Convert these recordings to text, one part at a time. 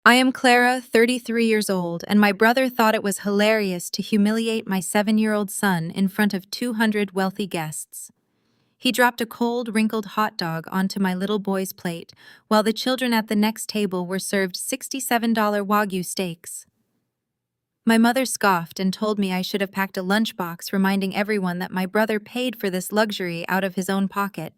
I am Clara, 33 years old, and my brother thought it was hilarious to humiliate my 7-year-old son in front of 200 wealthy guests. He dropped a cold, wrinkled hot dog onto my little boy's plate, while the children at the next table were served $67 Wagyu steaks. My mother scoffed and told me I should have packed a lunchbox, reminding everyone that my brother paid for this luxury out of his own pocket.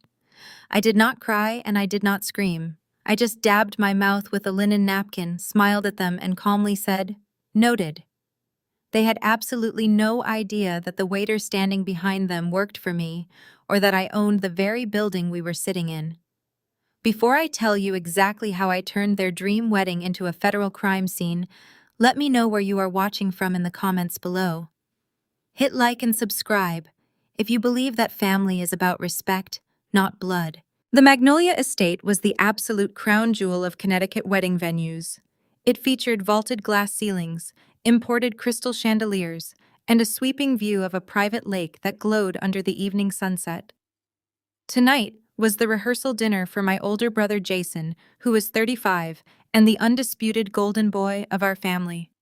I did not cry and I did not scream. I just dabbed my mouth with a linen napkin, smiled at them, and calmly said, "Noted." They had absolutely no idea that the waiter standing behind them worked for me, or that I owned the very building we were sitting in. Before I tell you exactly how I turned their dream wedding into a federal crime scene, let me know where you are watching from in the comments below. Hit like and subscribe if you believe that family is about respect, not blood. The Magnolia Estate was the absolute crown jewel of Connecticut wedding venues. It featured vaulted glass ceilings, imported crystal chandeliers, and a sweeping view of a private lake that glowed under the evening sunset. Tonight was the rehearsal dinner for my older brother Jason, who was 35 and the undisputed golden boy of our family.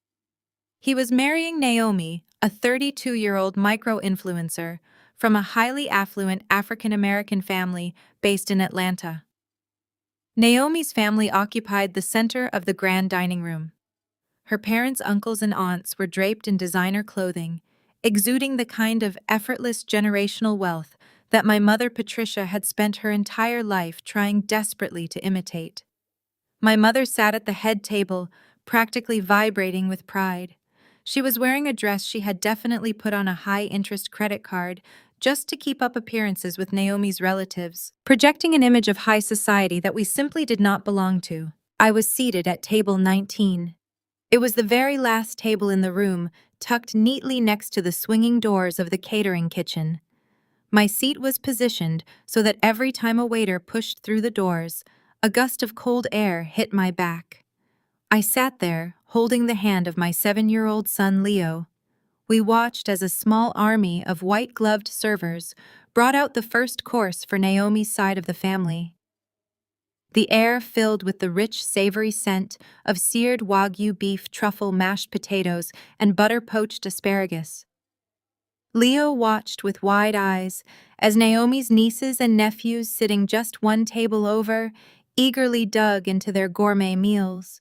He was marrying Naomi, a 32-year-old micro-influencer from a highly affluent African-American family based in Atlanta. Naomi's family occupied the center of the grand dining room. Her parents, uncles, and aunts were draped in designer clothing, exuding the kind of effortless generational wealth that my mother Patricia had spent her entire life trying desperately to imitate. My mother sat at the head table, practically vibrating with pride. She was wearing a dress she had definitely put on a high-interest credit card just to keep up appearances with Naomi's relatives, projecting an image of high society that we simply did not belong to. I was seated at table 19. It was the very last table in the room, tucked neatly next to the swinging doors of the catering kitchen. My seat was positioned so that every time a waiter pushed through the doors, a gust of cold air hit my back. I sat there, holding the hand of my 7-year-old son Leo. We watched as a small army of white-gloved servers brought out the first course for Naomi's side of the family. The air filled with the rich, savory scent of seared Wagyu beef, truffle, mashed potatoes, and butter-poached asparagus. Leo watched with wide eyes as Naomi's nieces and nephews, sitting just one table over, eagerly dug into their gourmet meals.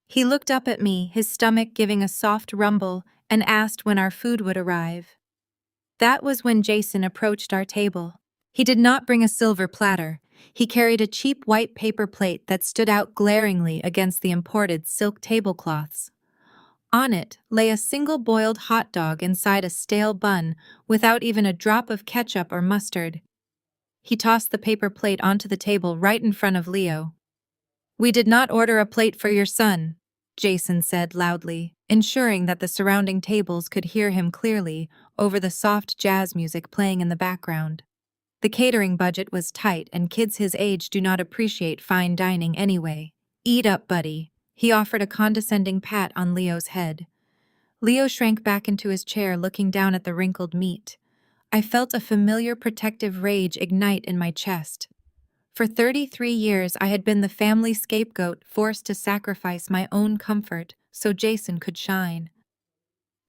He looked up at me, his stomach giving a soft rumble, and asked when our food would arrive. That was when Jason approached our table. He did not bring a silver platter. He carried a cheap white paper plate that stood out glaringly against the imported silk tablecloths. On it lay a single boiled hot dog inside a stale bun without even a drop of ketchup or mustard. He tossed the paper plate onto the table right in front of Leo. "We did not order a plate for your son," Jason said loudly, ensuring that the surrounding tables could hear him clearly over the soft jazz music playing in the background. The catering budget was tight, and kids his age do not appreciate fine dining anyway. "Eat up, buddy." He offered a condescending pat on Leo's head. Leo shrank back into his chair, looking down at the wrinkled meat. I felt a familiar protective rage ignite in my chest. For 33 years, I had been the family scapegoat, forced to sacrifice my own comfort so Jason could shine.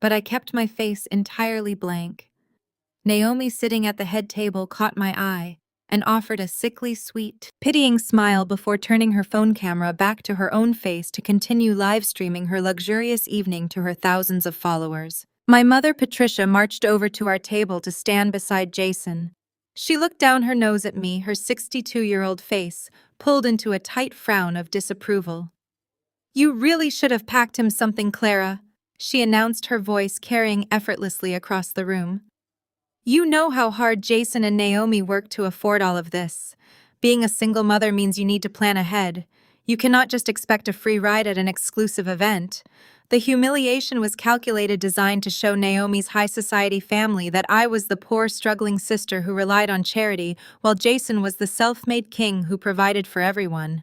But I kept my face entirely blank. Naomi, sitting at the head table, caught my eye and offered a sickly sweet, pitying smile before turning her phone camera back to her own face to continue live streaming her luxurious evening to her thousands of followers. My mother, Patricia, marched over to our table to stand beside Jason. She looked down her nose at me, her 62-year-old face pulled into a tight frown of disapproval. "You really should have packed him something, Clara," she announced, her voice carrying effortlessly across the room. "You know how hard Jason and Naomi worked to afford all of this. Being a single mother means you need to plan ahead. You cannot just expect a free ride at an exclusive event." The humiliation was calculated, designed to show Naomi's high society family that I was the poor, struggling sister who relied on charity, while Jason was the self-made king who provided for everyone.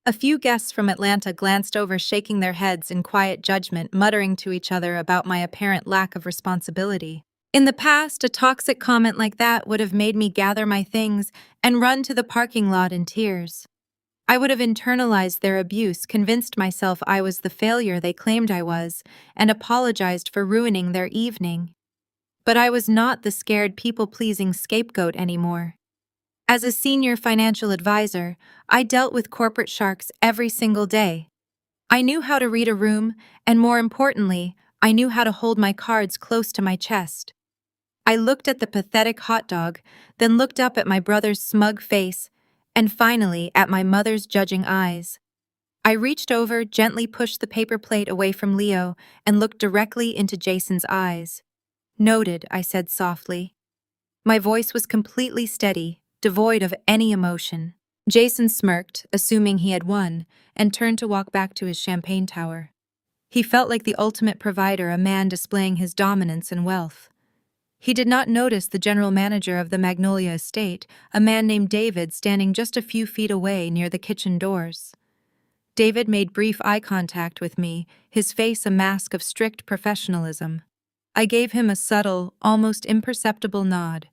A few guests from Atlanta glanced over, shaking their heads in quiet judgment, muttering to each other about my apparent lack of responsibility. In the past, a toxic comment like that would have made me gather my things and run to the parking lot in tears. I would have internalized their abuse, convinced myself I was the failure they claimed I was, and apologized for ruining their evening. But I was not the scared people-pleasing scapegoat anymore. As a senior financial advisor, I dealt with corporate sharks every single day. I knew how to read a room, and more importantly, I knew how to hold my cards close to my chest. I looked at the pathetic hot dog, then looked up at my brother's smug face, and finally at my mother's judging eyes. I reached over, gently pushed the paper plate away from Leo, and looked directly into Jason's eyes. "Noted," I said softly. My voice was completely steady, devoid of any emotion. Jason smirked, assuming he had won, and turned to walk back to his champagne tower. He felt like the ultimate provider, a man displaying his dominance and wealth. He did not notice the general manager of the Magnolia estate, a man named David, standing just a few feet away near the kitchen doors. David made brief eye contact with me, his face a mask of strict professionalism. I gave him a subtle, almost imperceptible nod.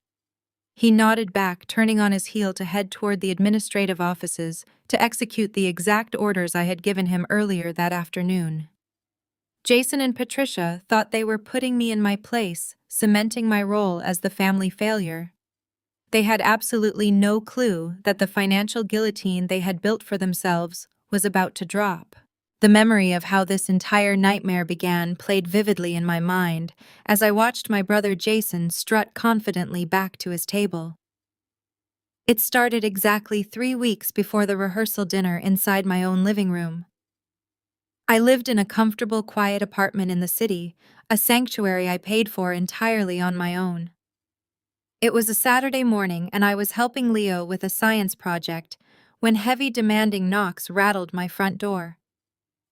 He nodded back, turning on his heel to head toward the administrative offices to execute the exact orders I had given him earlier that afternoon. Jason and Patricia thought they were putting me in my place, cementing my role as the family failure. They had absolutely no clue that the financial guillotine they had built for themselves was about to drop. The memory of how this entire nightmare began played vividly in my mind as I watched my brother Jason strut confidently back to his table. It started exactly 3 weeks before the rehearsal dinner inside my own living room. I lived in a comfortable, quiet apartment in the city, a sanctuary I paid for entirely on my own. It was a Saturday morning and I was helping Leo with a science project when heavy, demanding knocks rattled my front door.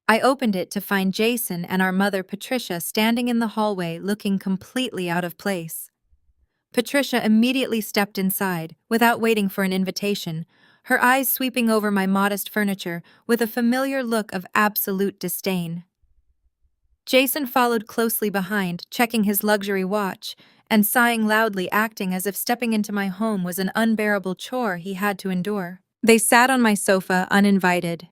I opened it to find Jason and our mother Patricia standing in the hallway looking completely out of place. Patricia immediately stepped inside, without waiting for an invitation, her eyes sweeping over my modest furniture with a familiar look of absolute disdain. Jason followed closely behind, checking his luxury watch, and sighing loudly, acting as if stepping into my home was an unbearable chore he had to endure. They sat on my sofa, uninvited.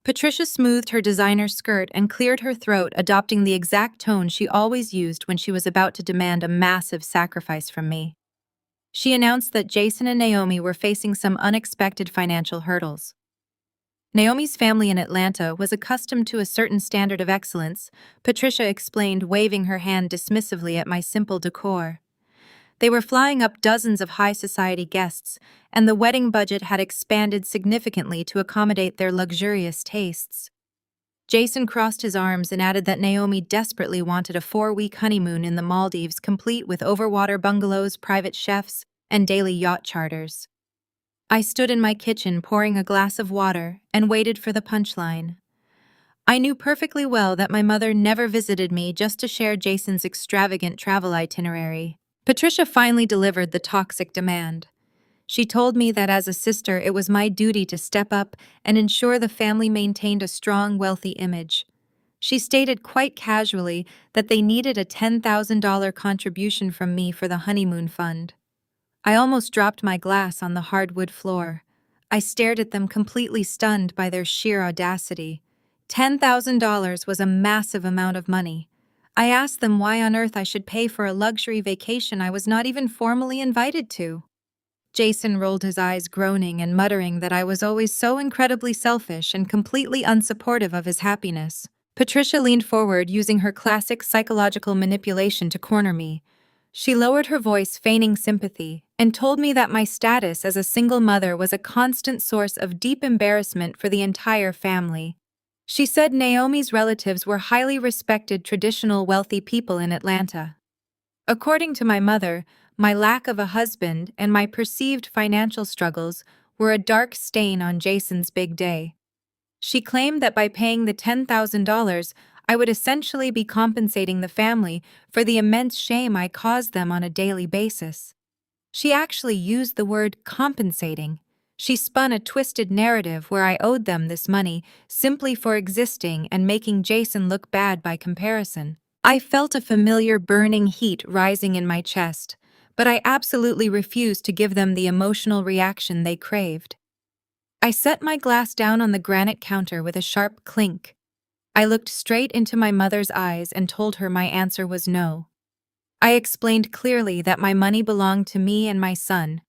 Patricia smoothed her designer skirt and cleared her throat, adopting the exact tone she always used when she was about to demand a massive sacrifice from me. She announced that Jason and Naomi were facing some unexpected financial hurdles. Naomi's family in Atlanta was accustomed to a certain standard of excellence, Patricia explained, waving her hand dismissively at my simple decor. They were flying up dozens of high society guests, and the wedding budget had expanded significantly to accommodate their luxurious tastes. Jason crossed his arms and added that Naomi desperately wanted a 4-week honeymoon in the Maldives, complete with overwater bungalows, private chefs, and daily yacht charters. I stood in my kitchen pouring a glass of water and waited for the punchline. I knew perfectly well that my mother never visited me just to share Jason's extravagant travel itinerary. Patricia finally delivered the toxic demand. She told me that as a sister it was my duty to step up and ensure the family maintained a strong, wealthy image. She stated quite casually that they needed a $10,000 contribution from me for the honeymoon fund. I almost dropped my glass on the hardwood floor. I stared at them, completely stunned by their sheer audacity. $10,000 was a massive amount of money. I asked them why on earth I should pay for a luxury vacation I was not even formally invited to. Jason rolled his eyes, groaning and muttering that I was always so incredibly selfish and completely unsupportive of his happiness. Patricia leaned forward, using her classic psychological manipulation to corner me. She lowered her voice, feigning sympathy, and told me that my status as a single mother was a constant source of deep embarrassment for the entire family. She said Naomi's relatives were highly respected, traditional, wealthy people in Atlanta. According to my mother, my lack of a husband and my perceived financial struggles were a dark stain on Jason's big day. She claimed that by paying the $10,000, I would essentially be compensating the family for the immense shame I caused them on a daily basis. She actually used the word compensating. She spun a twisted narrative where I owed them this money simply for existing and making Jason look bad by comparison. I felt a familiar burning heat rising in my chest, but I absolutely refused to give them the emotional reaction they craved. I set my glass down on the granite counter with a sharp clink. I looked straight into my mother's eyes and told her my answer was no. I explained clearly that my money belonged to me and my son.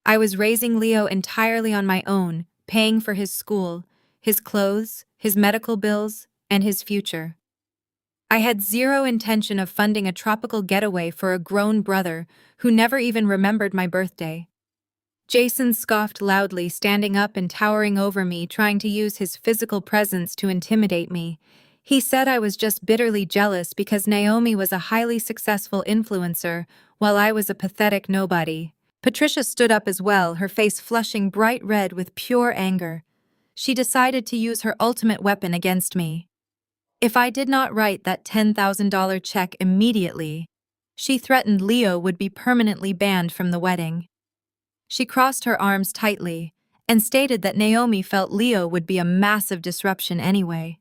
I was raising Leo entirely on my own, paying for his school, his clothes, his medical bills, and his future. I had zero intention of funding a tropical getaway for a grown brother who never even remembered my birthday. Jason scoffed loudly, standing up and towering over me, trying to use his physical presence to intimidate me. He said I was just bitterly jealous because Naomi was a highly successful influencer, while I was a pathetic nobody. Patricia stood up as well, her face flushing bright red with pure anger. She decided to use her ultimate weapon against me. If I did not write that $10,000 check immediately, she threatened Leo would be permanently banned from the wedding. She crossed her arms tightly and stated that Naomi felt Leo would be a massive disruption anyway.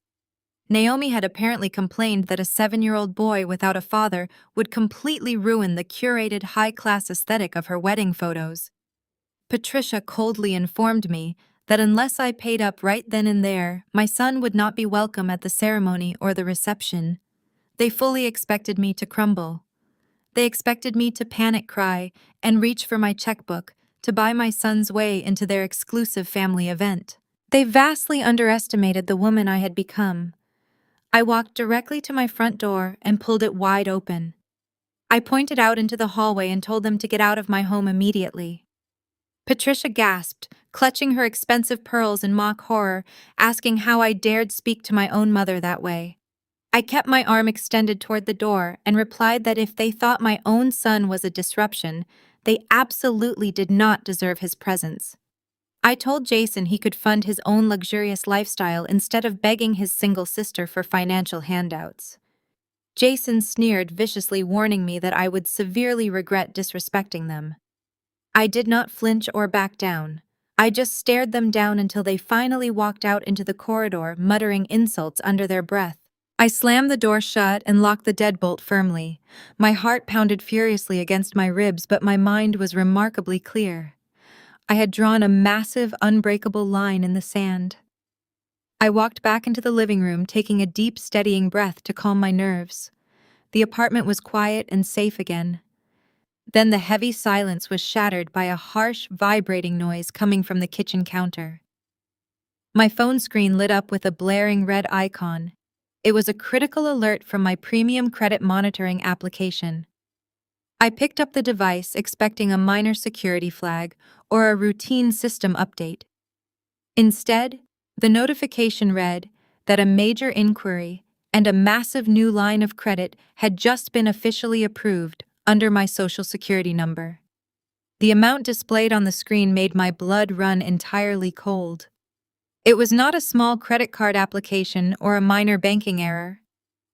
Naomi had apparently complained that a 7-year-old boy without a father would completely ruin the curated high-class aesthetic of her wedding photos. Patricia coldly informed me that unless I paid up right then and there, my son would not be welcome at the ceremony or the reception. They fully expected me to crumble. They expected me to panic cry and reach for my checkbook to buy my son's way into their exclusive family event. They vastly underestimated the woman I had become. I walked directly to my front door and pulled it wide open. I pointed out into the hallway and told them to get out of my home immediately. Patricia gasped, clutching her expensive pearls in mock horror, asking how I dared speak to my own mother that way. I kept my arm extended toward the door and replied that if they thought my own son was a disruption, they absolutely did not deserve his presence. I told Jason he could fund his own luxurious lifestyle instead of begging his single sister for financial handouts. Jason sneered viciously, warning me that I would severely regret disrespecting them. I did not flinch or back down. I just stared them down until they finally walked out into the corridor, muttering insults under their breath. I slammed the door shut and locked the deadbolt firmly. My heart pounded furiously against my ribs, but my mind was remarkably clear. I had drawn a massive, unbreakable line in the sand. I walked back into the living room, taking a deep, steadying breath to calm my nerves. The apartment was quiet and safe again. Then the heavy silence was shattered by a harsh, vibrating noise coming from the kitchen counter. My phone screen lit up with a blaring red icon. It was a critical alert from my premium credit monitoring application. I picked up the device expecting a minor security flag or a routine system update. Instead, the notification read that a major inquiry and a massive new line of credit had just been officially approved under my Social Security number. The amount displayed on the screen made my blood run entirely cold. It was not a small credit card application or a minor banking error.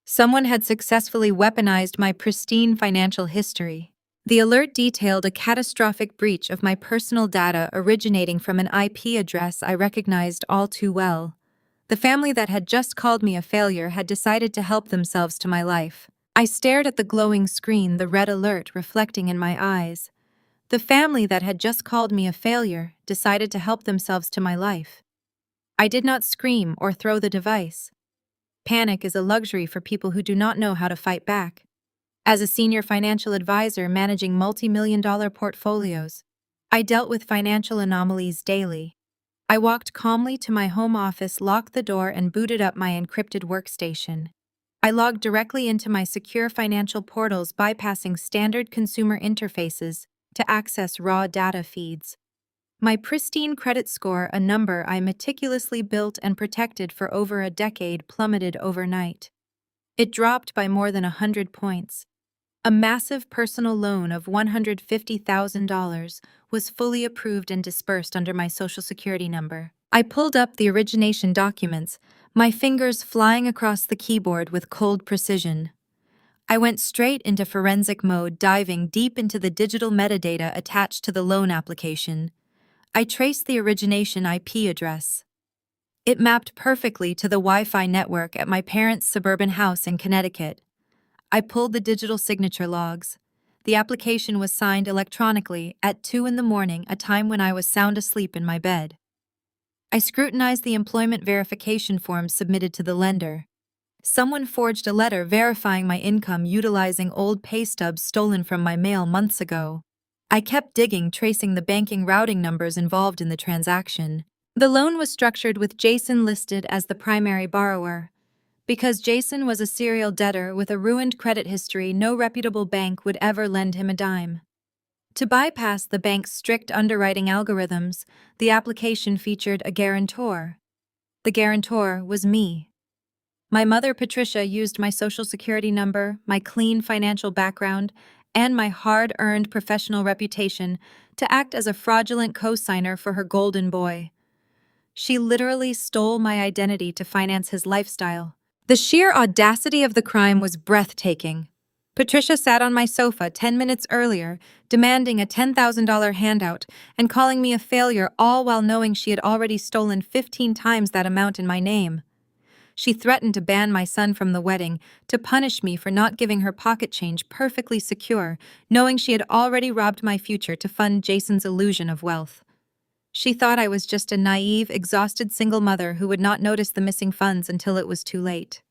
Someone had successfully weaponized my pristine financial history. The alert detailed a catastrophic breach of my personal data originating from an IP address I recognized all too well. The family that had just called me a failure had decided to help themselves to my life. I stared at the glowing screen, the red alert reflecting in my eyes. The family that had just called me a failure decided to help themselves to my life. I did not scream or throw the device. Panic is a luxury for people who do not know how to fight back. As a senior financial advisor managing multi-million-dollar portfolios, I dealt with financial anomalies daily. I walked calmly to my home office, locked the door, and booted up my encrypted workstation. I logged directly into my secure financial portals, bypassing standard consumer interfaces to access raw data feeds. My pristine credit score, a number I meticulously built and protected for over a decade, plummeted overnight. It dropped by more than 100 points. A massive personal loan of $150,000 was fully approved and dispersed under my Social Security number. I pulled up the origination documents, my fingers flying across the keyboard with cold precision. I went straight into forensic mode, diving deep into the digital metadata attached to the loan application. I traced the origination IP address. It mapped perfectly to the Wi-Fi network at my parents' suburban house in Connecticut. I pulled the digital signature logs. The application was signed electronically at 2 in the morning, a time when I was sound asleep in my bed. I scrutinized the employment verification forms submitted to the lender. Someone forged a letter verifying my income utilizing old pay stubs stolen from my mail months ago. I kept digging, tracing the banking routing numbers involved in the transaction. The loan was structured with Jason listed as the primary borrower. Because Jason was a serial debtor with a ruined credit history, no reputable bank would ever lend him a dime. To bypass the bank's strict underwriting algorithms, the application featured a guarantor. The guarantor was me. My mother, Patricia, used my social security number, my clean financial background, and my hard-earned professional reputation to act as a fraudulent co-signer for her golden boy. She literally stole my identity to finance his lifestyle. The sheer audacity of the crime was breathtaking. Patricia sat on my sofa 10 minutes earlier, demanding a $10,000 handout and calling me a failure, all while knowing she had already stolen 15 times that amount in my name. She threatened to ban my son from the wedding, to punish me for not giving her pocket change perfectly secure, knowing she had already robbed my future to fund Jason's illusion of wealth. She thought I was just a naive, exhausted single mother who would not notice the missing funds until it was too late.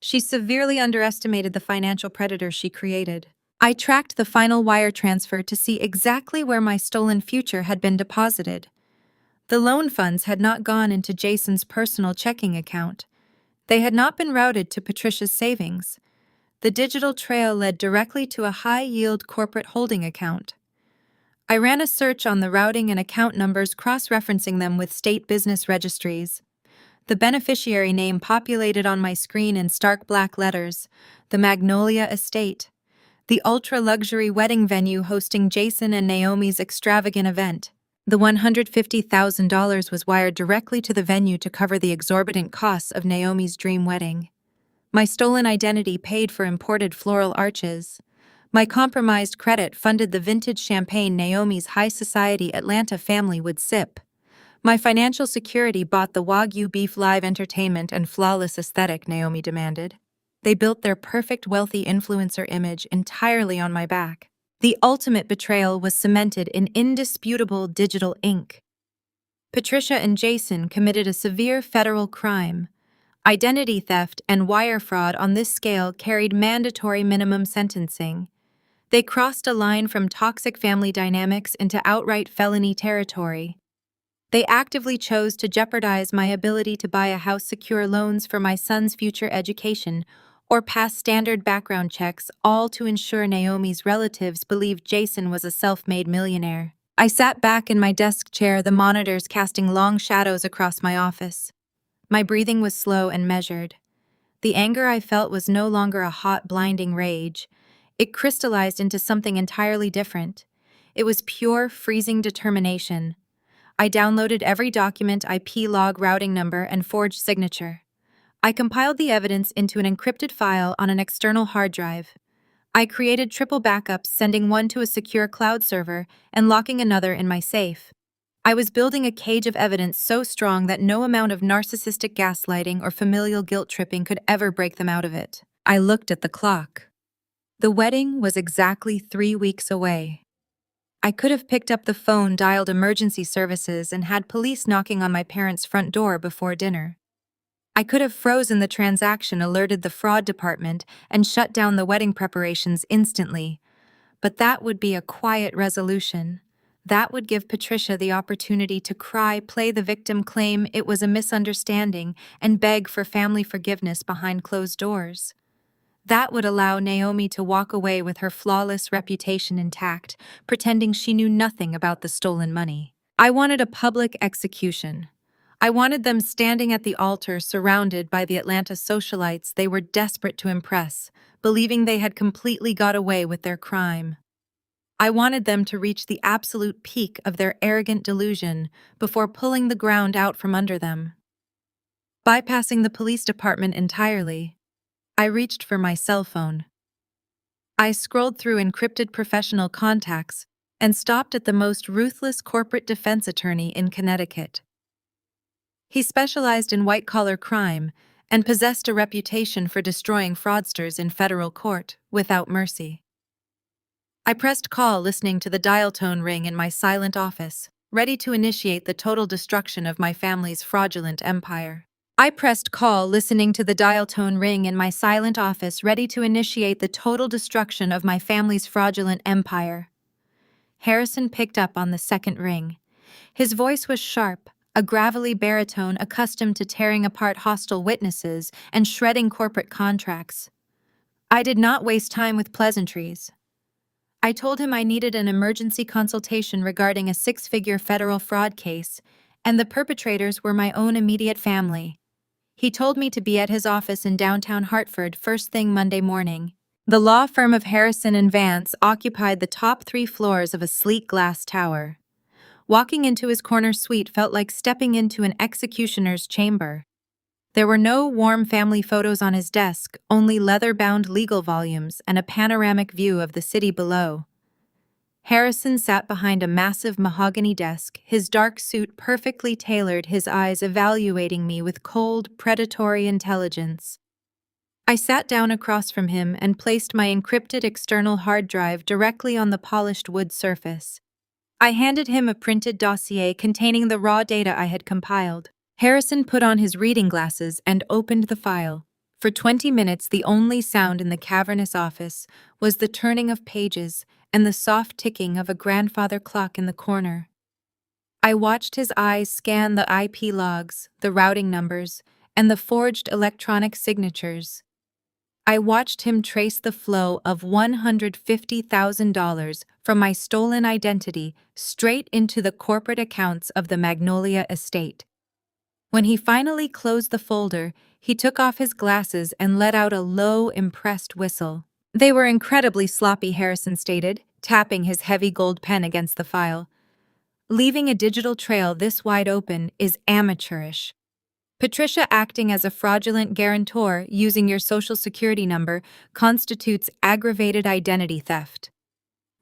She severely underestimated the financial predator she created. I tracked the final wire transfer to see exactly where my stolen future had been deposited. The loan funds had not gone into Jason's personal checking account. They had not been routed to Patricia's savings. The digital trail led directly to a high-yield corporate holding account. I ran a search on the routing and account numbers, cross-referencing them with state business registries. The beneficiary name populated on my screen in stark black letters: the Magnolia Estate, the ultra-luxury wedding venue hosting Jason and Naomi's extravagant event. The $150,000 was wired directly to the venue to cover the exorbitant costs of Naomi's dream wedding. My stolen identity paid for imported floral arches. My compromised credit funded the vintage champagne Naomi's high society Atlanta family would sip. My financial security bought the Wagyu beef live entertainment and flawless aesthetic Naomi demanded. They built their perfect wealthy influencer image entirely on my back. The ultimate betrayal was cemented in indisputable digital ink. Patricia and Jason committed a severe federal crime. Identity theft and wire fraud on this scale carried mandatory minimum sentencing. They crossed a line from toxic family dynamics into outright felony territory. They actively chose to jeopardize my ability to buy a house, secure loans for my son's future education, or pass standard background checks, all to ensure Naomi's relatives believed Jason was a self-made millionaire. I sat back in my desk chair, the monitors casting long shadows across my office. My breathing was slow and measured. The anger I felt was no longer a hot, blinding rage. It crystallized into something entirely different. It was pure, freezing determination. I downloaded every document, IP log, routing number, and forged signature. I compiled the evidence into an encrypted file on an external hard drive. I created triple backups, sending one to a secure cloud server and locking another in my safe. I was building a cage of evidence so strong that no amount of narcissistic gaslighting or familial guilt-tripping could ever break them out of it. I looked at the clock. The wedding was exactly 3 weeks away. I could have picked up the phone, dialed emergency services, and had police knocking on my parents' front door before dinner. I could have frozen the transaction, alerted the fraud department, and shut down the wedding preparations instantly. But that would be a quiet resolution. That would give Patricia the opportunity to cry, play the victim, claim it was a misunderstanding, and beg for family forgiveness behind closed doors. That would allow Naomi to walk away with her flawless reputation intact, pretending she knew nothing about the stolen money. I wanted a public execution. I wanted them standing at the altar, surrounded by the Atlanta socialites they were desperate to impress, believing they had completely got away with their crime. I wanted them to reach the absolute peak of their arrogant delusion before pulling the ground out from under them. Bypassing the police department entirely, I reached for my cell phone. I scrolled through encrypted professional contacts and stopped at the most ruthless corporate defense attorney in Connecticut. He specialized in white-collar crime and possessed a reputation for destroying fraudsters in federal court without mercy. I pressed call, listening to the dial tone ring in my silent office. ready to initiate the total destruction of my family's fraudulent empire. I pressed call, listening to the dial tone ring in my silent office, ready to initiate the total destruction of my family's fraudulent empire. Harrison picked up on the second ring. His voice was sharp, a gravelly baritone accustomed to tearing apart hostile witnesses and shredding corporate contracts. I did not waste time with pleasantries. I told him I needed an emergency consultation regarding a six-figure federal fraud case, and the perpetrators were my own immediate family. He told me to be at his office in downtown Hartford first thing Monday morning. The law firm of Harrison and Vance occupied the top 3 floors of a sleek glass tower. Walking into his corner suite felt like stepping into an executioner's chamber. There were no warm family photos on his desk, only leather-bound legal volumes and a panoramic view of the city below. Harrison sat behind a massive mahogany desk, his dark suit perfectly tailored, his eyes evaluating me with cold, predatory intelligence. I sat down across from him and placed my encrypted external hard drive directly on the polished wood surface. I handed him a printed dossier containing the raw data I had compiled. Harrison put on his reading glasses and opened the file. For 20 minutes, the only sound in the cavernous office was the turning of pages and the soft ticking of a grandfather clock in the corner. I watched his eyes scan the IP logs, the routing numbers, and the forged electronic signatures. I watched him trace the flow of $150,000 from my stolen identity straight into the corporate accounts of the Magnolia estate. When he finally closed the folder, he took off his glasses and let out a low, impressed whistle. "They were incredibly sloppy," Harrison stated, tapping his heavy gold pen against the file. "Leaving a digital trail this wide open is amateurish. Patricia acting as a fraudulent guarantor using your social security number constitutes aggravated identity theft.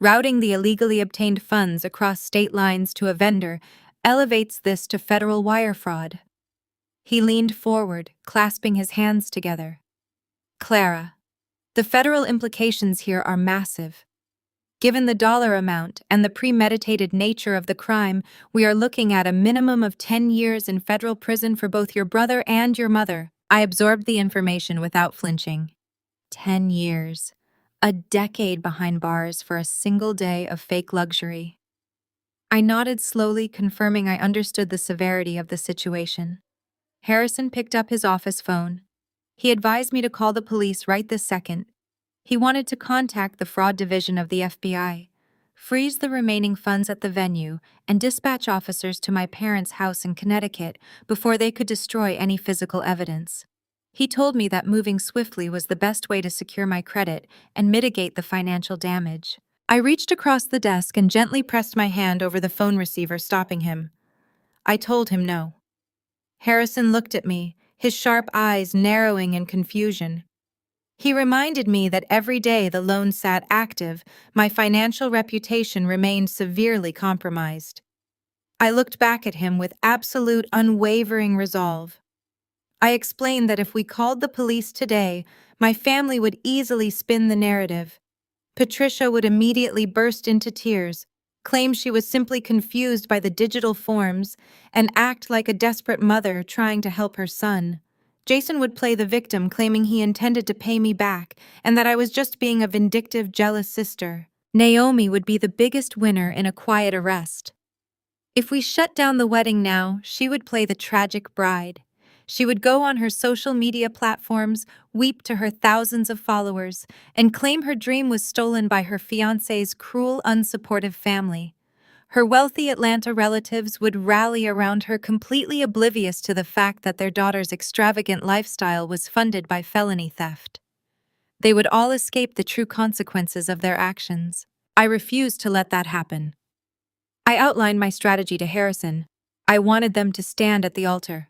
Routing the illegally obtained funds across state lines to a vendor elevates this to federal wire fraud." He leaned forward, clasping his hands together. "Clara, the federal implications here are massive. Given the dollar amount and the premeditated nature of the crime, we are looking at a minimum of 10 years in federal prison for both your brother and your mother." I absorbed the information without flinching. 10 years. A decade behind bars for a single day of fake luxury. I nodded slowly, confirming I understood the severity of the situation. Harrison picked up his office phone. He advised me to call the police right this second. He wanted to contact the fraud division of the FBI, freeze the remaining funds at the venue, and dispatch officers to my parents' house in Connecticut before they could destroy any physical evidence. He told me that moving swiftly was the best way to secure my credit and mitigate the financial damage. I reached across the desk and gently pressed my hand over the phone receiver, stopping him. I told him no. Harrison looked at me, his sharp eyes narrowing in confusion. He reminded me that every day the loan sat active, my financial reputation remained severely compromised. I looked back at him with absolute, unwavering resolve. I explained that if we called the police today, my family would easily spin the narrative. Patricia would immediately burst into tears, claim she was simply confused by the digital forms, and act like a desperate mother trying to help her son. Jason would play the victim, claiming he intended to pay me back and that I was just being a vindictive, jealous sister. Naomi would be the biggest winner in a quiet arrest. If we shut down the wedding now, she would play the tragic bride. She would go on her social media platforms, weep to her thousands of followers, and claim her dream was stolen by her fiancé's cruel, unsupportive family. Her wealthy Atlanta relatives would rally around her, completely oblivious to the fact that their daughter's extravagant lifestyle was funded by felony theft. They would all escape the true consequences of their actions. I refused to let that happen. I outlined my strategy to Harrison. I wanted them to stand at the altar.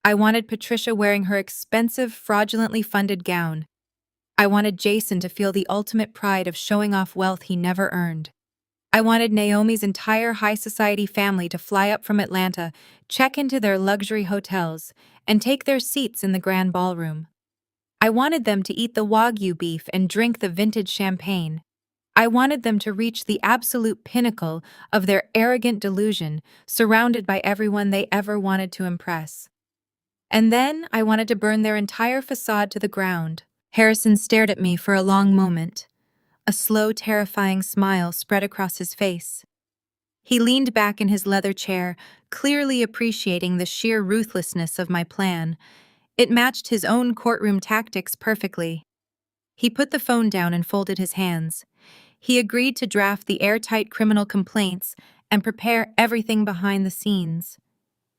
I wanted Patricia wearing her expensive, fraudulently funded gown. I wanted Jason to feel the ultimate pride of showing off wealth he never earned. I wanted Naomi's entire high society family to fly up from Atlanta, check into their luxury hotels, and take their seats in the grand ballroom. I wanted them to eat the Wagyu beef and drink the vintage champagne. I wanted them to reach the absolute pinnacle of their arrogant delusion, surrounded by everyone they ever wanted to impress. And then I wanted to burn their entire facade to the ground. Harrison stared at me for a long moment. A slow, terrifying smile spread across his face. He leaned back in his leather chair, clearly appreciating the sheer ruthlessness of my plan. It matched his own courtroom tactics perfectly. He put the phone down and folded his hands. He agreed to draft the airtight criminal complaints and prepare everything behind the scenes.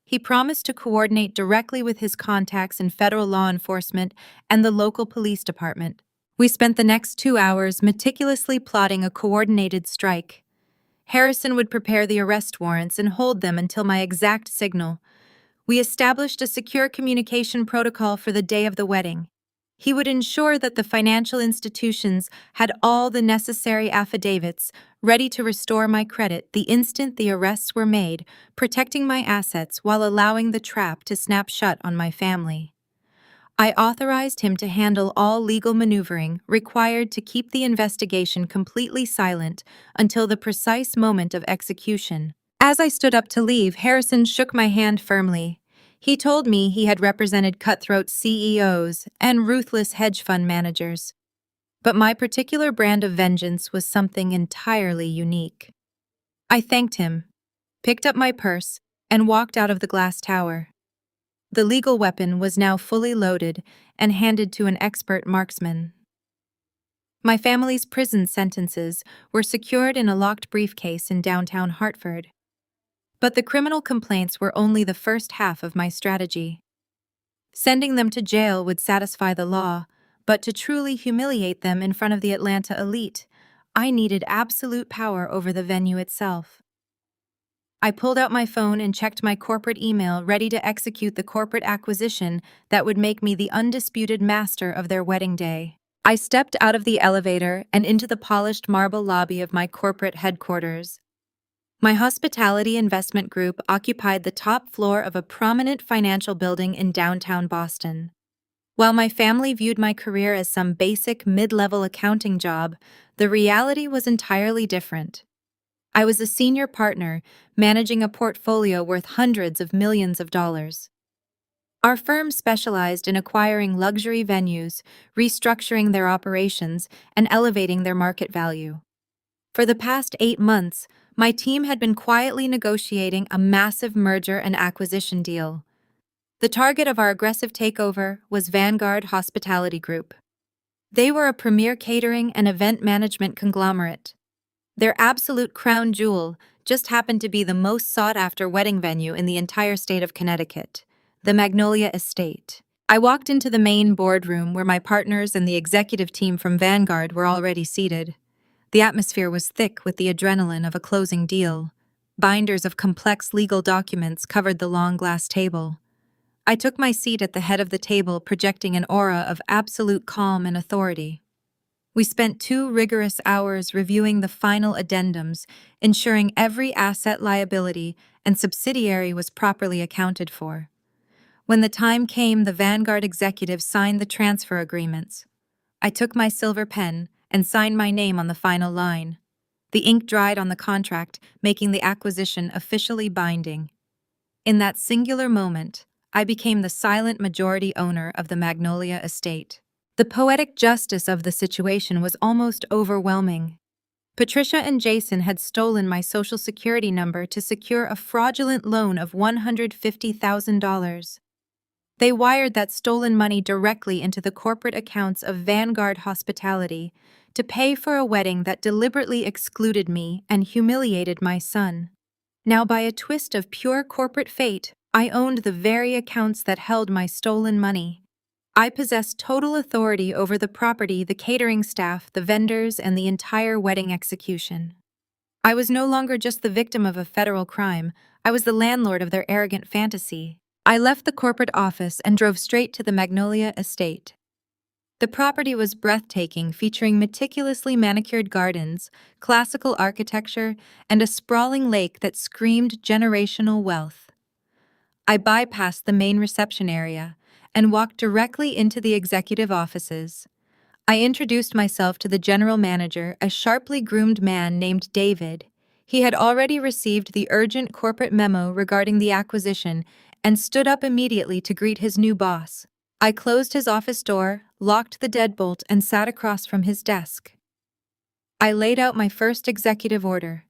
He promised to coordinate directly with his contacts in federal law enforcement and the local police department. We spent the next 2 hours meticulously plotting a coordinated strike. Harrison would prepare the arrest warrants and hold them until my exact signal. We established a secure communication protocol for the day of the wedding. He would ensure that the financial institutions had all the necessary affidavits ready to restore my credit the instant the arrests were made, protecting my assets while allowing the trap to snap shut on my family. I authorized him to handle all legal maneuvering required to keep the investigation completely silent until the precise moment of execution. As I stood up to leave, Harrison shook my hand firmly. He told me he had represented cutthroat CEOs and ruthless hedge fund managers. But my particular brand of vengeance was something entirely unique. I thanked him, picked up my purse, and walked out of the glass tower. The legal weapon was now fully loaded and handed to an expert marksman. My family's prison sentences were secured in a locked briefcase in downtown Hartford. But the criminal complaints were only the first half of my strategy. Sending them to jail would satisfy the law, but to truly humiliate them in front of the Atlanta elite, I needed absolute power over the venue itself. I pulled out my phone and checked my corporate email, ready to execute the corporate acquisition that would make me the undisputed master of their wedding day. I stepped out of the elevator and into the polished marble lobby of my corporate headquarters. My hospitality investment group occupied the top floor of a prominent financial building in downtown Boston. While my family viewed my career as some basic mid-level accounting job, the reality was entirely different. I was a senior partner, managing a portfolio worth hundreds of millions of dollars. Our firm specialized in acquiring luxury venues, restructuring their operations, and elevating their market value. For the past 8 months, my team had been quietly negotiating a massive merger and acquisition deal. The target of our aggressive takeover was Vanguard Hospitality Group. They were a premier catering and event management conglomerate. Their absolute crown jewel just happened to be the most sought-after wedding venue in the entire state of Connecticut, the Magnolia Estate. I walked into the main boardroom where my partners and the executive team from Vanguard were already seated. The atmosphere was thick with the adrenaline of a closing deal. Binders of complex legal documents covered the long glass table. I took my seat at the head of the table, projecting an aura of absolute calm and authority. We spent 2 rigorous hours reviewing the final addendums, ensuring every asset, liability, and subsidiary was properly accounted for. When the time came, the Vanguard executives signed the transfer agreements. I took my silver pen and signed my name on the final line. The ink dried on the contract, making the acquisition officially binding. In that singular moment, I became the silent majority owner of the Magnolia Estate. The poetic justice of the situation was almost overwhelming. Patricia and Jason had stolen my Social Security number to secure a fraudulent loan of $150,000. They wired that stolen money directly into the corporate accounts of Vanguard Hospitality to pay for a wedding that deliberately excluded me and humiliated my son. Now, by a twist of pure corporate fate, I owned the very accounts that held my stolen money. I possessed total authority over the property, the catering staff, the vendors, and the entire wedding execution. I was no longer just the victim of a federal crime, I was the landlord of their arrogant fantasy. I left the corporate office and drove straight to the Magnolia Estate. The property was breathtaking, featuring meticulously manicured gardens, classical architecture, and a sprawling lake that screamed generational wealth. I bypassed the main reception area and walked directly into the executive offices. I introduced myself to the general manager, a sharply groomed man named David. He had already received the urgent corporate memo regarding the acquisition and stood up immediately to greet his new boss. I closed his office door, locked the deadbolt, and sat across from his desk. I laid out my first executive order.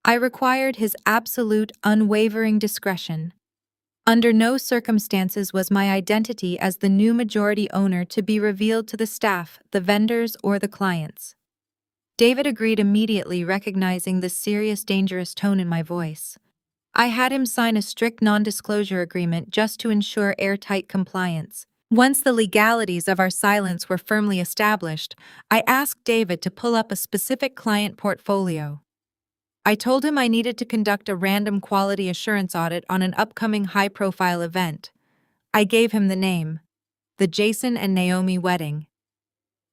I required his absolute, unwavering discretion. Under no circumstances was my identity as the new majority owner to be revealed to the staff, the vendors, or the clients. David agreed immediately, recognizing the serious, dangerous tone in my voice. I had him sign a strict non-disclosure agreement just to ensure airtight compliance. Once the legalities of our silence were firmly established, I asked David to pull up a specific client portfolio. I told him I needed to conduct a random quality assurance audit on an upcoming high-profile event. I gave him the name, the Jason and Naomi wedding.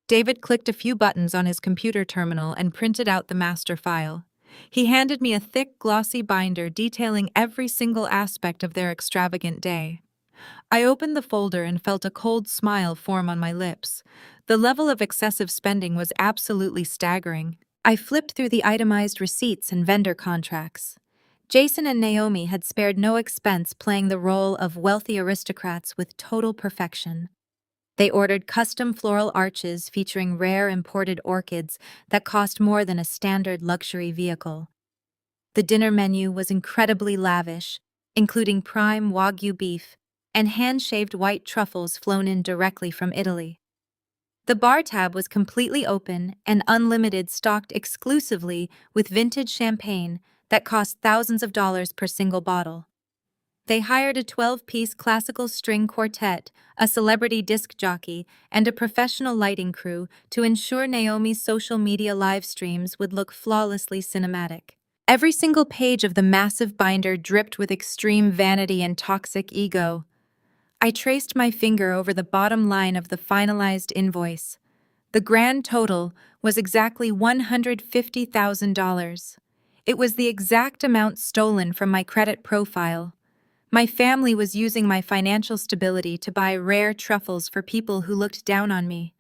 David clicked a few buttons on his computer terminal and printed out the master file. He handed me a thick, glossy binder detailing every single aspect of their extravagant day. I opened the folder and felt a cold smile form on my lips. The level of excessive spending was absolutely staggering. I flipped through the itemized receipts and vendor contracts. Jason and Naomi had spared no expense playing the role of wealthy aristocrats with total perfection. They ordered custom floral arches featuring rare imported orchids that cost more than a standard luxury vehicle. The dinner menu was incredibly lavish, including prime Wagyu beef and hand-shaved white truffles flown in directly from Italy. The bar tab was completely open and unlimited, stocked exclusively with vintage champagne that cost thousands of dollars per single bottle. They hired a 12-piece classical string quartet, a celebrity disc jockey, and a professional lighting crew to ensure Naomi's social media live streams would look flawlessly cinematic. Every single page of the massive binder dripped with extreme vanity and toxic ego. I traced my finger over the bottom line of the finalized invoice. The grand total was exactly $150,000. It was the exact amount stolen from my credit profile. My family was using my financial stability to buy rare truffles for people who looked down on me.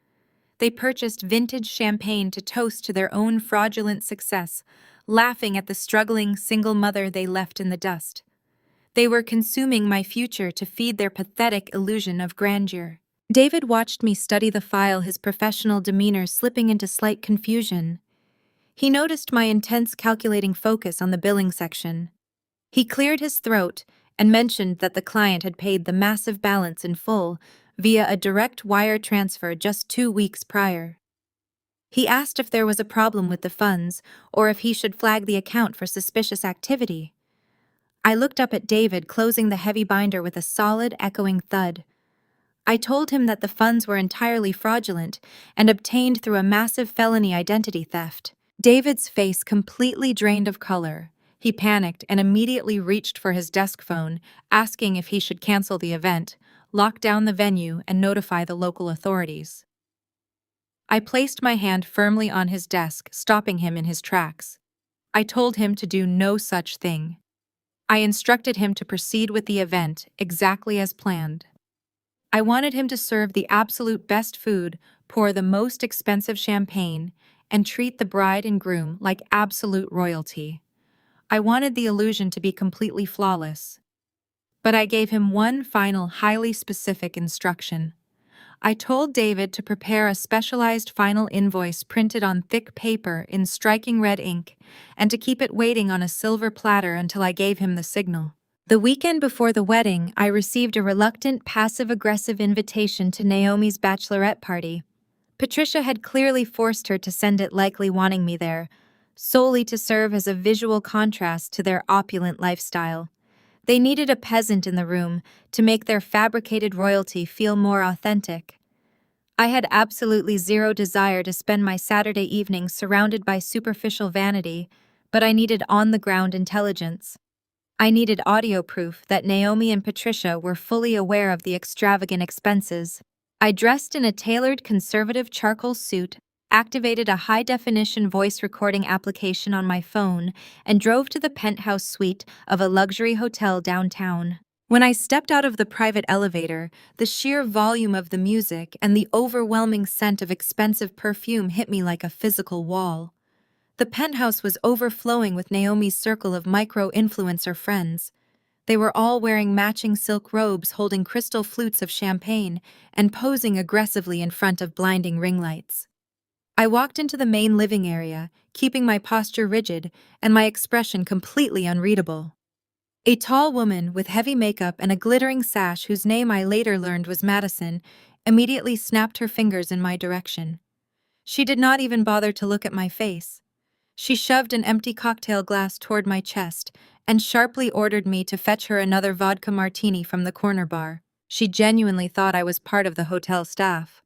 They purchased vintage champagne to toast to their own fraudulent success, laughing at the struggling single mother they left in the dust. They were consuming my future to feed their pathetic illusion of grandeur. David watched me study the file, his professional demeanor slipping into slight confusion. He noticed my intense, calculating focus on the billing section. He cleared his throat and mentioned that the client had paid the massive balance in full via a direct wire transfer just 2 weeks prior. He asked if there was a problem with the funds or if he should flag the account for suspicious activity. I looked up at David, closing the heavy binder with a solid, echoing thud. I told him that the funds were entirely fraudulent and obtained through a massive felony identity theft. David's face completely drained of color. He panicked and immediately reached for his desk phone, asking if he should cancel the event, lock down the venue, and notify the local authorities. I placed my hand firmly on his desk, stopping him in his tracks. I told him to do no such thing. I instructed him to proceed with the event exactly as planned. I wanted him to serve the absolute best food, pour the most expensive champagne, and treat the bride and groom like absolute royalty. I wanted the illusion to be completely flawless. But I gave him one final, highly specific instruction. I told David to prepare a specialized final invoice printed on thick paper in striking red ink, and to keep it waiting on a silver platter until I gave him the signal. The weekend before the wedding, I received a reluctant, passive-aggressive invitation to Naomi's bachelorette party. Patricia had clearly forced her to send it, likely wanting me there, solely to serve as a visual contrast to their opulent lifestyle. They needed a peasant in the room to make their fabricated royalty feel more authentic. I had absolutely zero desire to spend my Saturday evening surrounded by superficial vanity, but I needed on-the-ground intelligence. I needed audio proof that Naomi and Patricia were fully aware of the extravagant expenses. I dressed in a tailored conservative charcoal suit, activated a high-definition voice recording application on my phone, and drove to the penthouse suite of a luxury hotel downtown. When I stepped out of the private elevator, the sheer volume of the music and the overwhelming scent of expensive perfume hit me like a physical wall. The penthouse was overflowing with Naomi's circle of micro-influencer friends. They were all wearing matching silk robes holding crystal flutes of champagne and posing aggressively in front of blinding ring lights. I walked into the main living area, keeping my posture rigid and my expression completely unreadable. A tall woman with heavy makeup and a glittering sash whose name I later learned was Madison immediately snapped her fingers in my direction. She did not even bother to look at my face. She shoved an empty cocktail glass toward my chest and sharply ordered me to fetch her another vodka martini from the corner bar. She genuinely thought I was part of the hotel staff.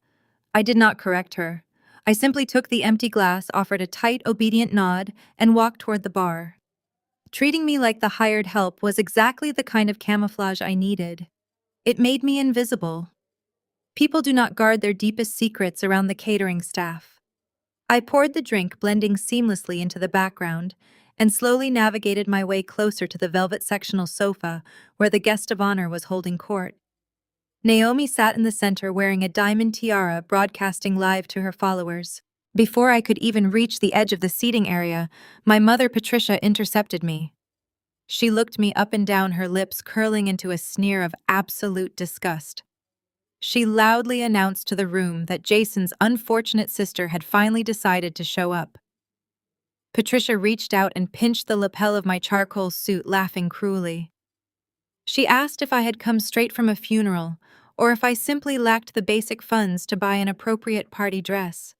I did not correct her. I simply took the empty glass, offered a tight, obedient nod, and walked toward the bar. Treating me like the hired help was exactly the kind of camouflage I needed. It made me invisible. People do not guard their deepest secrets around the catering staff. I poured the drink, blending seamlessly into the background, and slowly navigated my way closer to the velvet sectional sofa where the guest of honor was holding court. Naomi sat in the center wearing a diamond tiara broadcasting live to her followers. Before I could even reach the edge of the seating area, my mother Patricia intercepted me. She looked me up and down, her lips curling into a sneer of absolute disgust. She loudly announced to the room that Jason's unfortunate sister had finally decided to show up. Patricia reached out and pinched the lapel of my charcoal suit, laughing cruelly. She asked if I had come straight from a funeral, or if I simply lacked the basic funds to buy an appropriate party dress.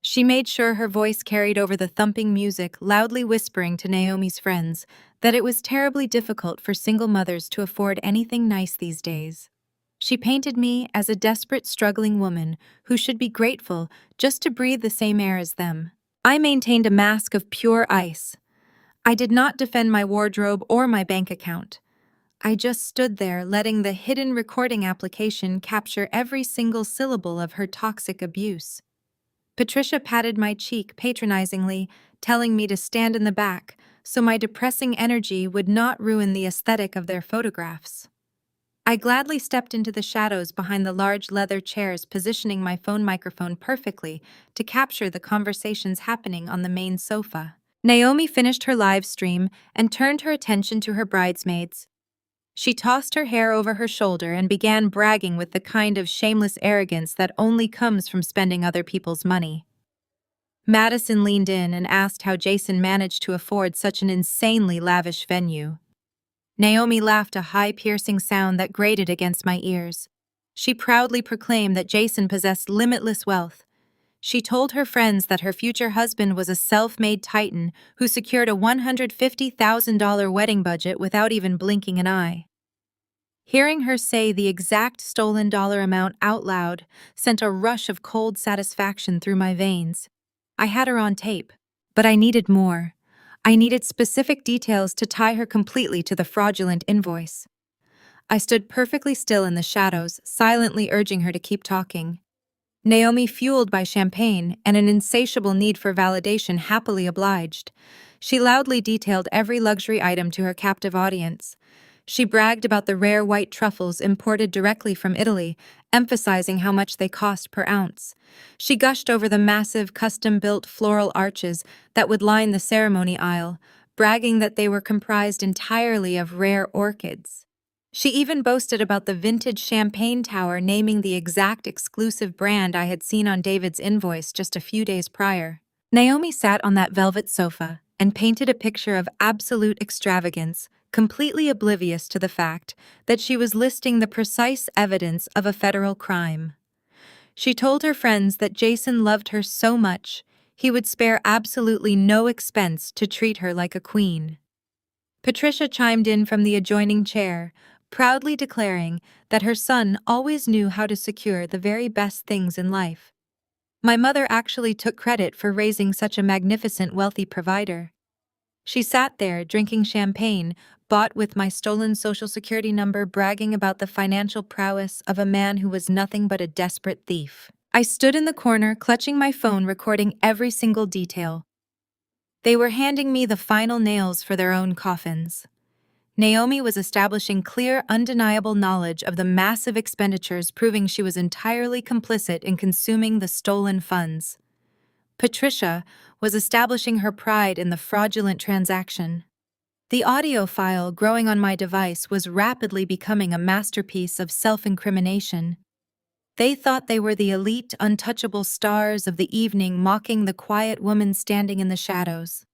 She made sure her voice carried over the thumping music, loudly whispering to Naomi's friends that it was terribly difficult for single mothers to afford anything nice these days. She painted me as a desperate, struggling woman who should be grateful just to breathe the same air as them. I maintained a mask of pure ice. I did not defend my wardrobe or my bank account. I just stood there, letting the hidden recording application capture every single syllable of her toxic abuse. Patricia patted my cheek patronizingly, telling me to stand in the back so my depressing energy would not ruin the aesthetic of their photographs. I gladly stepped into the shadows behind the large leather chairs, positioning my phone microphone perfectly to capture the conversations happening on the main sofa. Naomi finished her live stream and turned her attention to her bridesmaids. She tossed her hair over her shoulder and began bragging with the kind of shameless arrogance that only comes from spending other people's money. Madison leaned in and asked how Jason managed to afford such an insanely lavish venue. Naomi laughed, a high, piercing sound that grated against my ears. She proudly proclaimed that Jason possessed limitless wealth. She told her friends that her future husband was a self-made titan who secured a $150,000 wedding budget without even blinking an eye. Hearing her say the exact stolen dollar amount out loud sent a rush of cold satisfaction through my veins. I had her on tape, but I needed more. I needed specific details to tie her completely to the fraudulent invoice. I stood perfectly still in the shadows, silently urging her to keep talking. Naomi, fueled by champagne and an insatiable need for validation, happily obliged. She loudly detailed every luxury item to her captive audience. She bragged about the rare white truffles imported directly from Italy, emphasizing how much they cost per ounce. She gushed over the massive, custom-built floral arches that would line the ceremony aisle, bragging that they were comprised entirely of rare orchids. She even boasted about the vintage champagne tower, naming the exact exclusive brand I had seen on David's invoice just a few days prior. Naomi sat on that velvet sofa and painted a picture of absolute extravagance, completely oblivious to the fact that she was listing the precise evidence of a federal crime. She told her friends that Jason loved her so much, he would spare absolutely no expense to treat her like a queen. Patricia chimed in from the adjoining chair, proudly declaring that her son always knew how to secure the very best things in life. My mother actually took credit for raising such a magnificent, wealthy provider. She sat there, drinking champagne, bought with my stolen social security number, bragging about the financial prowess of a man who was nothing but a desperate thief. I stood in the corner, clutching my phone, recording every single detail. They were handing me the final nails for their own coffins. Naomi was establishing clear, undeniable knowledge of the massive expenditures, proving she was entirely complicit in consuming the stolen funds. Patricia was establishing her pride in the fraudulent transaction. The audio file growing on my device was rapidly becoming a masterpiece of self-incrimination. They thought they were the elite, untouchable stars of the evening, mocking the quiet woman standing in the shadows.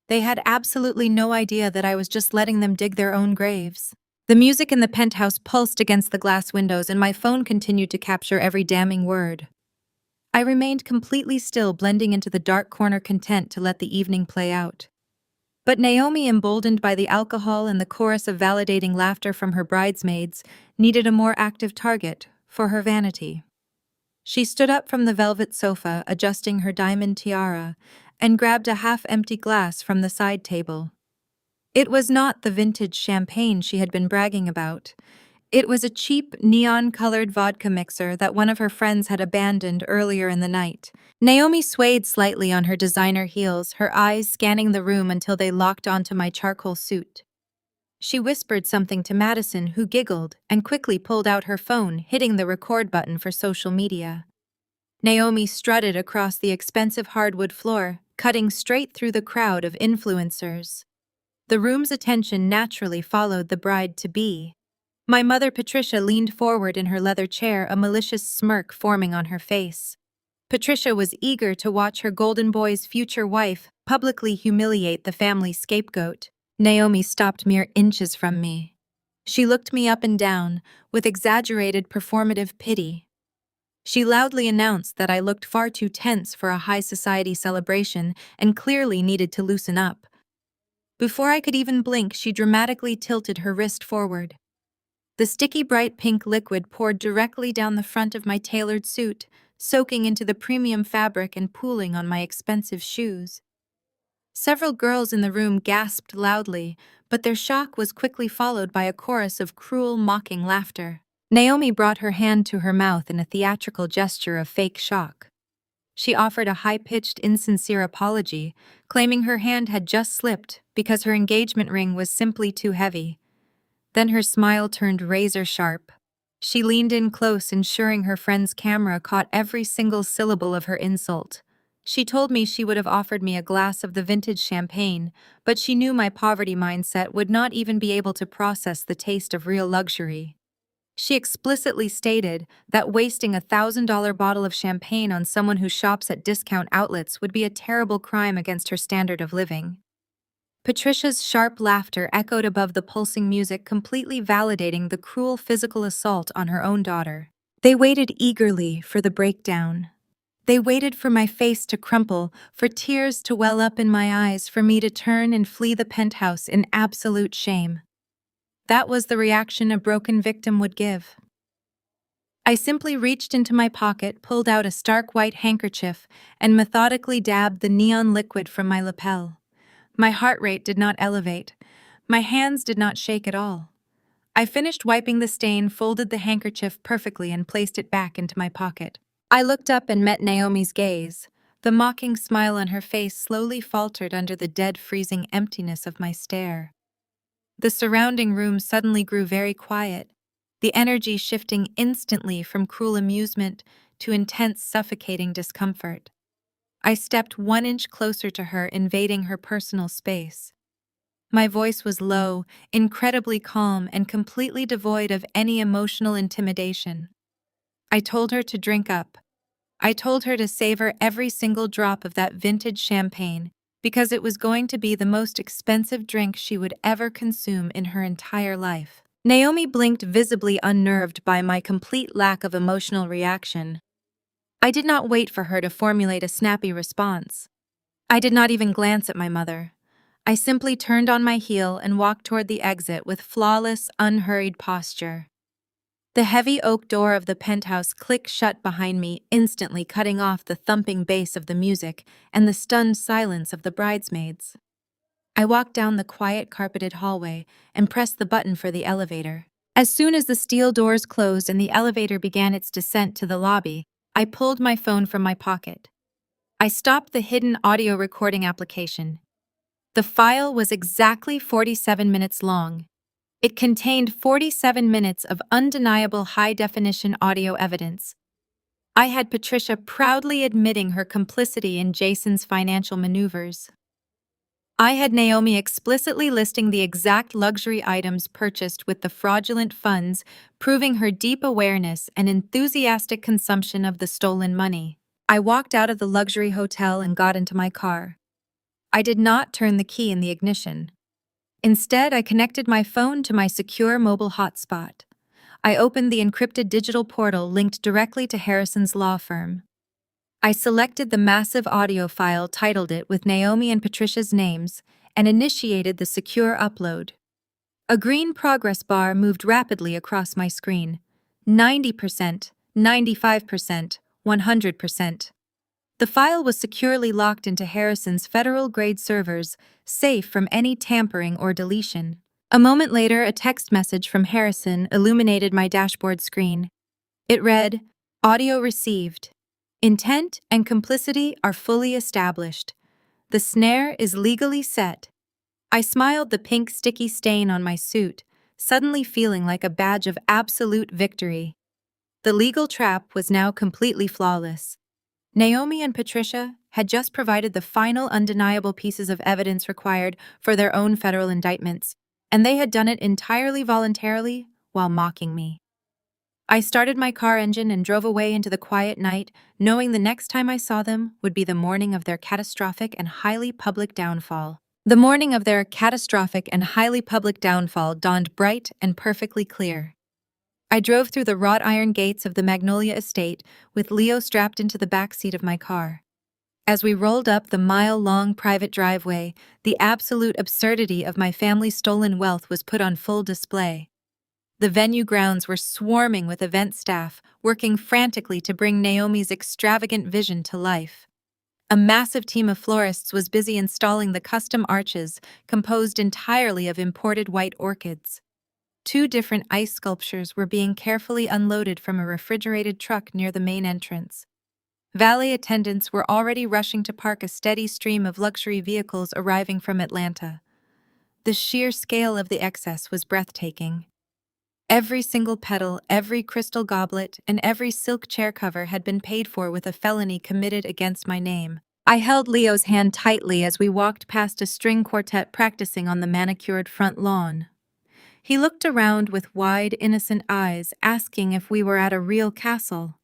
They had absolutely no idea that I was just letting them dig their own graves. The music in the penthouse pulsed against the glass windows, and my phone continued to capture every damning word. I remained completely still, blending into the dark corner, content to let the evening play out. But Naomi, emboldened by the alcohol and the chorus of validating laughter from her bridesmaids, needed a more active target for her vanity. She stood up from the velvet sofa, adjusting her diamond tiara, and grabbed a half-empty glass from the side table. It was not the vintage champagne she had been bragging about. It was a cheap, neon-colored vodka mixer that one of her friends had abandoned earlier in the night. Naomi swayed slightly on her designer heels, her eyes scanning the room until they locked onto my charcoal suit. She whispered something to Madison, who giggled and quickly pulled out her phone, hitting the record button for social media. Naomi strutted across the expensive hardwood floor, cutting straight through the crowd of influencers. The room's attention naturally followed the bride-to-be. My mother, Patricia, leaned forward in her leather chair, a malicious smirk forming on her face. Patricia was eager to watch her golden boy's future wife publicly humiliate the family scapegoat. Naomi stopped mere inches from me. She looked me up and down, with exaggerated performative pity. She loudly announced that I looked far too tense for a high society celebration and clearly needed to loosen up. Before I could even blink, she dramatically tilted her wrist forward. The sticky bright pink liquid poured directly down the front of my tailored suit, soaking into the premium fabric and pooling on my expensive shoes. Several girls in the room gasped loudly, but their shock was quickly followed by a chorus of cruel, mocking laughter. Naomi brought her hand to her mouth in a theatrical gesture of fake shock. She offered a high-pitched, insincere apology, claiming her hand had just slipped because her engagement ring was simply too heavy. Then her smile turned razor-sharp. She leaned in close, ensuring her friend's camera caught every single syllable of her insult. She told me she would have offered me a glass of the vintage champagne, but she knew my poverty mindset would not even be able to process the taste of real luxury. She explicitly stated that wasting $1,000 bottle of champagne on someone who shops at discount outlets would be a terrible crime against her standard of living. Patricia's sharp laughter echoed above the pulsing music, completely validating the cruel physical assault on her own daughter. They waited eagerly for the breakdown. They waited for my face to crumple, for tears to well up in my eyes, for me to turn and flee the penthouse in absolute shame. That was the reaction a broken victim would give. I simply reached into my pocket, pulled out a stark white handkerchief, and methodically dabbed the neon liquid from my lapel. My heart rate did not elevate. My hands did not shake at all. I finished wiping the stain, folded the handkerchief perfectly, and placed it back into my pocket. I looked up and met Naomi's gaze. The mocking smile on her face slowly faltered under the dead, freezing emptiness of my stare. The surrounding room suddenly grew very quiet, the energy shifting instantly from cruel amusement to intense, suffocating discomfort. I stepped 1 inch closer to her, invading her personal space. My voice was low, incredibly calm, and completely devoid of any emotional intimidation. I told her to drink up. I told her to savor every single drop of that vintage champagne, because it was going to be the most expensive drink she would ever consume in her entire life. Naomi blinked, visibly unnerved by my complete lack of emotional reaction. I did not wait for her to formulate a snappy response. I did not even glance at my mother. I simply turned on my heel and walked toward the exit with flawless, unhurried posture. The heavy oak door of the penthouse clicked shut behind me, instantly cutting off the thumping bass of the music and the stunned silence of the bridesmaids. I walked down the quiet, carpeted hallway and pressed the button for the elevator. As soon as the steel doors closed and the elevator began its descent to the lobby, I pulled my phone from my pocket. I stopped the hidden audio recording application. The file was exactly 47 minutes long, It contained 47 minutes of undeniable high-definition audio evidence. I had Patricia proudly admitting her complicity in Jason's financial maneuvers. I had Naomi explicitly listing the exact luxury items purchased with the fraudulent funds, proving her deep awareness and enthusiastic consumption of the stolen money. I walked out of the luxury hotel and got into my car. I did not turn the key in the ignition. Instead, I connected my phone to my secure mobile hotspot. I opened the encrypted digital portal linked directly to Harrison's law firm. I selected the massive audio file, titled it with Naomi and Patricia's names, and initiated the secure upload. A green progress bar moved rapidly across my screen. 90%, 95%, 100%. The file was securely locked into Harrison's federal-grade servers, safe from any tampering or deletion. A moment later, a text message from Harrison illuminated my dashboard screen. It read, "Audio received. Intent and complicity are fully established. The snare is legally set." I smiled, the pink sticky stain on my suit, suddenly feeling like a badge of absolute victory. The legal trap was now completely flawless. Naomi and Patricia had just provided the final undeniable pieces of evidence required for their own federal indictments, and they had done it entirely voluntarily while mocking me. I started my car engine and drove away into the quiet night, knowing the next time I saw them would be the morning of their catastrophic and highly public downfall. The morning of their catastrophic and highly public downfall dawned bright and perfectly clear. I drove through the wrought iron gates of the Magnolia estate with Leo strapped into the back seat of my car. As we rolled up the mile-long private driveway, the absolute absurdity of my family's stolen wealth was put on full display. The venue grounds were swarming with event staff, working frantically to bring Naomi's extravagant vision to life. A massive team of florists was busy installing the custom arches, composed entirely of imported white orchids. 2 different ice sculptures were being carefully unloaded from a refrigerated truck near the main entrance. Valet attendants were already rushing to park a steady stream of luxury vehicles arriving from Atlanta. The sheer scale of the excess was breathtaking. Every single petal, every crystal goblet, and every silk chair cover had been paid for with a felony committed against my name. I held Leo's hand tightly as we walked past a string quartet practicing on the manicured front lawn. He looked around with wide, innocent eyes, asking if we were at a real castle.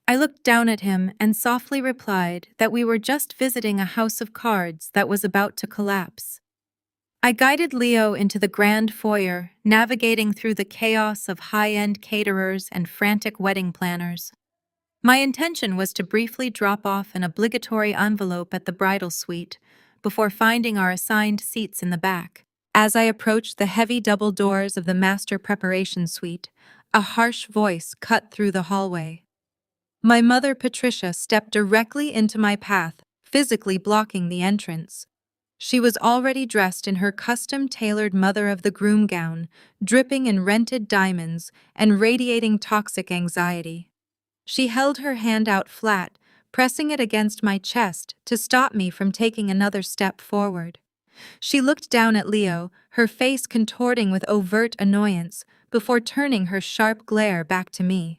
I looked down at him and softly replied that we were just visiting a house of cards that was about to collapse. I guided Leo into the grand foyer, navigating through the chaos of high-end caterers and frantic wedding planners. My intention was to briefly drop off an obligatory envelope at the bridal suite before finding our assigned seats in the back. As I approached the heavy double doors of the master preparation suite, a harsh voice cut through the hallway. My mother, Patricia, stepped directly into my path, physically blocking the entrance. She was already dressed in her custom-tailored mother-of-the-groom gown, dripping in rented diamonds and radiating toxic anxiety. She held her hand out flat, pressing it against my chest to stop me from taking another step forward. She looked down at Leo, her face contorting with overt annoyance, before turning her sharp glare back to me.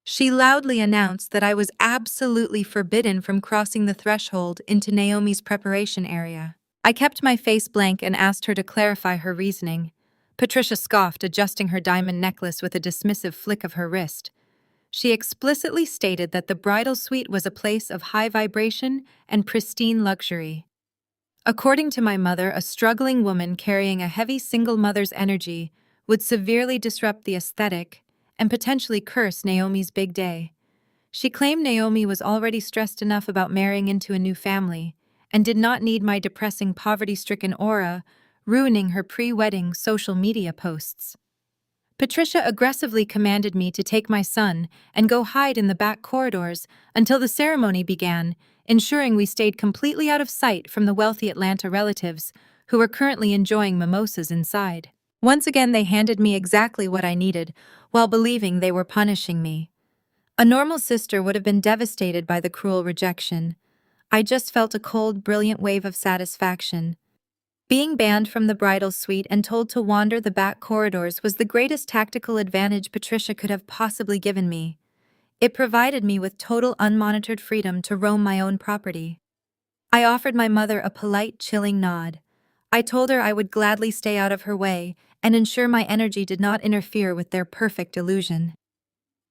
She loudly announced that I was absolutely forbidden from crossing the threshold into Naomi's preparation area. I kept my face blank and asked her to clarify her reasoning. Patricia scoffed, adjusting her diamond necklace with a dismissive flick of her wrist. She explicitly stated that the bridal suite was a place of high vibration and pristine luxury. According to my mother, a struggling woman carrying a heavy single mother's energy would severely disrupt the aesthetic and potentially curse Naomi's big day. She claimed Naomi was already stressed enough about marrying into a new family and did not need my depressing poverty-stricken aura ruining her pre-wedding social media posts. Patricia aggressively commanded me to take my son and go hide in the back corridors until the ceremony began, ensuring we stayed completely out of sight from the wealthy Atlanta relatives who were currently enjoying mimosas inside. Once again, they handed me exactly what I needed, while believing they were punishing me. A normal sister would have been devastated by the cruel rejection. I just felt a cold, brilliant wave of satisfaction. Being banned from the bridal suite and told to wander the back corridors was the greatest tactical advantage Patricia could have possibly given me. It provided me with total unmonitored freedom to roam my own property. I offered my mother a polite, chilling nod. I told her I would gladly stay out of her way and ensure my energy did not interfere with their perfect illusion.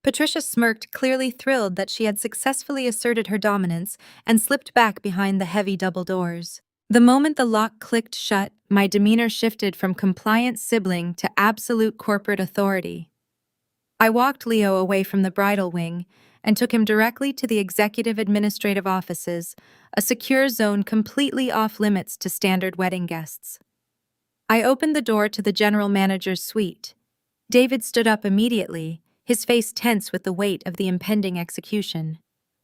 Patricia smirked, clearly thrilled that she had successfully asserted her dominance, and slipped back behind the heavy double doors. The moment the lock clicked shut, my demeanor shifted from compliant sibling to absolute corporate authority. I walked Leo away from the bridal wing and took him directly to the executive administrative offices, a secure zone completely off limits to standard wedding guests. I opened the door to the general manager's suite. David stood up immediately, his face tense with the weight of the impending execution.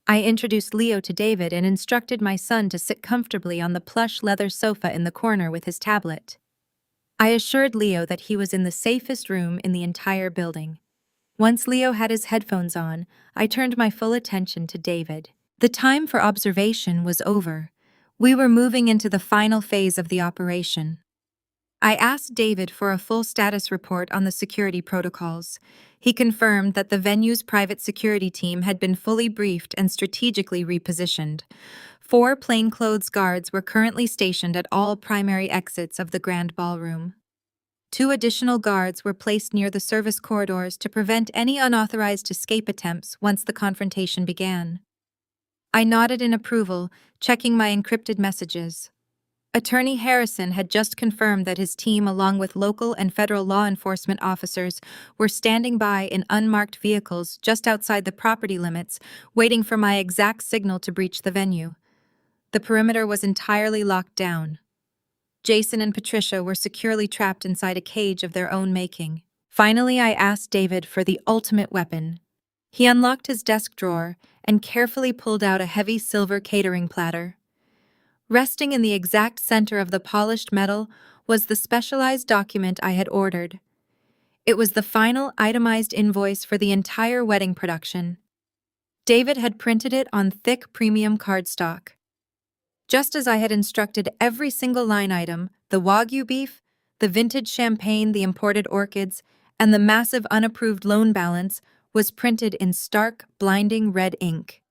I introduced Leo to David and instructed my son to sit comfortably on the plush leather sofa in the corner with his tablet. I assured Leo that he was in the safest room in the entire building. Once Leo had his headphones on, I turned my full attention to David. The time for observation was over. We were moving into the final phase of the operation. I asked David for a full status report on the security protocols. He confirmed that the venue's private security team had been fully briefed and strategically repositioned. 4 plainclothes guards were currently stationed at all primary exits of the grand ballroom. 2 additional guards were placed near the service corridors to prevent any unauthorized escape attempts once the confrontation began. I nodded in approval, checking my encrypted messages. Attorney Harrison had just confirmed that his team, along with local and federal law enforcement officers, were standing by in unmarked vehicles just outside the property limits, waiting for my exact signal to breach the venue. The perimeter was entirely locked down. Jason and Patricia were securely trapped inside a cage of their own making. Finally, I asked David for the ultimate weapon. He unlocked his desk drawer and carefully pulled out a heavy silver catering platter. Resting in the exact center of the polished metal was the specialized document I had ordered. It was the final itemized invoice for the entire wedding production. David had printed it on thick premium cardstock. Just as I had instructed, every single line item, the Wagyu beef, the vintage champagne, the imported orchids, and the massive unapproved loan balance, was printed in stark, blinding red ink.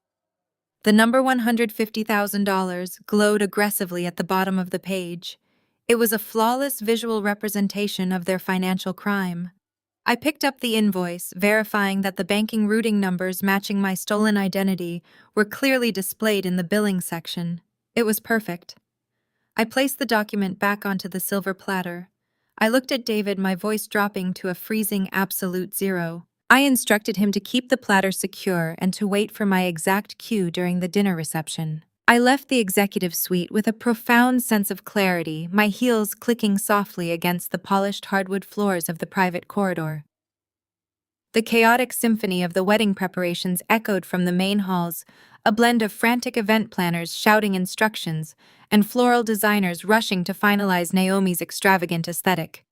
The number $150,000 glowed aggressively at the bottom of the page. It was a flawless visual representation of their financial crime. I picked up the invoice, verifying that the banking routing numbers matching my stolen identity were clearly displayed in the billing section. It was perfect. I placed the document back onto the silver platter. I looked at David, my voice dropping to a freezing absolute zero. I instructed him to keep the platter secure and to wait for my exact cue during the dinner reception. I left the executive suite with a profound sense of clarity, my heels clicking softly against the polished hardwood floors of the private corridor. The chaotic symphony of the wedding preparations echoed from the main halls, a blend of frantic event planners shouting instructions and floral designers rushing to finalize Naomi's extravagant aesthetic.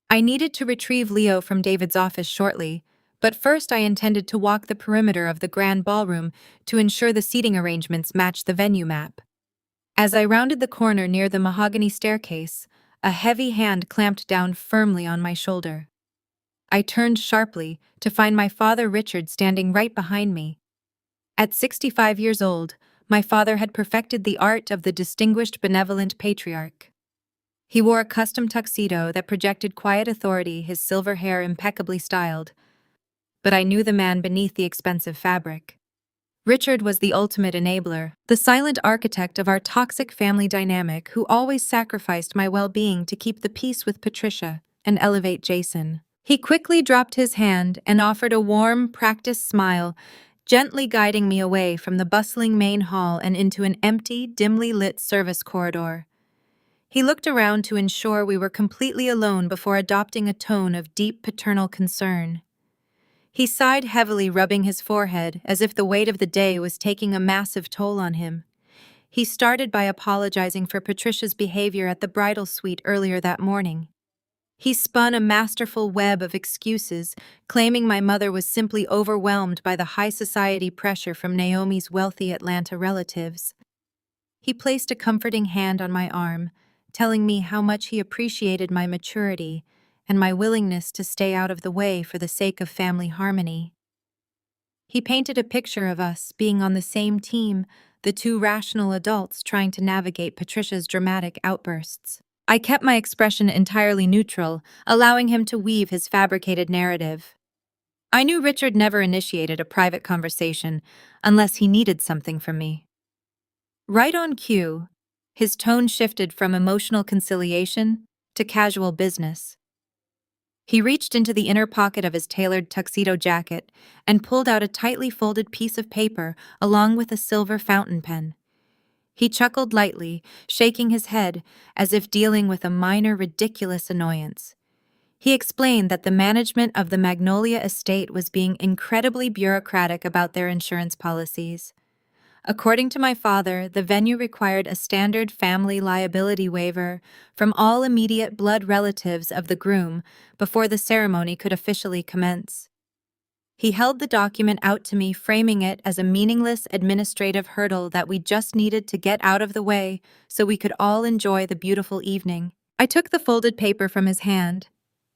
I needed to retrieve Leo from David's office shortly, but first I intended to walk the perimeter of the grand ballroom to ensure the seating arrangements matched the venue map. As I rounded the corner near the mahogany staircase, a heavy hand clamped down firmly on my shoulder. I turned sharply to find my father Richard standing right behind me. At 65 years old, my father had perfected the art of the distinguished benevolent patriarch. He wore a custom tuxedo that projected quiet authority, his silver hair impeccably styled. But I knew the man beneath the expensive fabric. Richard was the ultimate enabler, the silent architect of our toxic family dynamic who always sacrificed my well-being to keep the peace with Patricia and elevate Jason. He quickly dropped his hand and offered a warm, practiced smile, gently guiding me away from the bustling main hall and into an empty, dimly lit service corridor. He looked around to ensure we were completely alone before adopting a tone of deep paternal concern. He sighed heavily, rubbing his forehead as if the weight of the day was taking a massive toll on him. He started by apologizing for Patricia's behavior at the bridal suite earlier that morning. He spun a masterful web of excuses, claiming my mother was simply overwhelmed by the high society pressure from Naomi's wealthy Atlanta relatives. He placed a comforting hand on my arm, telling me how much he appreciated my maturity and my willingness to stay out of the way for the sake of family harmony. He painted a picture of us being on the same team, the two rational adults trying to navigate Patricia's dramatic outbursts. I kept my expression entirely neutral, allowing him to weave his fabricated narrative. I knew Richard never initiated a private conversation unless he needed something from me. Right on cue, his tone shifted from emotional conciliation to casual business. He reached into the inner pocket of his tailored tuxedo jacket and pulled out a tightly folded piece of paper along with a silver fountain pen. He chuckled lightly, shaking his head as if dealing with a minor ridiculous annoyance. He explained that the management of the Magnolia estate was being incredibly bureaucratic about their insurance policies. According to my father, the venue required a standard family liability waiver from all immediate blood relatives of the groom before the ceremony could officially commence. He held the document out to me, framing it as a meaningless administrative hurdle that we just needed to get out of the way so we could all enjoy the beautiful evening. I took the folded paper from his hand.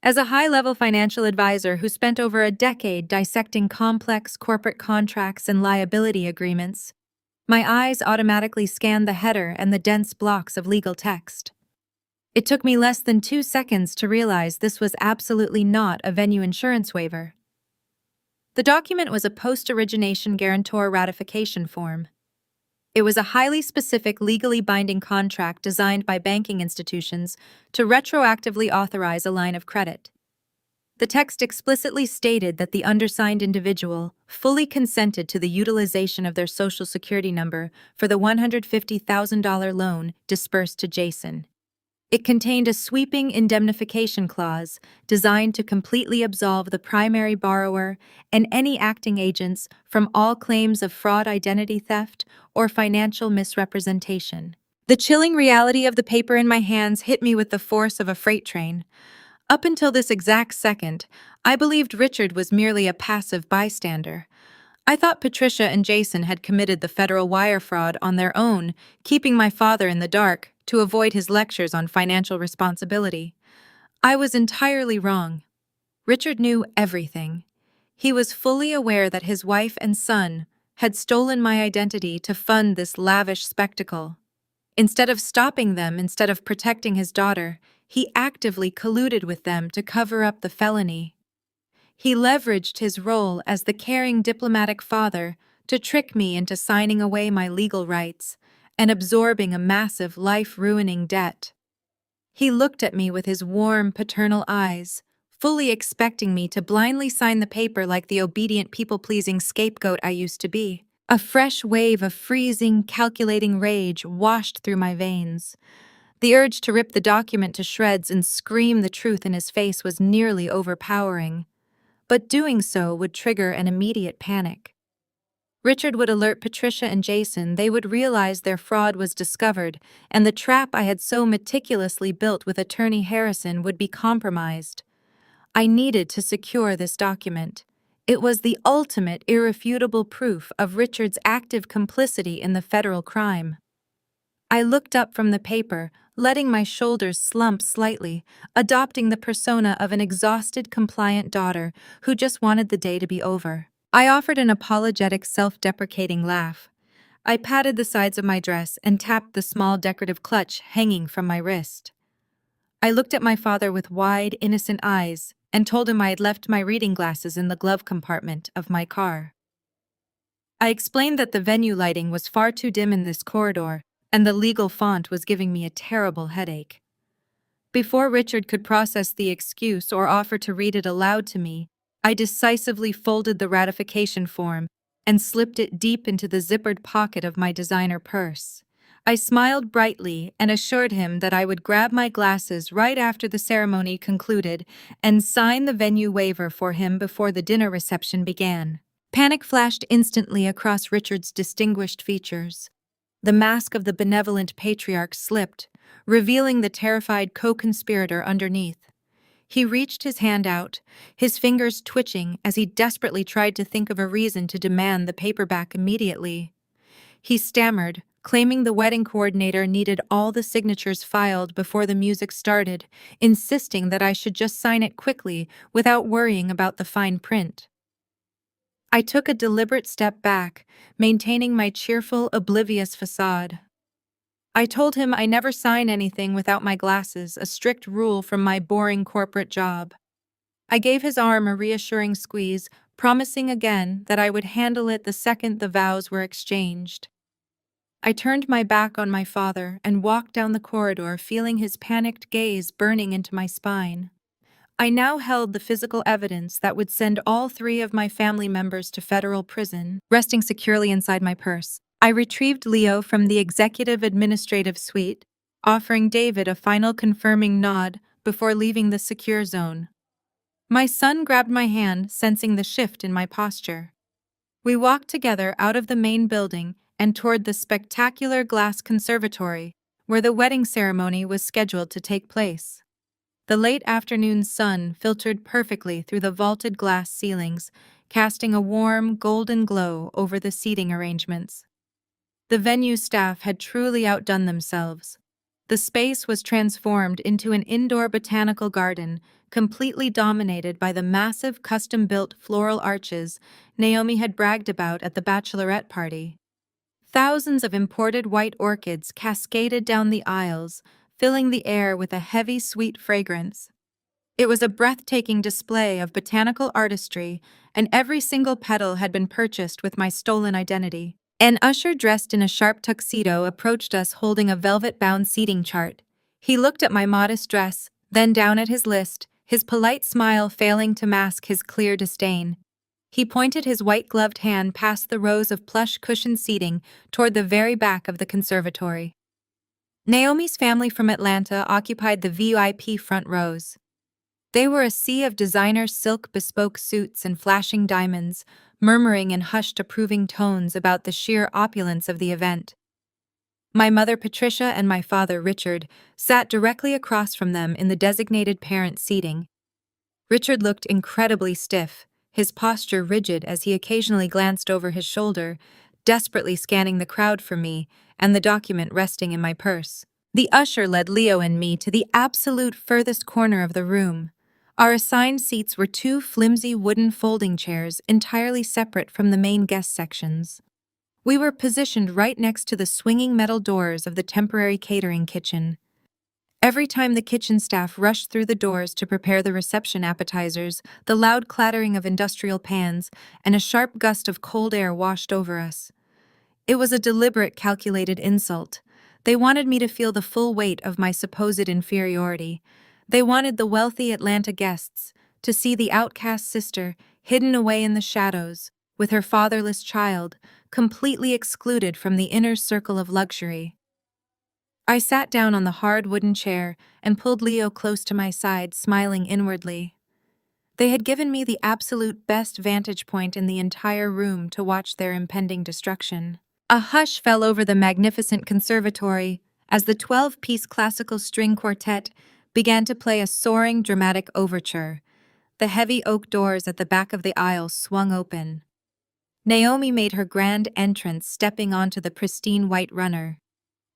As a high-level financial advisor who spent over a decade dissecting complex corporate contracts and liability agreements, my eyes automatically scanned the header and the dense blocks of legal text. It took me less than 2 seconds to realize this was absolutely not a venue insurance waiver. The document was a post-origination guarantor ratification form. It was a highly specific, legally binding contract designed by banking institutions to retroactively authorize a line of credit. The text explicitly stated that the undersigned individual fully consented to the utilization of their Social Security number for the $150,000 loan dispersed to Jason. It contained a sweeping indemnification clause designed to completely absolve the primary borrower and any acting agents from all claims of fraud, identity theft, or financial misrepresentation. The chilling reality of the paper in my hands hit me with the force of a freight train. Up until this exact second, I believed Richard was merely a passive bystander. I thought Patricia and Jason had committed the federal wire fraud on their own, keeping my father in the dark to avoid his lectures on financial responsibility. I was entirely wrong. Richard knew everything. He was fully aware that his wife and son had stolen my identity to fund this lavish spectacle. Instead of stopping them, instead of protecting his daughter, he actively colluded with them to cover up the felony. He leveraged his role as the caring diplomatic father to trick me into signing away my legal rights and absorbing a massive life-ruining debt. He looked at me with his warm, paternal eyes, fully expecting me to blindly sign the paper like the obedient, people-pleasing scapegoat I used to be. A fresh wave of freezing, calculating rage washed through my veins. The urge to rip the document to shreds and scream the truth in his face was nearly overpowering. But doing so would trigger an immediate panic. Richard would alert Patricia and Jason. They would realize their fraud was discovered, and the trap I had so meticulously built with Attorney Harrison would be compromised. I needed to secure this document. It was the ultimate, irrefutable proof of Richard's active complicity in the federal crime. I looked up from the paper, letting my shoulders slump slightly, adopting the persona of an exhausted, compliant daughter who just wanted the day to be over. I offered an apologetic, self-deprecating laugh. I patted the sides of my dress and tapped the small decorative clutch hanging from my wrist. I looked at my father with wide, innocent eyes and told him I had left my reading glasses in the glove compartment of my car. I explained that the venue lighting was far too dim in this corridor, and the legal font was giving me a terrible headache. Before Richard could process the excuse or offer to read it aloud to me, I decisively folded the ratification form and slipped it deep into the zippered pocket of my designer purse. I smiled brightly and assured him that I would grab my glasses right after the ceremony concluded and sign the venue waiver for him before the dinner reception began. Panic flashed instantly across Richard's distinguished features. The mask of the benevolent patriarch slipped, revealing the terrified co-conspirator underneath. He reached his hand out, his fingers twitching as he desperately tried to think of a reason to demand the paperback immediately. He stammered, claiming the wedding coordinator needed all the signatures filed before the music started, insisting that I should just sign it quickly without worrying about the fine print. I took a deliberate step back, maintaining my cheerful, oblivious facade. I told him I never sign anything without my glasses, a strict rule from my boring corporate job. I gave his arm a reassuring squeeze, promising again that I would handle it the second the vows were exchanged. I turned my back on my father and walked down the corridor, feeling his panicked gaze burning into my spine. I now held the physical evidence that would send all three of my family members to federal prison, resting securely inside my purse. I retrieved Leo from the executive administrative suite, offering David a final confirming nod before leaving the secure zone. My son grabbed my hand, sensing the shift in my posture. We walked together out of the main building and toward the spectacular glass conservatory, where the wedding ceremony was scheduled to take place. The late afternoon sun filtered perfectly through the vaulted glass ceilings, casting a warm, golden glow over the seating arrangements. The venue staff had truly outdone themselves. The space was transformed into an indoor botanical garden, completely dominated by the massive custom-built floral arches Naomi had bragged about at the bachelorette party. Thousands of imported white orchids cascaded down the aisles, filling the air with a heavy, sweet fragrance. It was a breathtaking display of botanical artistry, and every single petal had been purchased with my stolen identity. An usher dressed in a sharp tuxedo approached us holding a velvet-bound seating chart. He looked at my modest dress, then down at his list, his polite smile failing to mask his clear disdain. He pointed his white-gloved hand past the rows of plush cushioned seating toward the very back of the conservatory. Naomi's family from Atlanta occupied the VIP front rows. They were a sea of designer silk bespoke suits and flashing diamonds, murmuring in hushed approving tones about the sheer opulence of the event. My mother Patricia and my father Richard sat directly across from them in the designated parent seating. Richard looked incredibly stiff, his posture rigid as he occasionally glanced over his shoulder, desperately scanning the crowd for me and the document resting in my purse. The usher led Leo and me to the absolute furthest corner of the room. Our assigned seats were two flimsy wooden folding chairs entirely separate from the main guest sections. We were positioned right next to the swinging metal doors of the temporary catering kitchen. Every time the kitchen staff rushed through the doors to prepare the reception appetizers, the loud clattering of industrial pans and a sharp gust of cold air washed over us. It was a deliberate, calculated insult. They wanted me to feel the full weight of my supposed inferiority. They wanted the wealthy Atlanta guests to see the outcast sister hidden away in the shadows, with her fatherless child, completely excluded from the inner circle of luxury. I sat down on the hard wooden chair and pulled Leo close to my side, smiling inwardly. They had given me the absolute best vantage point in the entire room to watch their impending destruction. A hush fell over the magnificent conservatory as the 12-piece classical string quartet began to play a soaring, dramatic overture. The heavy oak doors at the back of the aisle swung open. Naomi made her grand entrance, stepping onto the pristine white runner.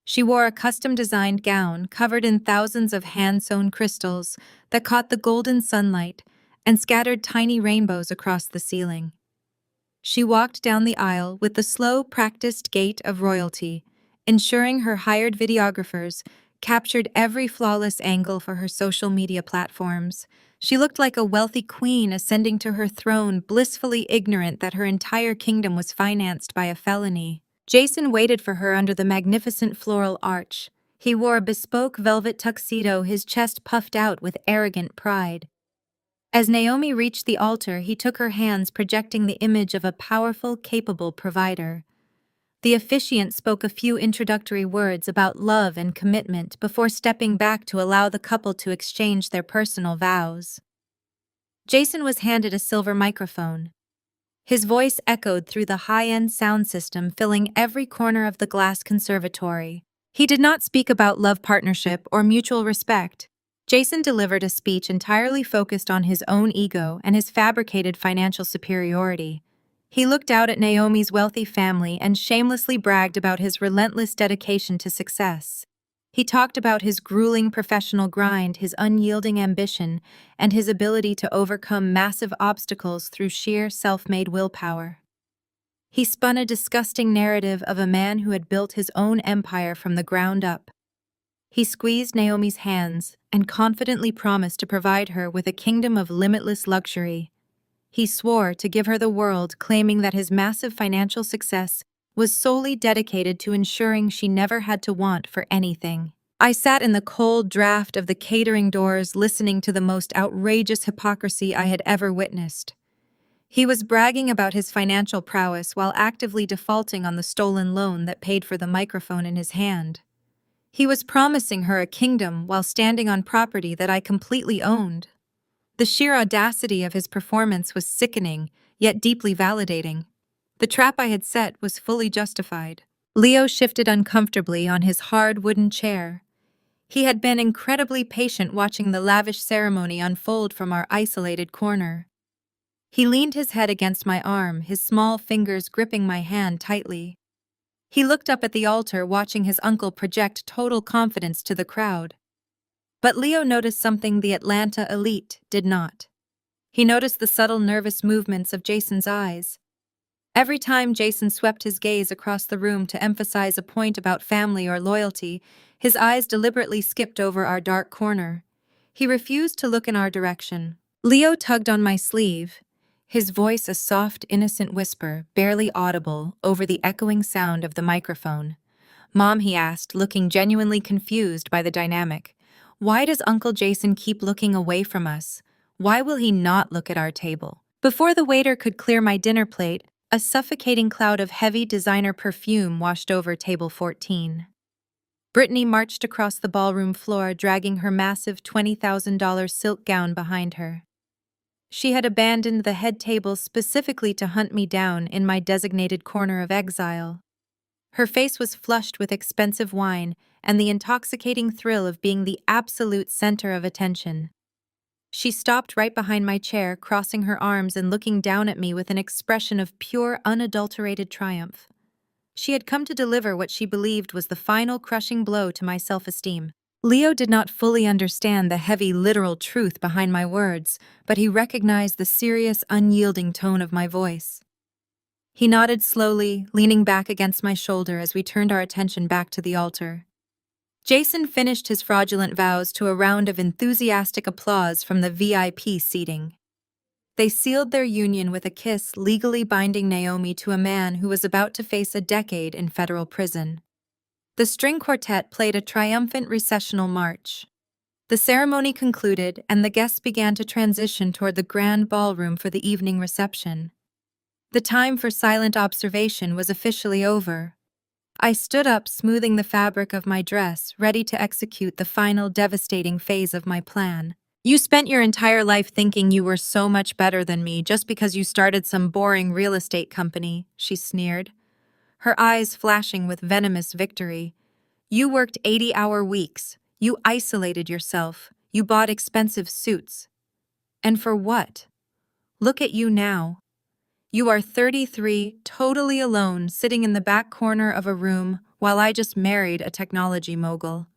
She wore a custom-designed gown covered in thousands of hand-sewn crystals that caught the golden sunlight and scattered tiny rainbows across the ceiling. She walked down the aisle with the slow, practiced gait of royalty, ensuring her hired videographers captured every flawless angle for her social media platforms. She looked like a wealthy queen ascending to her throne, blissfully ignorant that her entire kingdom was financed by a felony. Jason waited for her under the magnificent floral arch. He wore a bespoke velvet tuxedo, his chest puffed out with arrogant pride. As Naomi reached the altar, he took her hands, projecting the image of a powerful, capable provider. The officiant spoke a few introductory words about love and commitment before stepping back to allow the couple to exchange their personal vows. Jason was handed a silver microphone. His voice echoed through the high-end sound system, filling every corner of the glass conservatory. He did not speak about love, partnership, or mutual respect. Jason delivered a speech entirely focused on his own ego and his fabricated financial superiority. He looked out at Naomi's wealthy family and shamelessly bragged about his relentless dedication to success. He talked about his grueling professional grind, his unyielding ambition, and his ability to overcome massive obstacles through sheer self-made willpower. He spun a disgusting narrative of a man who had built his own empire from the ground up. He squeezed Naomi's hands and confidently promised to provide her with a kingdom of limitless luxury. He swore to give her the world, claiming that his massive financial success was solely dedicated to ensuring she never had to want for anything. I sat in the cold draft of the catering doors listening to the most outrageous hypocrisy I had ever witnessed. He was bragging about his financial prowess while actively defaulting on the stolen loan that paid for the microphone in his hand. He was promising her a kingdom while standing on property that I completely owned. The sheer audacity of his performance was sickening, yet deeply validating. The trap I had set was fully justified. Leo shifted uncomfortably on his hard wooden chair. He had been incredibly patient watching the lavish ceremony unfold from our isolated corner. He leaned his head against my arm, his small fingers gripping my hand tightly. He looked up at the altar, watching his uncle project total confidence to the crowd. But Leo noticed something the Atlanta elite did not. He noticed the subtle nervous movements of Jason's eyes. Every time Jason swept his gaze across the room to emphasize a point about family or loyalty, his eyes deliberately skipped over our dark corner. He refused to look in our direction. Leo tugged on my sleeve, his voice a soft, innocent whisper, barely audible, over the echoing sound of the microphone. "Mom," he asked, looking genuinely confused by the dynamic, "why does Uncle Jason keep looking away from us? Why will he not look at our table?" Before the waiter could clear my dinner plate, a suffocating cloud of heavy designer perfume washed over table 14. Brittany marched across the ballroom floor, dragging her massive $20,000 silk gown behind her. She had abandoned the head table specifically to hunt me down in my designated corner of exile. Her face was flushed with expensive wine and the intoxicating thrill of being the absolute center of attention. She stopped right behind my chair, crossing her arms and looking down at me with an expression of pure, unadulterated triumph. She had come to deliver what she believed was the final crushing blow to my self-esteem. Leo did not fully understand the heavy, literal truth behind my words, but he recognized the serious, unyielding tone of my voice. He nodded slowly, leaning back against my shoulder as we turned our attention back to the altar. Jason finished his fraudulent vows to a round of enthusiastic applause from the VIP seating. They sealed their union with a kiss, legally binding Naomi to a man who was about to face a decade in federal prison. The string quartet played a triumphant recessional march. The ceremony concluded, and the guests began to transition toward the grand ballroom for the evening reception. The time for silent observation was officially over. I stood up, smoothing the fabric of my dress, ready to execute the final devastating phase of my plan. "You spent your entire life thinking you were so much better than me just because you started some boring real estate company," she sneered, her eyes flashing with venomous victory. "You worked 80-hour weeks. You isolated yourself. You bought expensive suits. And for what? Look at you now. You are 33, totally alone, sitting in the back corner of a room while I just married a technology mogul.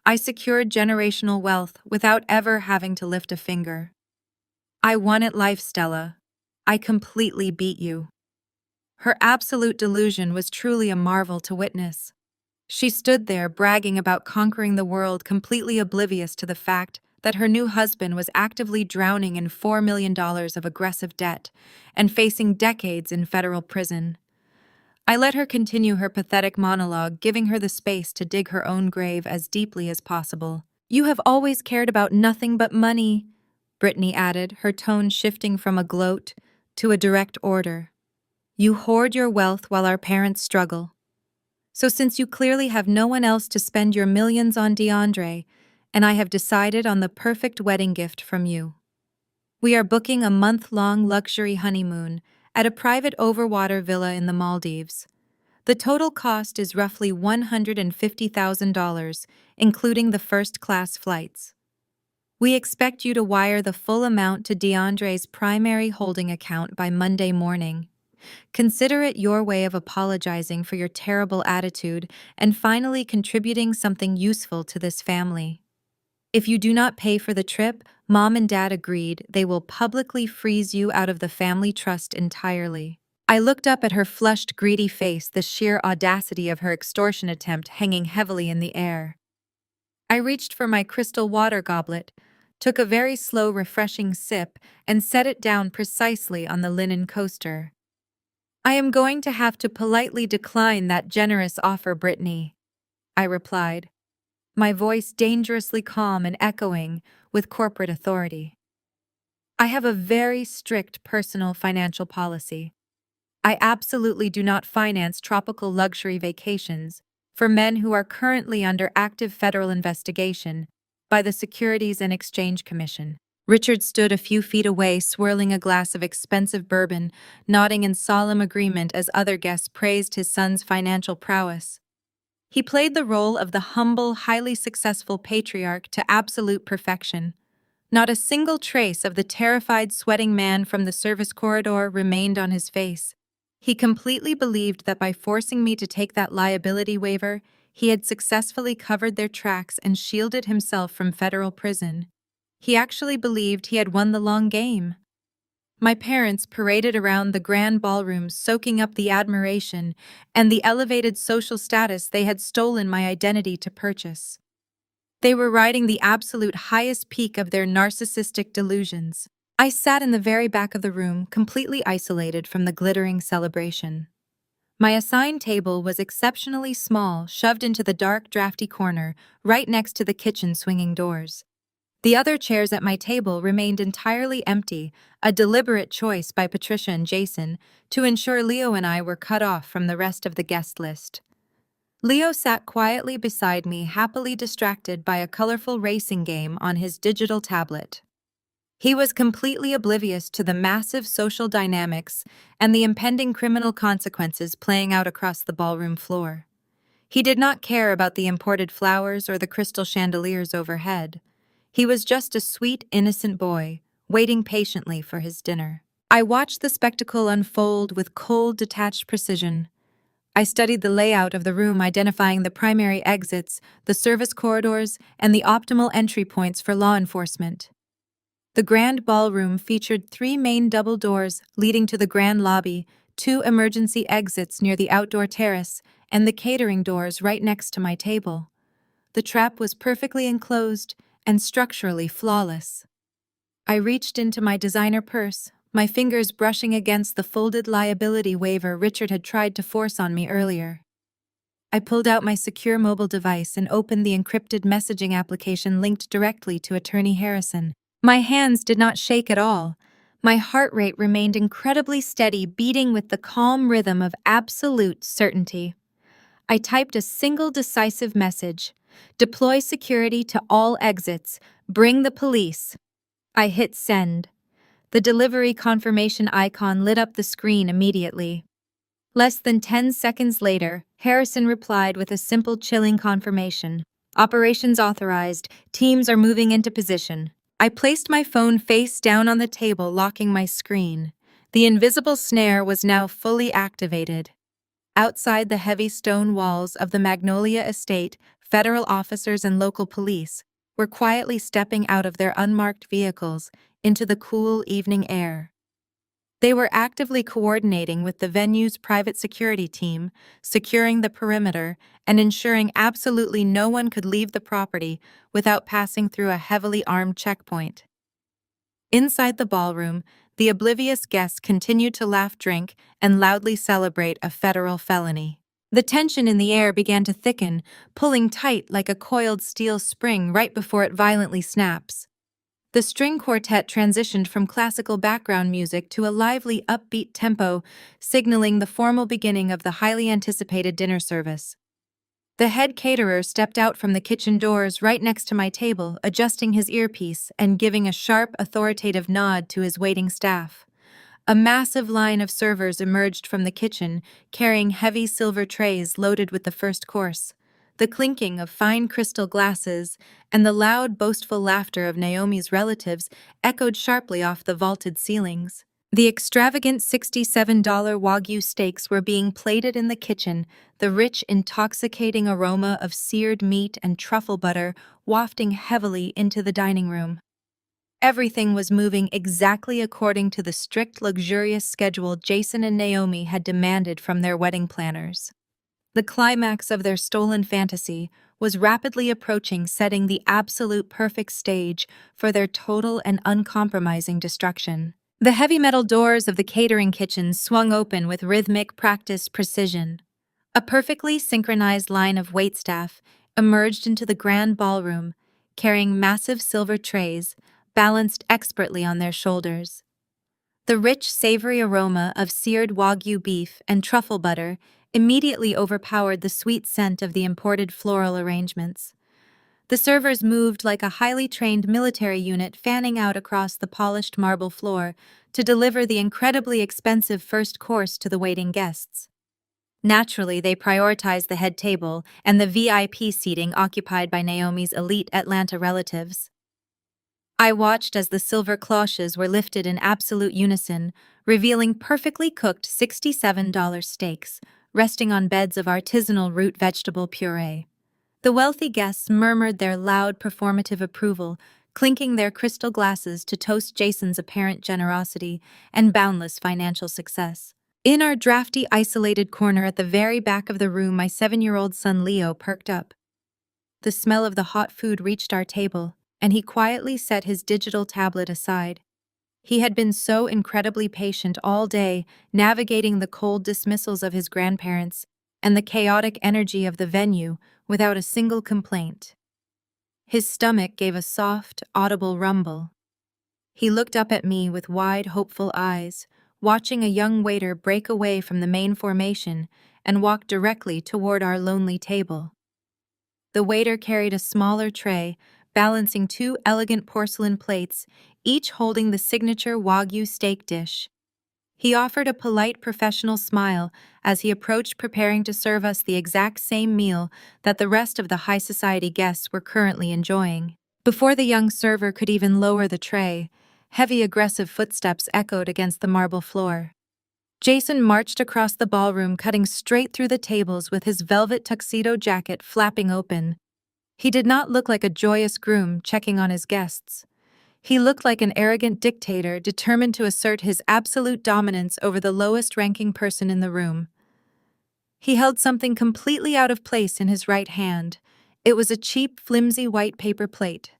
I secured generational wealth without ever having to lift a finger. I won at life, Stella. I completely beat you." Her absolute delusion was truly a marvel to witness. She stood there bragging about conquering the world, completely oblivious to the fact that her new husband was actively drowning in $4 million of aggressive debt and facing decades in federal prison. I let her continue her pathetic monologue, giving her the space to dig her own grave as deeply as possible. "You have always cared about nothing but money," Brittany added, her tone shifting from a gloat to a direct order. "You hoard your wealth while our parents struggle. So since you clearly have no one else to spend your millions on, DeAndre, and I have decided on the perfect wedding gift from you. We are booking a month-long luxury honeymoon at a private overwater villa in the Maldives. The total cost is roughly $150,000, including the first-class flights. We expect you to wire the full amount to DeAndre's primary holding account by Monday morning. Consider it your way of apologizing for your terrible attitude and finally contributing something useful to this family. If you do not pay for the trip, Mom and Dad agreed they will publicly freeze you out of the family trust entirely. I looked up at her flushed, greedy face, the sheer audacity of her extortion attempt hanging heavily in the air. I reached for my crystal water goblet, took a very slow, refreshing sip, and set it down precisely on the linen coaster. I am going to have to politely decline that generous offer, Brittany, I replied, my voice dangerously calm and echoing with corporate authority. I have a very strict personal financial policy. I absolutely do not finance tropical luxury vacations for men who are currently under active federal investigation by the Securities and Exchange Commission. Richard stood a few feet away, swirling a glass of expensive bourbon, nodding in solemn agreement as other guests praised his son's financial prowess. He played the role of the humble, highly successful patriarch to absolute perfection. Not a single trace of the terrified, sweating man from the service corridor remained on his face. He completely believed that by forcing me to take that liability waiver, he had successfully covered their tracks and shielded himself from federal prison. He actually believed he had won the long game. My parents paraded around the grand ballroom, soaking up the admiration and the elevated social status they had stolen my identity to purchase. They were riding the absolute highest peak of their narcissistic delusions. I sat in the very back of the room, completely isolated from the glittering celebration. My assigned table was exceptionally small, shoved into the dark, drafty corner, right next to the kitchen swinging doors. The other chairs at my table remained entirely empty, a deliberate choice by Patricia and Jason to ensure Leo and I were cut off from the rest of the guest list. Leo sat quietly beside me, happily distracted by a colorful racing game on his digital tablet. He was completely oblivious to the massive social dynamics and the impending criminal consequences playing out across the ballroom floor. He did not care about the imported flowers or the crystal chandeliers overhead. He was just a sweet, innocent boy, waiting patiently for his dinner. I watched the spectacle unfold with cold, detached precision. I studied the layout of the room, identifying the primary exits, the service corridors, and the optimal entry points for law enforcement. The grand ballroom featured 3 main double doors leading to the grand lobby, 2 emergency exits near the outdoor terrace, and the catering doors right next to my table. The trap was perfectly enclosed and structurally flawless. I reached into my designer purse, my fingers brushing against the folded liability waiver Richard had tried to force on me earlier. I pulled out my secure mobile device and opened the encrypted messaging application linked directly to Attorney Harrison. My hands did not shake at all. My heart rate remained incredibly steady, beating with the calm rhythm of absolute certainty. I typed a single decisive message: deploy security to all exits, bring the police. I hit send. The delivery confirmation icon lit up the screen immediately. Less than 10 seconds later, Harrison replied with a simple, chilling confirmation. Operations authorized. Teams are moving into position. I placed my phone face down on the table, locking my screen. The invisible snare was now fully activated. Outside the heavy stone walls of the Magnolia estate, federal officers and local police were quietly stepping out of their unmarked vehicles into the cool evening air. They were actively coordinating with the venue's private security team, securing the perimeter and ensuring absolutely no one could leave the property without passing through a heavily armed checkpoint. Inside the ballroom, the oblivious guests continued to laugh, drink, and loudly celebrate a federal felony. The tension in the air began to thicken, pulling tight like a coiled steel spring right before it violently snaps. The string quartet transitioned from classical background music to a lively, upbeat tempo, signaling the formal beginning of the highly anticipated dinner service. The head caterer stepped out from the kitchen doors right next to my table, adjusting his earpiece and giving a sharp, authoritative nod to his waiting staff. A massive line of servers emerged from the kitchen, carrying heavy silver trays loaded with the first course. The clinking of fine crystal glasses and the loud, boastful laughter of Naomi's relatives echoed sharply off the vaulted ceilings. The extravagant $67 Wagyu steaks were being plated in the kitchen, the rich, intoxicating aroma of seared meat and truffle butter wafting heavily into the dining room. Everything was moving exactly according to the strict, luxurious schedule Jason and Naomi had demanded from their wedding planners. The climax of their stolen fantasy was rapidly approaching, setting the absolute perfect stage for their total and uncompromising destruction. The heavy metal doors of the catering kitchen swung open with rhythmic, practiced precision. A perfectly synchronized line of waitstaff emerged into the grand ballroom, carrying massive silver trays balanced expertly on their shoulders. The rich, savory aroma of seared Wagyu beef and truffle butter immediately overpowered the sweet scent of the imported floral arrangements. The servers moved like a highly trained military unit, fanning out across the polished marble floor to deliver the incredibly expensive first course to the waiting guests. Naturally, they prioritized the head table and the VIP seating occupied by Naomi's elite Atlanta relatives. I watched as the silver cloches were lifted in absolute unison, revealing perfectly cooked $67 steaks, resting on beds of artisanal root vegetable puree. The wealthy guests murmured their loud performative approval, clinking their crystal glasses to toast Jason's apparent generosity and boundless financial success. In our drafty, isolated corner at the very back of the room, my 7-year-old son Leo perked up. The smell of the hot food reached our table, and he quietly set his digital tablet aside. He had been so incredibly patient all day, navigating the cold dismissals of his grandparents and the chaotic energy of the venue without a single complaint. His stomach gave a soft, audible rumble. He looked up at me with wide, hopeful eyes, watching a young waiter break away from the main formation and walk directly toward our lonely table. The waiter carried a smaller tray, balancing 2 elegant porcelain plates, each holding the signature Wagyu steak dish. He offered a polite professional smile as he approached, preparing to serve us the exact same meal that the rest of the high society guests were currently enjoying. Before the young server could even lower the tray, heavy aggressive footsteps echoed against the marble floor. Jason marched across the ballroom, cutting straight through the tables with his velvet tuxedo jacket flapping open. He did not look like a joyous groom checking on his guests. He looked like an arrogant dictator determined to assert his absolute dominance over the lowest-ranking person in the room. He held something completely out of place in his right hand. It was a cheap, flimsy white paper plate.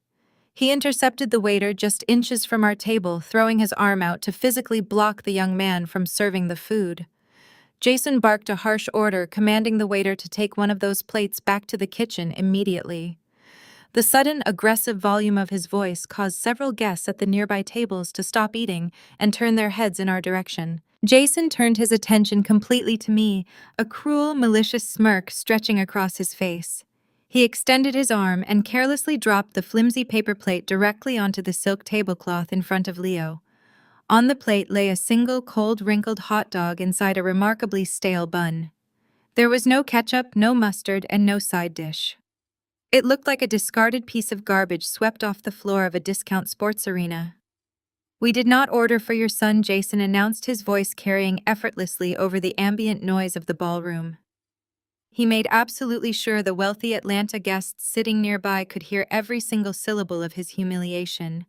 He intercepted the waiter just inches from our table, throwing his arm out to physically block the young man from serving the food. Jason barked a harsh order, commanding the waiter to take one of those plates back to the kitchen immediately. The sudden, aggressive volume of his voice caused several guests at the nearby tables to stop eating and turn their heads in our direction. Jason turned his attention completely to me, a cruel, malicious smirk stretching across his face. He extended his arm and carelessly dropped the flimsy paper plate directly onto the silk tablecloth in front of Leo. On the plate lay a single cold, wrinkled hot dog inside a remarkably stale bun. There was no ketchup, no mustard, and no side dish. It looked like a discarded piece of garbage swept off the floor of a discount sports arena. "We did not order for your son," Jason announced, his voice carrying effortlessly over the ambient noise of the ballroom. He made absolutely sure the wealthy Atlanta guests sitting nearby could hear every single syllable of his humiliation.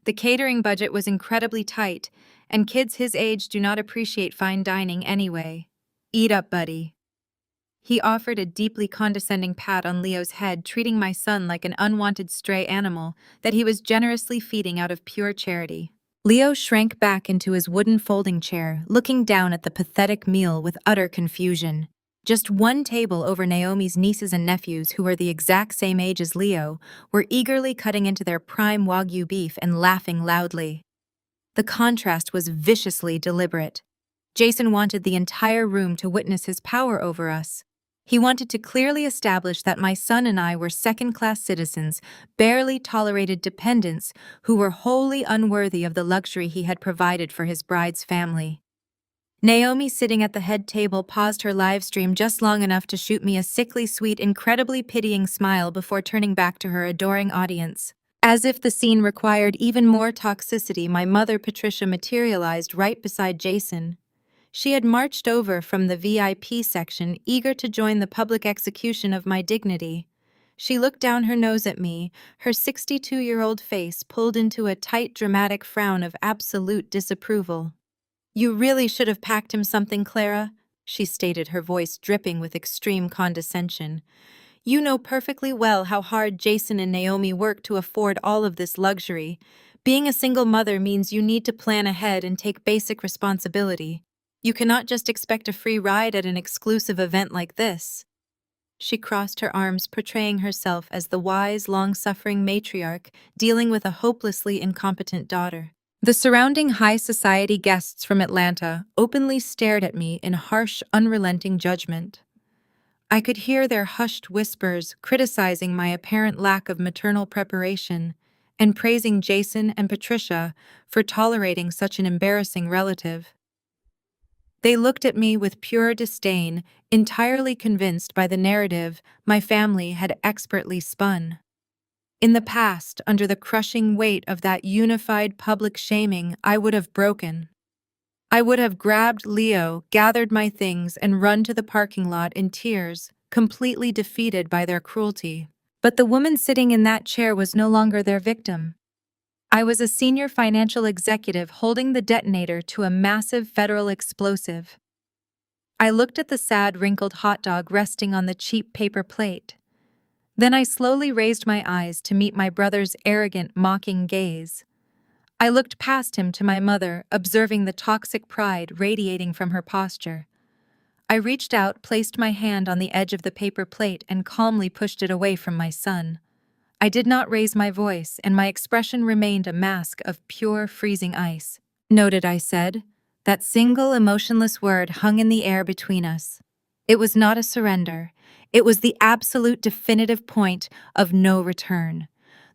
The catering budget was incredibly tight, and kids his age do not appreciate fine dining anyway. "Eat up, buddy." He offered a deeply condescending pat on Leo's head, treating my son like an unwanted stray animal that he was generously feeding out of pure charity. Leo shrank back into his wooden folding chair, looking down at the pathetic meal with utter confusion. Just one table over, Naomi's nieces and nephews, who were the exact same age as Leo, were eagerly cutting into their prime Wagyu beef and laughing loudly. The contrast was viciously deliberate. Jason wanted the entire room to witness his power over us. He wanted to clearly establish that my son and I were second-class citizens, barely tolerated dependents who were wholly unworthy of the luxury he had provided for his bride's family. Naomi, sitting at the head table, paused her live stream just long enough to shoot me a sickly sweet, incredibly pitying smile before turning back to her adoring audience. As if the scene required even more toxicity, my mother, Patricia, materialized right beside Jason. She had marched over from the VIP section, eager to join the public execution of my dignity. She looked down her nose at me, her 62-year-old face pulled into a tight, dramatic frown of absolute disapproval. "You really should have packed him something, Clara," she stated, her voice dripping with extreme condescension. "You know perfectly well how hard Jason and Naomi work to afford all of this luxury. Being a single mother means you need to plan ahead and take basic responsibility. You cannot just expect a free ride at an exclusive event like this." She crossed her arms, portraying herself as the wise, long-suffering matriarch dealing with a hopelessly incompetent daughter. The surrounding high society guests from Atlanta openly stared at me in harsh, unrelenting judgment. I could hear their hushed whispers criticizing my apparent lack of maternal preparation and praising Jason and Patricia for tolerating such an embarrassing relative. They looked at me with pure disdain, entirely convinced by the narrative my family had expertly spun. In the past, under the crushing weight of that unified public shaming, I would have broken. I would have grabbed Leo, gathered my things, and run to the parking lot in tears, completely defeated by their cruelty. But the woman sitting in that chair was no longer their victim. I was a senior financial executive holding the detonator to a massive federal explosive. I looked at the sad, wrinkled hot dog resting on the cheap paper plate. Then I slowly raised my eyes to meet my brother's arrogant, mocking gaze. I looked past him to my mother, observing the toxic pride radiating from her posture. I reached out, placed my hand on the edge of the paper plate, and calmly pushed it away from my son. I did not raise my voice, and my expression remained a mask of pure, freezing ice. "Noted," I said. That single emotionless word hung in the air between us. It was not a surrender. It was the absolute definitive point of no return.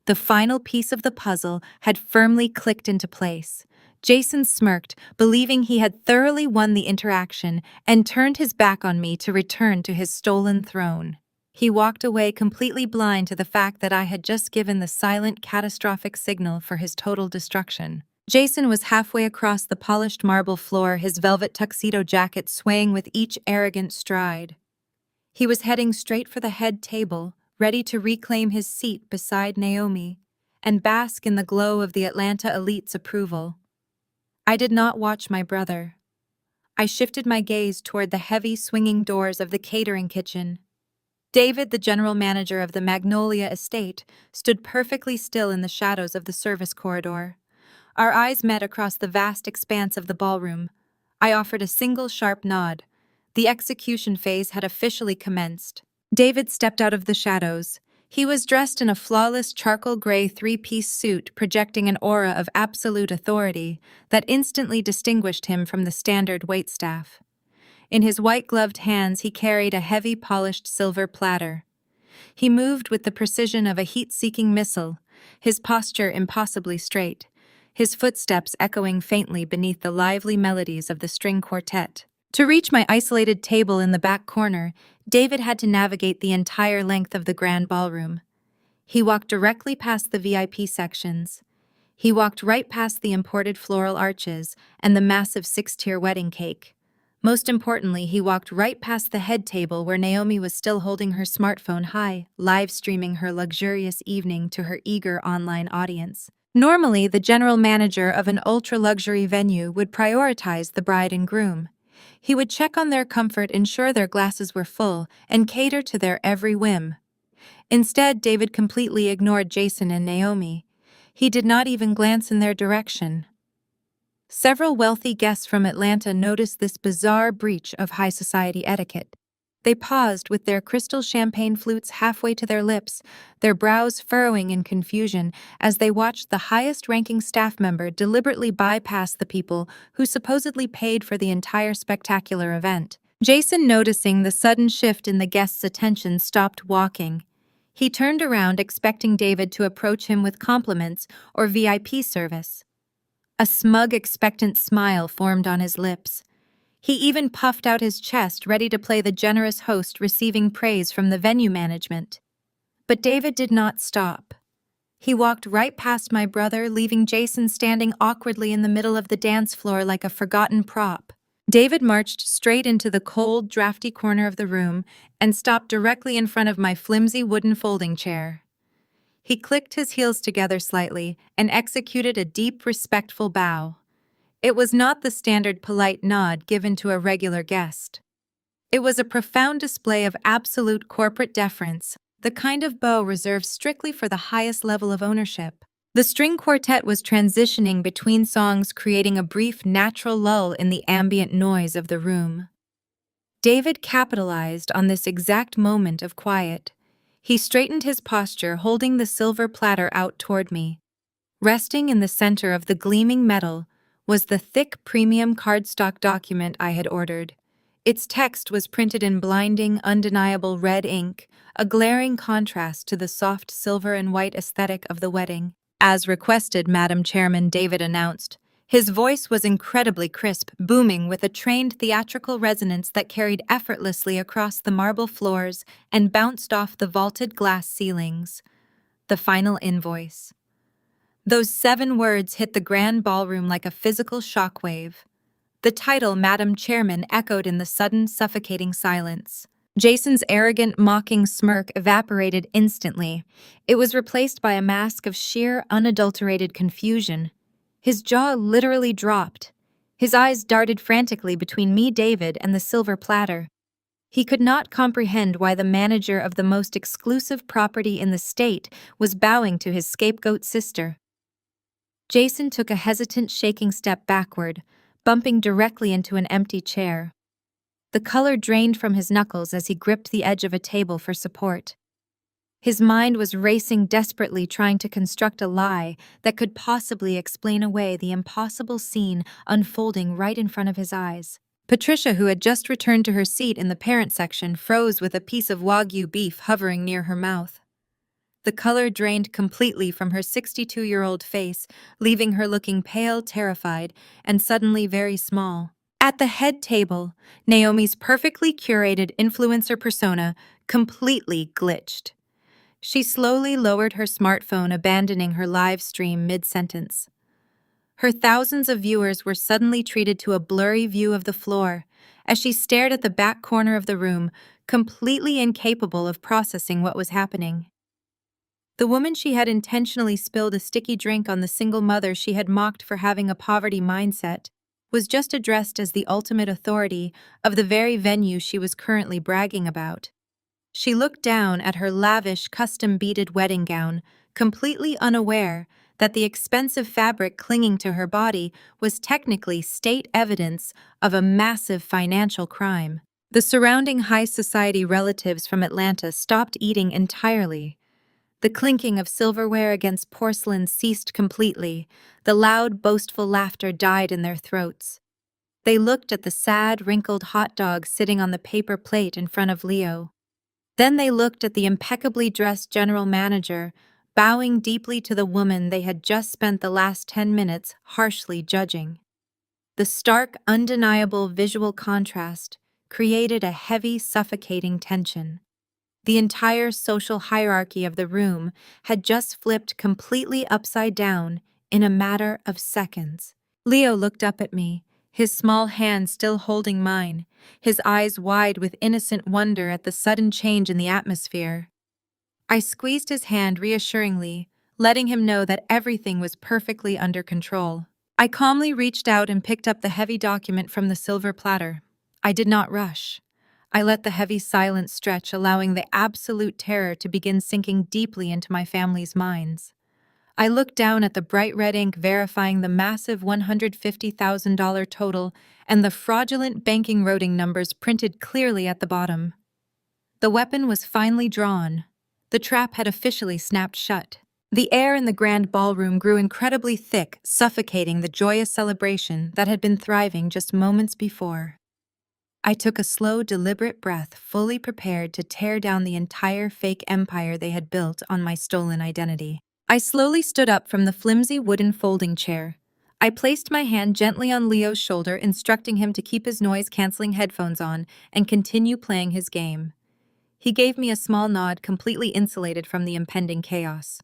The final piece of the puzzle had firmly clicked into place. Jason smirked, believing he had thoroughly won the interaction, and turned his back on me to return to his stolen throne. He walked away completely blind to the fact that I had just given the silent, catastrophic signal for his total destruction. Jason was halfway across the polished marble floor, his velvet tuxedo jacket swaying with each arrogant stride. He was heading straight for the head table, ready to reclaim his seat beside Naomi and bask in the glow of the Atlanta elite's approval. I did not watch my brother. I shifted my gaze toward the heavy, swinging doors of the catering kitchen. David, the general manager of the Magnolia estate, stood perfectly still in the shadows of the service corridor. Our eyes met across the vast expanse of the ballroom. I offered a single sharp nod. The execution phase had officially commenced. David stepped out of the shadows. He was dressed in a flawless charcoal gray three-piece suit, projecting an aura of absolute authority that instantly distinguished him from the standard waitstaff. In his white-gloved hands, he carried a heavy, polished silver platter. He moved with the precision of a heat-seeking missile, his posture impossibly straight, his footsteps echoing faintly beneath the lively melodies of the string quartet. To reach my isolated table in the back corner, David had to navigate the entire length of the grand ballroom. He walked directly past the VIP sections. He walked right past the imported floral arches and the massive six-tier wedding cake. Most importantly, he walked right past the head table where Naomi was still holding her smartphone high, live streaming her luxurious evening to her eager online audience. Normally, the general manager of an ultra-luxury venue would prioritize the bride and groom. He would check on their comfort, ensure their glasses were full, and cater to their every whim. Instead, David completely ignored Jason and Naomi. He did not even glance in their direction. Several wealthy guests from Atlanta noticed this bizarre breach of high society etiquette. They paused with their crystal champagne flutes halfway to their lips, their brows furrowing in confusion as they watched the highest-ranking staff member deliberately bypass the people who supposedly paid for the entire spectacular event. Jason, noticing the sudden shift in the guests' attention, stopped walking. He turned around, expecting David to approach him with compliments or VIP service. A smug, expectant smile formed on his lips. He even puffed out his chest, ready to play the generous host receiving praise from the venue management. But David did not stop. He walked right past my brother, leaving Jason standing awkwardly in the middle of the dance floor like a forgotten prop. David marched straight into the cold, drafty corner of the room and stopped directly in front of my flimsy wooden folding chair. He clicked his heels together slightly and executed a deep, respectful bow. It was not the standard polite nod given to a regular guest. It was a profound display of absolute corporate deference, the kind of bow reserved strictly for the highest level of ownership. The string quartet was transitioning between songs, creating a brief, natural lull in the ambient noise of the room. David capitalized on this exact moment of quiet. He straightened his posture, holding the silver platter out toward me. Resting in the center of the gleaming metal was the thick premium cardstock document I had ordered. Its text was printed in blinding, undeniable red ink, a glaring contrast to the soft silver and white aesthetic of the wedding. As requested, Madam Chairman, David announced. His voice was incredibly crisp, booming with a trained theatrical resonance that carried effortlessly across the marble floors and bounced off the vaulted glass ceilings. The final invoice. Those 7 words hit the grand ballroom like a physical shockwave. The title, Madam Chairman, echoed in the sudden, suffocating silence. Jason's arrogant, mocking smirk evaporated instantly. It was replaced by a mask of sheer, unadulterated confusion. His jaw literally dropped. His eyes darted frantically between me, David, and the silver platter. He could not comprehend why the manager of the most exclusive property in the state was bowing to his scapegoat sister. Jason took a hesitant, shaking step backward, bumping directly into an empty chair. The color drained from his knuckles as he gripped the edge of a table for support. His mind was racing desperately, trying to construct a lie that could possibly explain away the impossible scene unfolding right in front of his eyes. Patricia, who had just returned to her seat in the parent section, froze with a piece of Wagyu beef hovering near her mouth. The color drained completely from her 62-year-old face, leaving her looking pale, terrified, and suddenly very small. At the head table, Naomi's perfectly curated influencer persona completely glitched. She slowly lowered her smartphone, abandoning her live stream mid-sentence. Her thousands of viewers were suddenly treated to a blurry view of the floor as she stared at the back corner of the room, completely incapable of processing what was happening. The woman she had intentionally spilled a sticky drink on, the single mother she had mocked for having a poverty mindset, was just addressed as the ultimate authority of the very venue she was currently bragging about. She looked down at her lavish, custom-beaded wedding gown, completely unaware that the expensive fabric clinging to her body was technically state evidence of a massive financial crime. The surrounding high society relatives from Atlanta stopped eating entirely. The clinking of silverware against porcelain ceased completely. The loud, boastful laughter died in their throats. They looked at the sad, wrinkled hot dog sitting on the paper plate in front of Leo. Then they looked at the impeccably dressed general manager, bowing deeply to the woman they had just spent the last 10 minutes harshly judging. The stark, undeniable visual contrast created a heavy, suffocating tension. The entire social hierarchy of the room had just flipped completely upside down in a matter of seconds. Leo looked up at me, his small hand still holding mine, his eyes wide with innocent wonder at the sudden change in the atmosphere. I squeezed his hand reassuringly, letting him know that everything was perfectly under control. I calmly reached out and picked up the heavy document from the silver platter. I did not rush. I let the heavy silence stretch, allowing the absolute terror to begin sinking deeply into my family's minds. I looked down at the bright red ink verifying the massive $150,000 total and the fraudulent banking routing numbers printed clearly at the bottom. The weapon was finally drawn. The trap had officially snapped shut. The air in the grand ballroom grew incredibly thick, suffocating the joyous celebration that had been thriving just moments before. I took a slow, deliberate breath, fully prepared to tear down the entire fake empire they had built on my stolen identity. I slowly stood up from the flimsy wooden folding chair. I placed my hand gently on Leo's shoulder, instructing him to keep his noise-canceling headphones on and continue playing his game. He gave me a small nod, completely insulated from the impending chaos.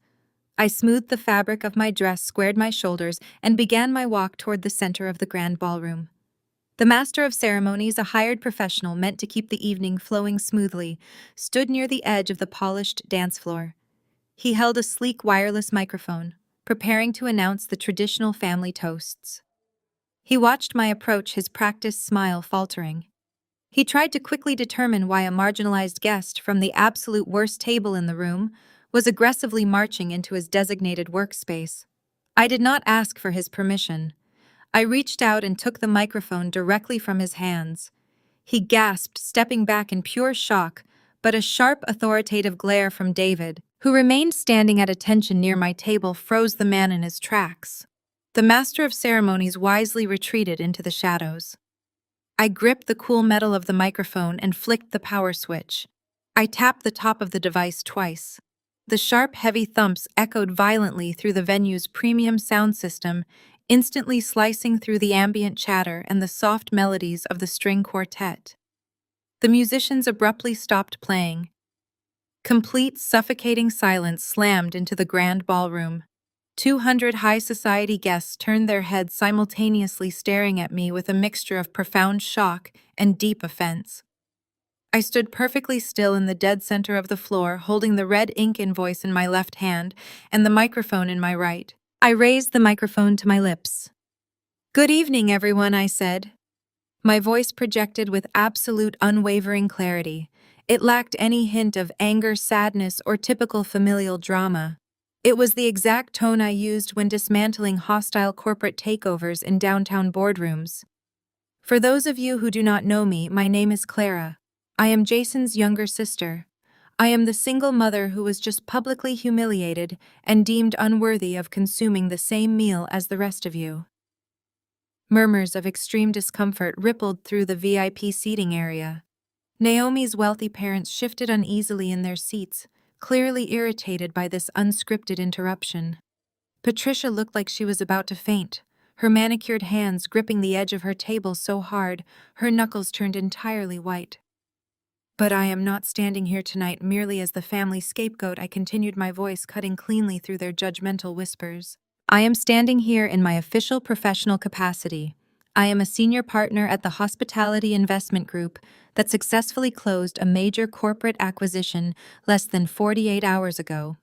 I smoothed the fabric of my dress, squared my shoulders, and began my walk toward the center of the grand ballroom. The master of ceremonies, a hired professional meant to keep the evening flowing smoothly, stood near the edge of the polished dance floor. He held a sleek wireless microphone, preparing to announce the traditional family toasts. He watched my approach, his practiced smile faltering. He tried to quickly determine why a marginalized guest from the absolute worst table in the room was aggressively marching into his designated workspace. I did not ask for his permission. I reached out and took the microphone directly from his hands. He gasped, stepping back in pure shock, but a sharp, authoritative glare from David, who remained standing at attention near my table, froze the man in his tracks. The master of ceremonies wisely retreated into the shadows. I gripped the cool metal of the microphone and flicked the power switch. I tapped the top of the device twice. The sharp, heavy thumps echoed violently through the venue's premium sound system, instantly slicing through the ambient chatter and the soft melodies of the string quartet. The musicians abruptly stopped playing. Complete, suffocating silence slammed into the grand ballroom. 200 high society guests turned their heads, simultaneously staring at me with a mixture of profound shock and deep offense. I stood perfectly still in the dead center of the floor, holding the red ink invoice in my left hand and the microphone in my right. I raised the microphone to my lips. "Good evening, everyone," I said. My voice projected with absolute unwavering clarity. It lacked any hint of anger, sadness, or typical familial drama. It was the exact tone I used when dismantling hostile corporate takeovers in downtown boardrooms. For those of you who do not know me, my name is Clara. I am Jason's younger sister. I am the single mother who was just publicly humiliated and deemed unworthy of consuming the same meal as the rest of you. Murmurs of extreme discomfort rippled through the VIP seating area. Naomi's wealthy parents shifted uneasily in their seats, clearly irritated by this unscripted interruption. Patricia looked like she was about to faint, her manicured hands gripping the edge of her table so hard her knuckles turned entirely white. "But I am not standing here tonight merely as the family scapegoat," I continued, my voice cutting cleanly through their judgmental whispers. "I am standing here in my official professional capacity. I am a senior partner at the Hospitality Investment Group that successfully closed a major corporate acquisition less than 48 hours ago.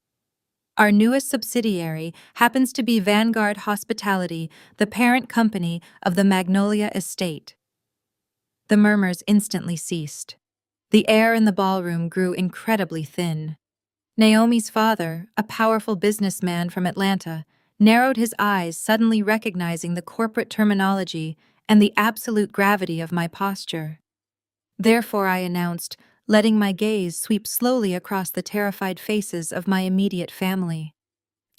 Our newest subsidiary happens to be Vanguard Hospitality, the parent company of the Magnolia Estate." The murmurs instantly ceased. The air in the ballroom grew incredibly thin. Naomi's father, a powerful businessman from Atlanta, narrowed his eyes, suddenly recognizing the corporate terminology and the absolute gravity of my posture. "Therefore," I announced, letting my gaze sweep slowly across the terrified faces of my immediate family.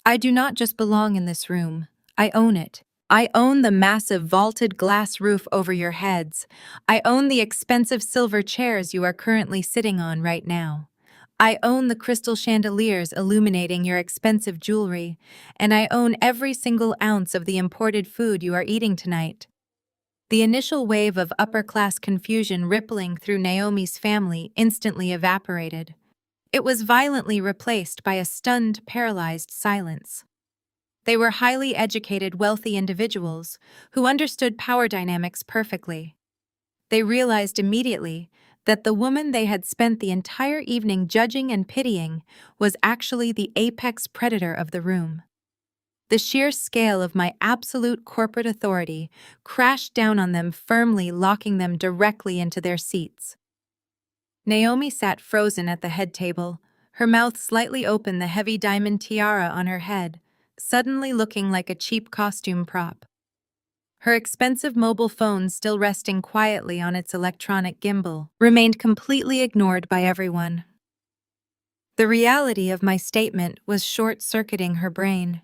"I do not just belong in this room, I own it. I own the massive vaulted glass roof over your heads. I own the expensive silver chairs you are currently sitting on right now. I own the crystal chandeliers illuminating your expensive jewelry, and I own every single ounce of the imported food you are eating tonight." The initial wave of upper-class confusion rippling through Naomi's family instantly evaporated. It was violently replaced by a stunned, paralyzed silence. They were highly educated, wealthy individuals who understood power dynamics perfectly. They realized immediately that the woman they had spent the entire evening judging and pitying was actually the apex predator of the room. The sheer scale of my absolute corporate authority crashed down on them, firmly locking them directly into their seats. Naomi sat frozen at the head table, her mouth slightly open, the heavy diamond tiara on her head suddenly looking like a cheap costume prop. Her expensive mobile phone, still resting quietly on its electronic gimbal, remained completely ignored by everyone. The reality of my statement was short-circuiting her brain.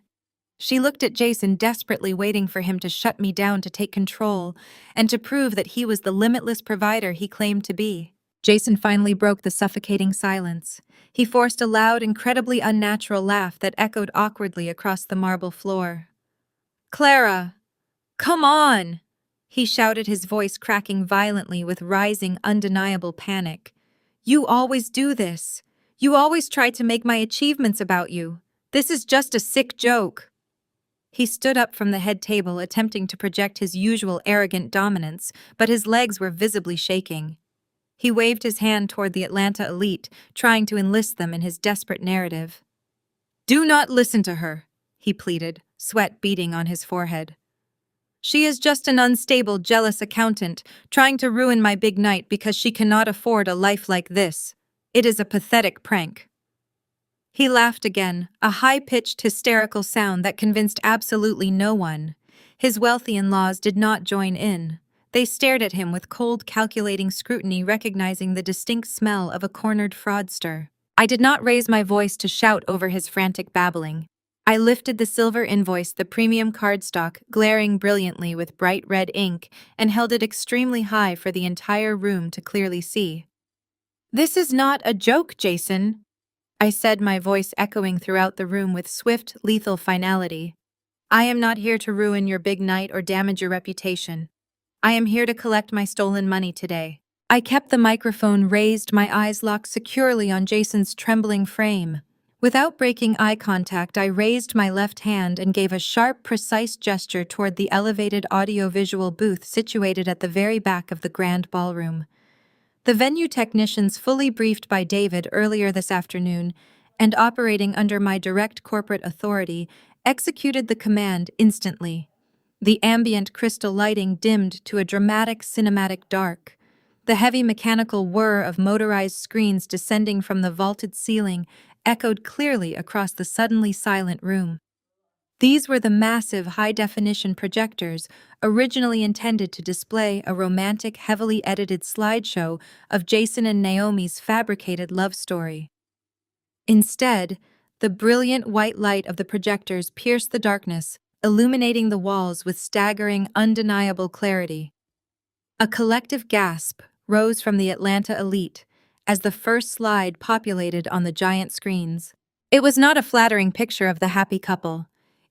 She looked at Jason, desperately waiting for him to shut me down, to take control, and to prove that he was the limitless provider he claimed to be. Jason finally broke the suffocating silence. He forced a loud, incredibly unnatural laugh that echoed awkwardly across the marble floor. "Clara, come on!" he shouted, his voice cracking violently with rising, undeniable panic. "You always do this. You always try to make my achievements about you. This is just a sick joke. He stood up from the head table, attempting to project his usual arrogant dominance, but his legs were visibly shaking. He waved his hand toward the Atlanta elite, trying to enlist them in his desperate narrative. "Do not listen to her," he pleaded, sweat beading on his forehead. "She is just an unstable, jealous accountant, trying to ruin my big night because she cannot afford a life like this. It is a pathetic prank." He laughed again, a high-pitched, hysterical sound that convinced absolutely no one. His wealthy in-laws did not join in. They stared at him with cold, calculating scrutiny, recognizing the distinct smell of a cornered fraudster. I did not raise my voice to shout over his frantic babbling. I lifted the silver invoice, the premium cardstock, glaring brilliantly with bright red ink, and held it extremely high for the entire room to clearly see. "This is not a joke, Jason," I said, my voice echoing throughout the room with swift, lethal finality. "I am not here to ruin your big night or damage your reputation. I am here to collect my stolen money today." I kept the microphone raised, my eyes locked securely on Jason's trembling frame. Without breaking eye contact, I raised my left hand and gave a sharp, precise gesture toward the elevated audiovisual booth situated at the very back of the grand ballroom. The venue technicians, fully briefed by David earlier this afternoon and operating under my direct corporate authority, executed the command instantly. The ambient crystal lighting dimmed to a dramatic cinematic dark. The heavy mechanical whir of motorized screens descending from the vaulted ceiling echoed clearly across the suddenly silent room. These were the massive high-definition projectors originally intended to display a romantic, heavily edited slideshow of Jason and Naomi's fabricated love story. Instead, the brilliant white light of the projectors pierced the darkness, illuminating the walls with staggering, undeniable clarity. A collective gasp rose from the Atlanta elite as the first slide populated on the giant screens. It was not a flattering picture of the happy couple.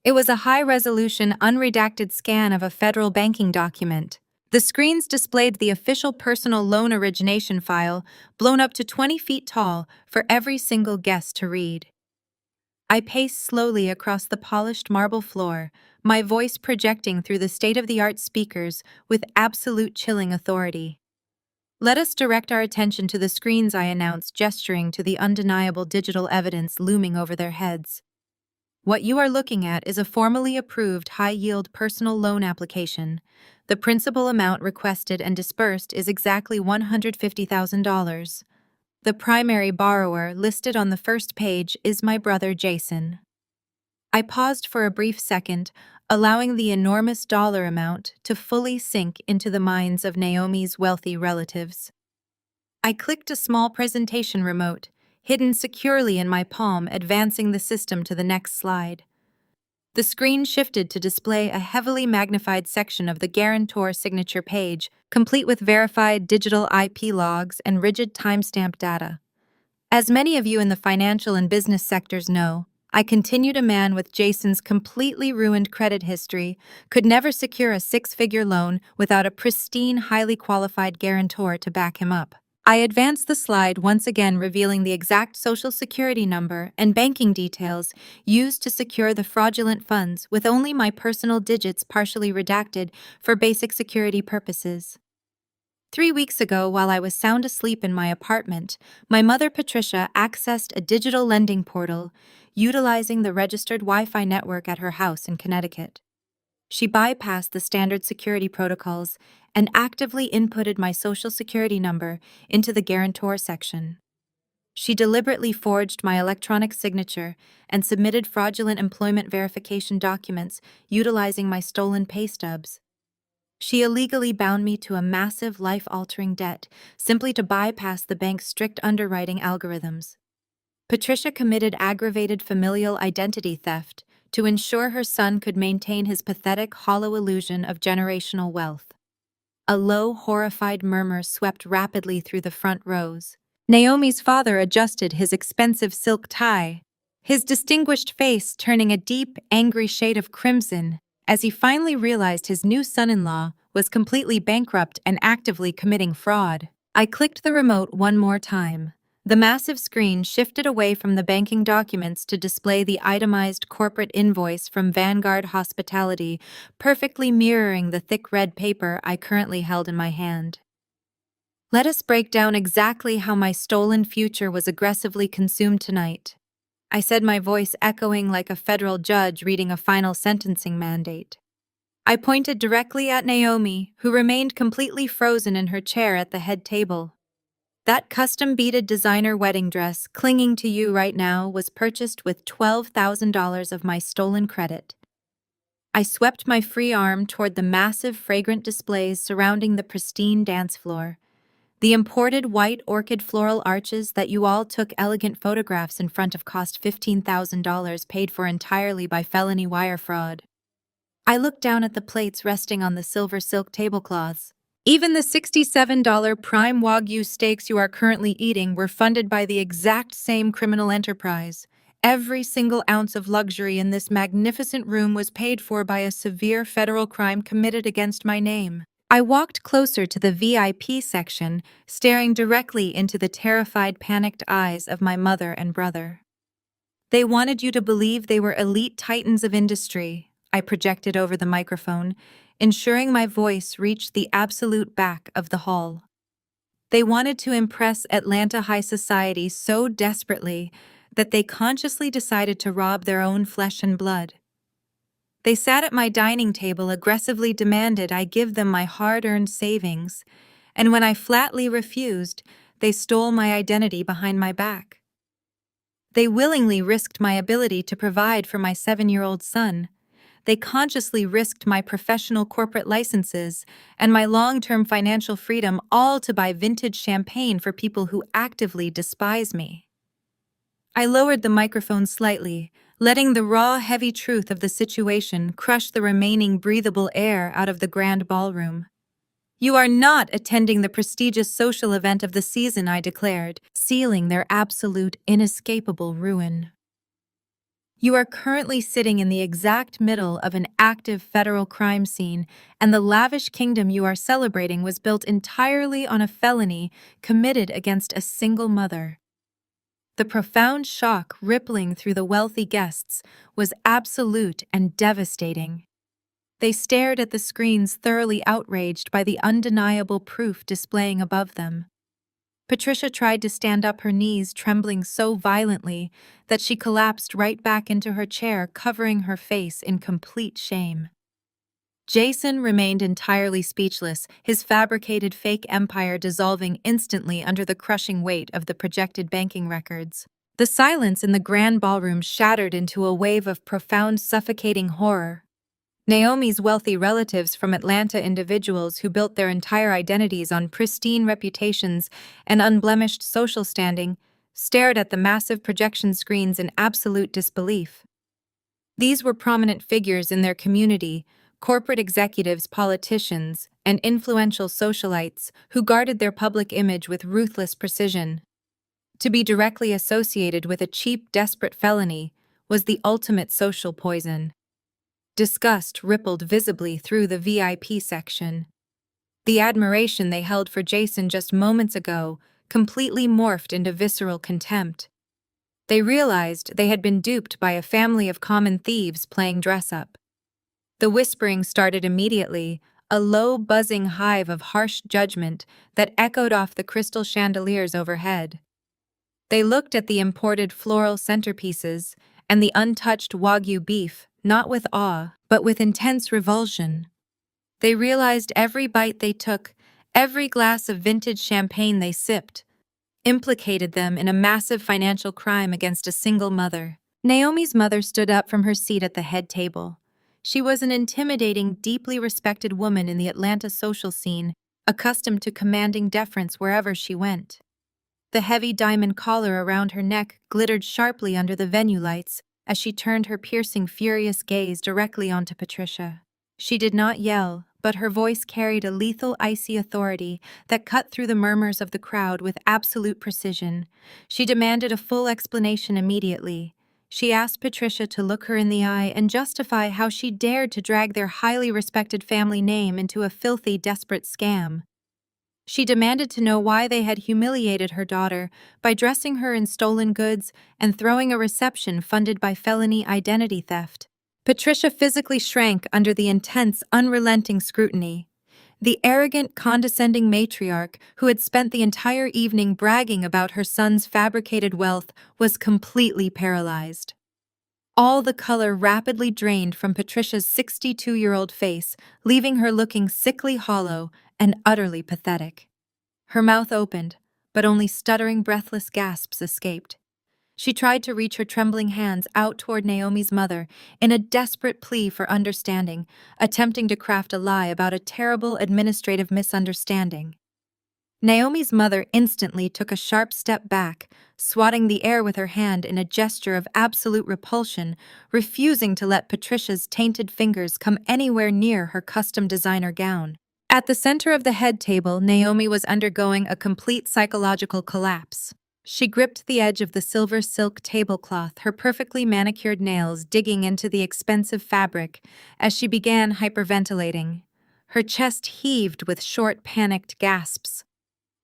It was a high-resolution, unredacted scan of a federal banking document. The screens displayed the official personal loan origination file, blown up to 20 feet tall, for every single guest to read. I paced slowly across the polished marble floor, my voice projecting through the state-of-the-art speakers with absolute chilling authority. "Let us direct our attention to the screens," I announced, gesturing to the undeniable digital evidence looming over their heads. "What you are looking at is a formally approved high-yield personal loan application. The principal amount requested and disbursed is exactly $150,000. The primary borrower listed on the first page is my brother Jason." I paused for a brief second, allowing the enormous dollar amount to fully sink into the minds of Naomi's wealthy relatives. I clicked a small presentation remote, hidden securely in my palm, advancing the system to the next slide. The screen shifted to display a heavily magnified section of the guarantor signature page, complete with verified digital IP logs and rigid timestamp data. As many of you in the financial and business sectors know, I continued a man with Jason's completely ruined credit history, could never secure a six-figure loan without a pristine, highly qualified guarantor to back him up. I advanced the slide, once again revealing the exact social security number and banking details used to secure the fraudulent funds, with only my personal digits partially redacted for basic security purposes. 3 weeks ago, while I was sound asleep in my apartment, my mother Patricia accessed a digital lending portal, utilizing the registered Wi-Fi network at her house in Connecticut. She bypassed the standard security protocols and actively inputted my social security number into the guarantor section. She deliberately forged my electronic signature and submitted fraudulent employment verification documents utilizing my stolen pay stubs. She illegally bound me to a massive, life-altering debt simply to bypass the bank's strict underwriting algorithms. Patricia committed aggravated familial identity theft to ensure her son could maintain his pathetic, hollow illusion of generational wealth. A low, horrified murmur swept rapidly through the front rows. Naomi's father adjusted his expensive silk tie, his distinguished face turning a deep, angry shade of crimson as he finally realized his new son-in-law was completely bankrupt and actively committing fraud. I clicked the remote one more time, The massive screen shifted away from the banking documents to display the itemized corporate invoice from Vanguard Hospitality, perfectly mirroring the thick red paper I currently held in my hand. Let us break down exactly how my stolen future was aggressively consumed tonight, I said, my voice echoing like a federal judge reading a final sentencing mandate. I pointed directly at Naomi, who remained completely frozen in her chair at the head table. That custom-beaded designer wedding dress clinging to you right now was purchased with $12,000 of my stolen credit. I swept my free arm toward the massive, fragrant displays surrounding the pristine dance floor. The imported white orchid floral arches that you all took elegant photographs in front of cost $15,000, paid for entirely by felony wire fraud. I looked down at the plates resting on the silver silk tablecloths. Even the $67 prime Wagyu steaks you are currently eating were funded by the exact same criminal enterprise. Every single ounce of luxury in this magnificent room was paid for by a severe federal crime committed against my name. I walked closer to the VIP section, staring directly into the terrified, panicked eyes of my mother and brother. They wanted you to believe they were elite titans of industry, I projected over the microphone, ensuring my voice reached the absolute back of the hall. They wanted to impress Atlanta high society so desperately that they consciously decided to rob their own flesh and blood. They sat at my dining table, aggressively demanded I give them my hard-earned savings, and when I flatly refused, they stole my identity behind my back. They willingly risked my ability to provide for my 7-year-old son. They consciously risked my professional corporate licenses and my long-term financial freedom, all to buy vintage champagne for people who actively despise me. I lowered the microphone slightly, letting the raw, heavy truth of the situation crush the remaining breathable air out of the grand ballroom. You are not attending the prestigious social event of the season, I declared, sealing their absolute, inescapable ruin. You are currently sitting in the exact middle of an active federal crime scene, and the lavish kingdom you are celebrating was built entirely on a felony committed against a single mother. The profound shock rippling through the wealthy guests was absolute and devastating. They stared at the screens, thoroughly outraged by the undeniable proof displaying above them. Patricia tried to stand up, her knees trembling so violently that she collapsed right back into her chair, covering her face in complete shame. Jason remained entirely speechless, his fabricated fake empire dissolving instantly under the crushing weight of the projected banking records. The silence in the grand ballroom shattered into a wave of profound, suffocating horror. Naomi's wealthy relatives from Atlanta, individuals who built their entire identities on pristine reputations and unblemished social standing, stared at the massive projection screens in absolute disbelief. These were prominent figures in their community, corporate executives, politicians, and influential socialites who guarded their public image with ruthless precision. To be directly associated with a cheap, desperate felony was the ultimate social poison. Disgust rippled visibly through the VIP section. The admiration they held for Jason just moments ago completely morphed into visceral contempt. They realized they had been duped by a family of common thieves playing dress-up. The whispering started immediately, a low, buzzing hive of harsh judgment that echoed off the crystal chandeliers overhead. They looked at the imported floral centerpieces and the untouched Wagyu beef, not with awe, but with intense revulsion. They realized every bite they took, every glass of vintage champagne they sipped, implicated them in a massive financial crime against a single mother. Naomi's mother stood up from her seat at the head table. She was an intimidating, deeply respected woman in the Atlanta social scene, accustomed to commanding deference wherever she went. The heavy diamond collar around her neck glittered sharply under the venue lights as she turned her piercing, furious gaze directly onto Patricia. She did not yell, but her voice carried a lethal, icy authority that cut through the murmurs of the crowd with absolute precision. She demanded a full explanation immediately. She asked Patricia to look her in the eye and justify how she dared to drag their highly respected family name into a filthy, desperate scam. She demanded to know why they had humiliated her daughter by dressing her in stolen goods and throwing a reception funded by felony identity theft. Patricia physically shrank under the intense, unrelenting scrutiny. The arrogant, condescending matriarch, who had spent the entire evening bragging about her son's fabricated wealth, was completely paralyzed. All the color rapidly drained from Patricia's 62-year-old face, leaving her looking sickly hollow and utterly pathetic. Her mouth opened, but only stuttering, breathless gasps escaped. She tried to reach her trembling hands out toward Naomi's mother in a desperate plea for understanding, attempting to craft a lie about a terrible administrative misunderstanding. Naomi's mother instantly took a sharp step back, swatting the air with her hand in a gesture of absolute repulsion, refusing to let Patricia's tainted fingers come anywhere near her custom designer gown. At the center of the head table, Naomi was undergoing a complete psychological collapse. She gripped the edge of the silver silk tablecloth, her perfectly manicured nails digging into the expensive fabric as she began hyperventilating. Her chest heaved with short, panicked gasps.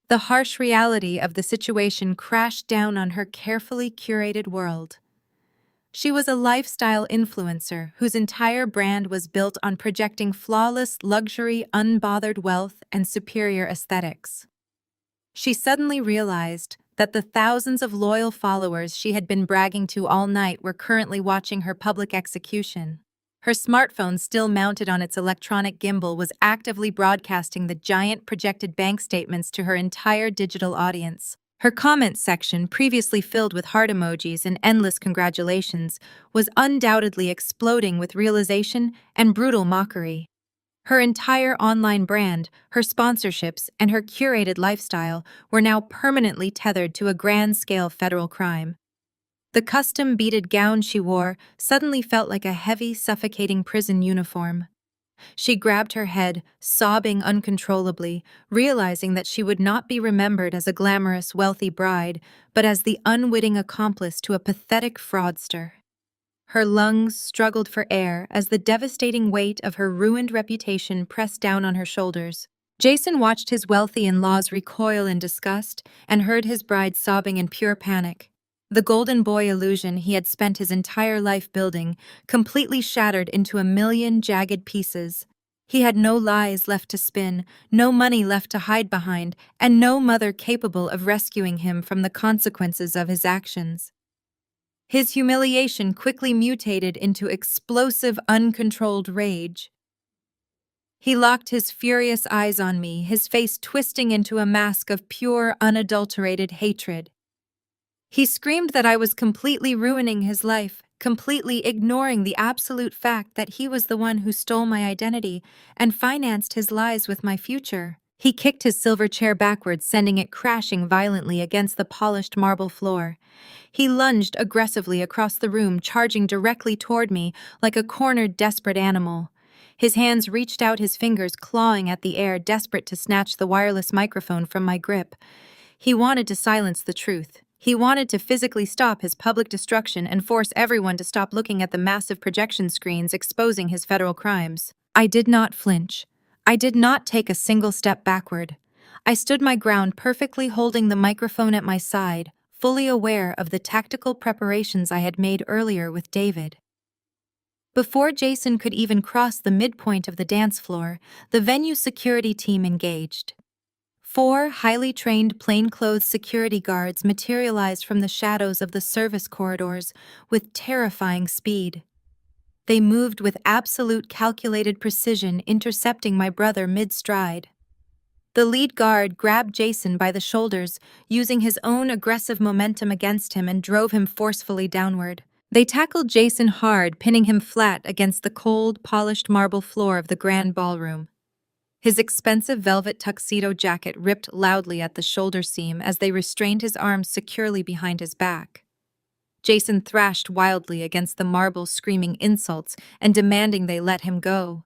The harsh reality of the situation crashed down on her carefully curated world. She was a lifestyle influencer whose entire brand was built on projecting flawless luxury, unbothered wealth, and superior aesthetics. She suddenly realized that the thousands of loyal followers she had been bragging to all night were currently watching her public execution. Her smartphone, still mounted on its electronic gimbal, was actively broadcasting the giant projected bank statements to her entire digital audience. Her comments section, previously filled with heart emojis and endless congratulations, was undoubtedly exploding with realization and brutal mockery. Her entire online brand, her sponsorships, and her curated lifestyle were now permanently tethered to a grand-scale federal crime. The custom beaded gown she wore suddenly felt like a heavy, suffocating prison uniform. She grabbed her head, sobbing uncontrollably, realizing that she would not be remembered as a glamorous, wealthy bride, but as the unwitting accomplice to a pathetic fraudster. Her lungs struggled for air as the devastating weight of her ruined reputation pressed down on her shoulders. Jason watched his wealthy in-laws recoil in disgust and heard his bride sobbing in pure panic. The golden boy illusion he had spent his entire life building completely shattered into a million jagged pieces. He had no lies left to spin, no money left to hide behind, and no mother capable of rescuing him from the consequences of his actions. His humiliation quickly mutated into explosive, uncontrolled rage. He locked his furious eyes on me, his face twisting into a mask of pure, unadulterated hatred. He screamed that I was completely ruining his life, completely ignoring the absolute fact that he was the one who stole my identity and financed his lies with my future. He kicked his silver chair backwards, sending it crashing violently against the polished marble floor. He lunged aggressively across the room, charging directly toward me like a cornered, desperate animal. His hands reached out, his fingers clawing at the air, desperate to snatch the wireless microphone from my grip. He wanted to silence the truth. He wanted to physically stop his public destruction and force everyone to stop looking at the massive projection screens exposing his federal crimes. I did not flinch. I did not take a single step backward. I stood my ground, perfectly holding the microphone at my side, fully aware of the tactical preparations I had made earlier with David. Before Jason could even cross the midpoint of the dance floor, the venue security team engaged. 4 highly trained plainclothes security guards materialized from the shadows of the service corridors with terrifying speed. They moved with absolute calculated precision, intercepting my brother mid-stride. The lead guard grabbed Jason by the shoulders, using his own aggressive momentum against him, and drove him forcefully downward. They tackled Jason hard, pinning him flat against the cold, polished marble floor of the grand ballroom. His expensive velvet tuxedo jacket ripped loudly at the shoulder seam as they restrained his arms securely behind his back. Jason thrashed wildly against the marble, screaming insults and demanding they let him go.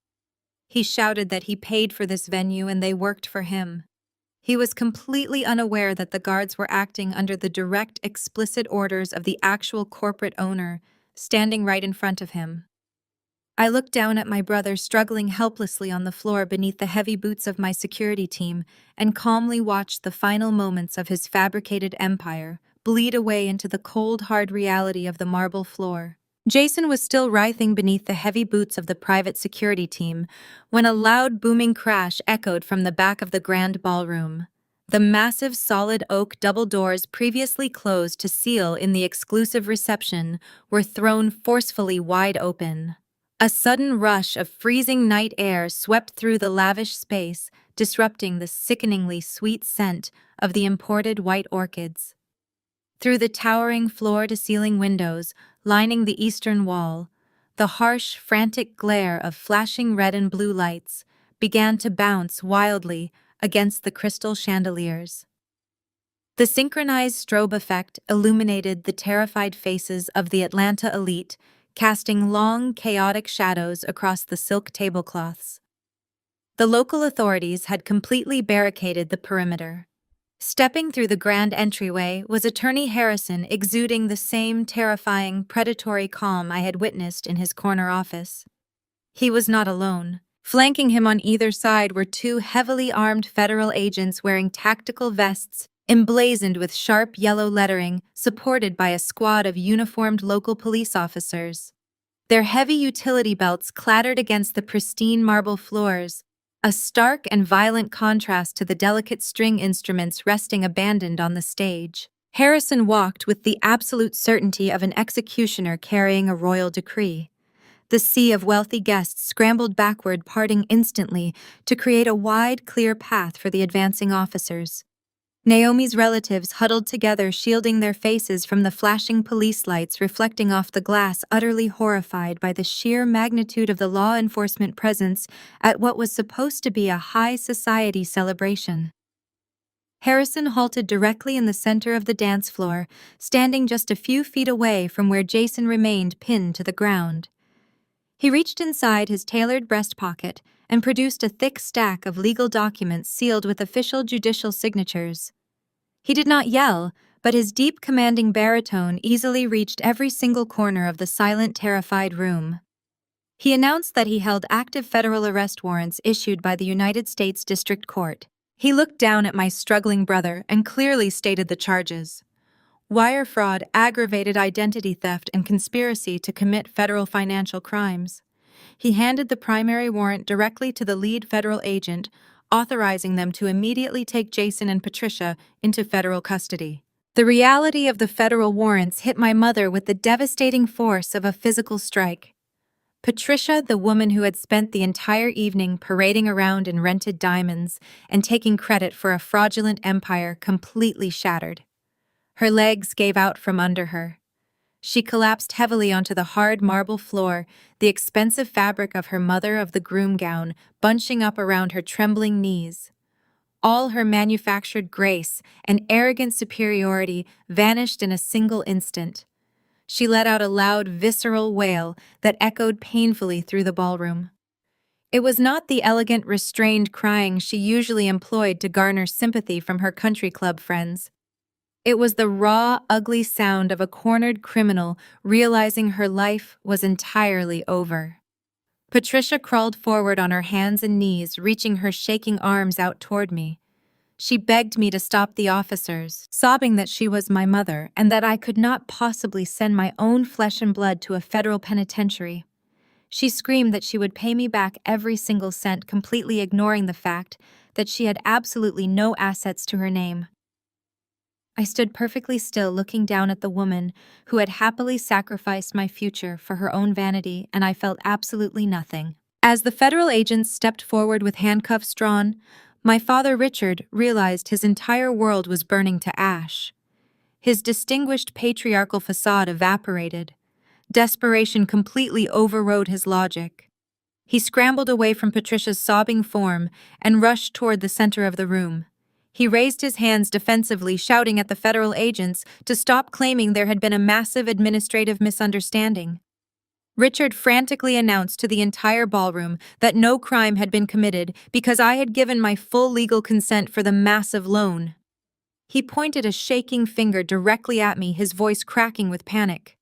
He shouted that he paid for this venue and they worked for him. He was completely unaware that the guards were acting under the direct, explicit orders of the actual corporate owner, standing right in front of him. I looked down at my brother struggling helplessly on the floor beneath the heavy boots of my security team and calmly watched the final moments of his fabricated empire bleed away into the cold, hard reality of the marble floor. Jason was still writhing beneath the heavy boots of the private security team when a loud, booming crash echoed from the back of the grand ballroom. The massive solid oak double doors previously closed to seal in the exclusive reception were thrown forcefully wide open. A sudden rush of freezing night air swept through the lavish space, disrupting the sickeningly sweet scent of the imported white orchids. Through the towering floor-to-ceiling windows lining the eastern wall, the harsh, frantic glare of flashing red and blue lights began to bounce wildly against the crystal chandeliers. The synchronized strobe effect illuminated the terrified faces of the Atlanta elite, casting long, chaotic shadows across the silk tablecloths. The local authorities had completely barricaded the perimeter. Stepping through the grand entryway was Attorney Harrison, exuding the same terrifying, predatory calm I had witnessed in his corner office. He was not alone. Flanking him on either side were two heavily armed federal agents wearing tactical vests emblazoned with sharp yellow lettering, supported by a squad of uniformed local police officers. Their heavy utility belts clattered against the pristine marble floors, a stark and violent contrast to the delicate string instruments resting abandoned on the stage. Harrison walked with the absolute certainty of an executioner carrying a royal decree. The sea of wealthy guests scrambled backward, parting instantly to create a wide, clear path for the advancing officers. Naomi's relatives huddled together, shielding their faces from the flashing police lights reflecting off the glass, utterly horrified by the sheer magnitude of the law enforcement presence at what was supposed to be a high society celebration. Harrison halted directly in the center of the dance floor, standing just a few feet away from where Jason remained pinned to the ground. He reached inside his tailored breast pocket and produced a thick stack of legal documents sealed with official judicial signatures. He did not yell, but his deep, commanding baritone easily reached every single corner of the silent, terrified room. He announced that he held active federal arrest warrants issued by the United States District Court. He looked down at my struggling brother and clearly stated the charges: wire fraud, aggravated identity theft, and conspiracy to commit federal financial crimes. He handed the primary warrant directly to the lead federal agent, authorizing them to immediately take Jason and Patricia into federal custody. The reality of the federal warrants hit my mother with the devastating force of a physical strike. Patricia, the woman who had spent the entire evening parading around in rented diamonds and taking credit for a fraudulent empire, completely shattered. Her legs gave out from under her. She collapsed heavily onto the hard marble floor, the expensive fabric of her mother-of-the-groom gown bunching up around her trembling knees. All her manufactured grace and arrogant superiority vanished in a single instant. She let out a loud, visceral wail that echoed painfully through the ballroom. It was not the elegant, restrained crying she usually employed to garner sympathy from her country club friends. It was the raw, ugly sound of a cornered criminal realizing her life was entirely over. Patricia crawled forward on her hands and knees, reaching her shaking arms out toward me. She begged me to stop the officers, sobbing that she was my mother and that I could not possibly send my own flesh and blood to a federal penitentiary. She screamed that she would pay me back every single cent, completely ignoring the fact that she had absolutely no assets to her name. I stood perfectly still, looking down at the woman who had happily sacrificed my future for her own vanity, and I felt absolutely nothing. As the federal agents stepped forward with handcuffs drawn, my father Richard realized his entire world was burning to ash. His distinguished patriarchal facade evaporated. Desperation completely overrode his logic. He scrambled away from Patricia's sobbing form and rushed toward the center of the room. He raised his hands defensively, shouting at the federal agents to stop claiming there had been a massive administrative misunderstanding. Richard frantically announced to the entire ballroom that no crime had been committed because I had given my full legal consent for the massive loan. He pointed a shaking finger directly at me, his voice cracking with panic.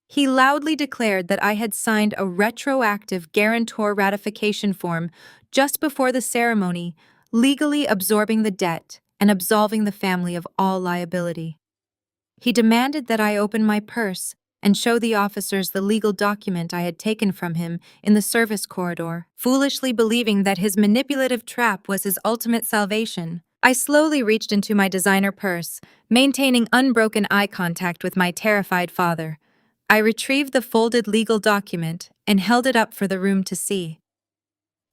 He loudly declared that I had signed a retroactive guarantor ratification form just before the ceremony, legally absorbing the debt and absolving the family of all liability. He demanded that I open my purse and show the officers the legal document I had taken from him in the service corridor, foolishly believing that his manipulative trap was his ultimate salvation. I slowly reached into my designer purse, maintaining unbroken eye contact with my terrified father. I retrieved the folded legal document and held it up for the room to see.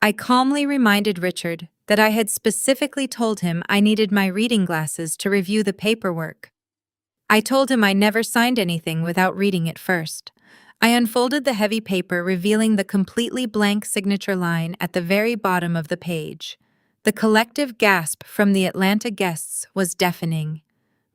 I calmly reminded Richard that I had specifically told him I needed my reading glasses to review the paperwork. I told him I never signed anything without reading it first. I unfolded the heavy paper, revealing the completely blank signature line at the very bottom of the page. The collective gasp from the Atlanta guests was deafening.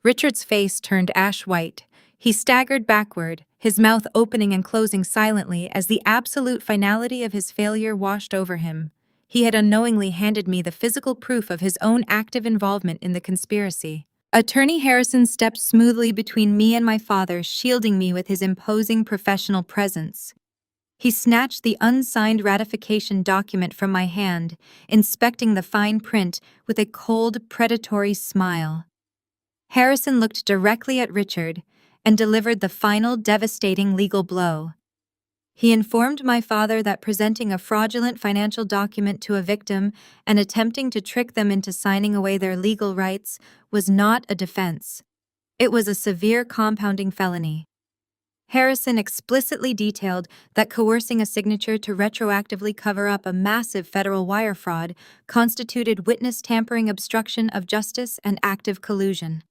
Richard's face turned ash white. He staggered backward, his mouth opening and closing silently as the absolute finality of his failure washed over him. He had unknowingly handed me the physical proof of his own active involvement in the conspiracy. Attorney Harrison stepped smoothly between me and my father, shielding me with his imposing professional presence. He snatched the unsigned ratification document from my hand, inspecting the fine print with a cold, predatory smile. Harrison looked directly at Richard and delivered the final devastating legal blow. He informed my father that presenting a fraudulent financial document to a victim and attempting to trick them into signing away their legal rights was not a defense. It was a severe compounding felony. Harrison explicitly detailed that coercing a signature to retroactively cover up a massive federal wire fraud constituted witness tampering, obstruction of justice, and active collusion.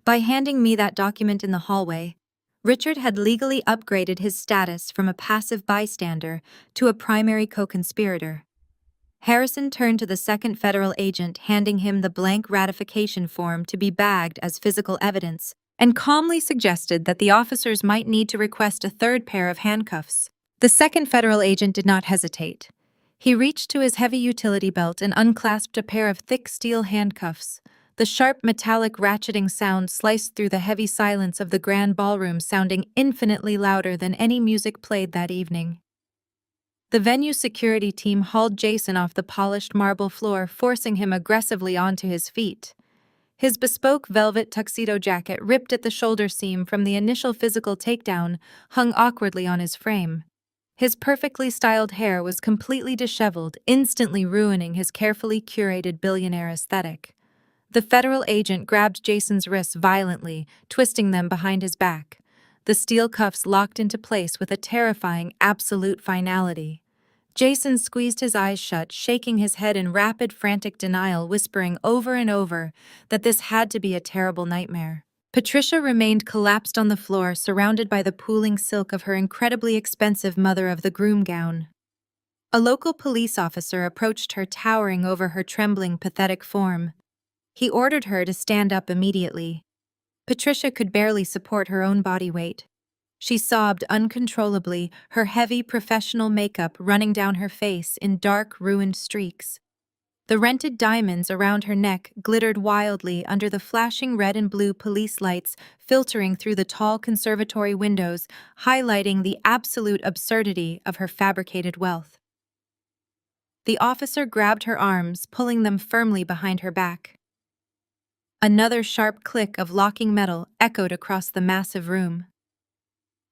By handing me that document in the hallway, Richard had legally upgraded his status from a passive bystander to a primary co-conspirator. Harrison turned to the second federal agent, handing him the blank ratification form to be bagged as physical evidence, and calmly suggested that the officers might need to request a third pair of handcuffs. The second federal agent did not hesitate. He reached to his heavy utility belt and unclasped a pair of thick steel handcuffs. The sharp metallic ratcheting sound sliced through the heavy silence of the grand ballroom, sounding infinitely louder than any music played that evening. The venue security team hauled Jason off the polished marble floor, forcing him aggressively onto his feet. His bespoke velvet tuxedo jacket, ripped at the shoulder seam from the initial physical takedown, hung awkwardly on his frame. His perfectly styled hair was completely disheveled, instantly ruining his carefully curated billionaire aesthetic. The federal agent grabbed Jason's wrists violently, twisting them behind his back. The steel cuffs locked into place with a terrifying, absolute finality. Jason squeezed his eyes shut, shaking his head in rapid, frantic denial, whispering over and over that this had to be a terrible nightmare. Patricia remained collapsed on the floor, surrounded by the pooling silk of her incredibly expensive mother-of-the-groom gown. A local police officer approached her, towering over her trembling, pathetic form. He ordered her to stand up immediately. Patricia could barely support her own body weight. She sobbed uncontrollably, her heavy professional makeup running down her face in dark, ruined streaks. The rented diamonds around her neck glittered wildly under the flashing red and blue police lights filtering through the tall conservatory windows, highlighting the absolute absurdity of her fabricated wealth. The officer grabbed her arms, pulling them firmly behind her back. Another sharp click of locking metal echoed across the massive room.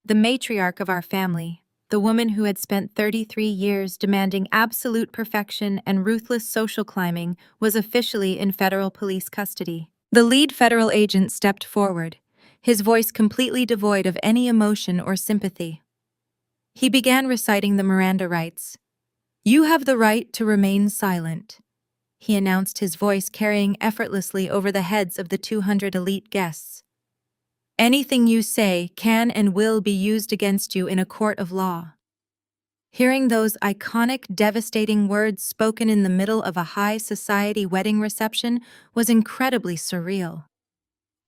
The matriarch of our family, the woman who had spent 33 years demanding absolute perfection and ruthless social climbing, was officially in federal police custody. The lead federal agent stepped forward, his voice completely devoid of any emotion or sympathy. He began reciting the Miranda rights. "You have the right to remain silent," he announced, his voice carrying effortlessly over the heads of the 200 elite guests. "Anything you say can and will be used against you in a court of law." Hearing those iconic, devastating words spoken in the middle of a high society wedding reception was incredibly surreal.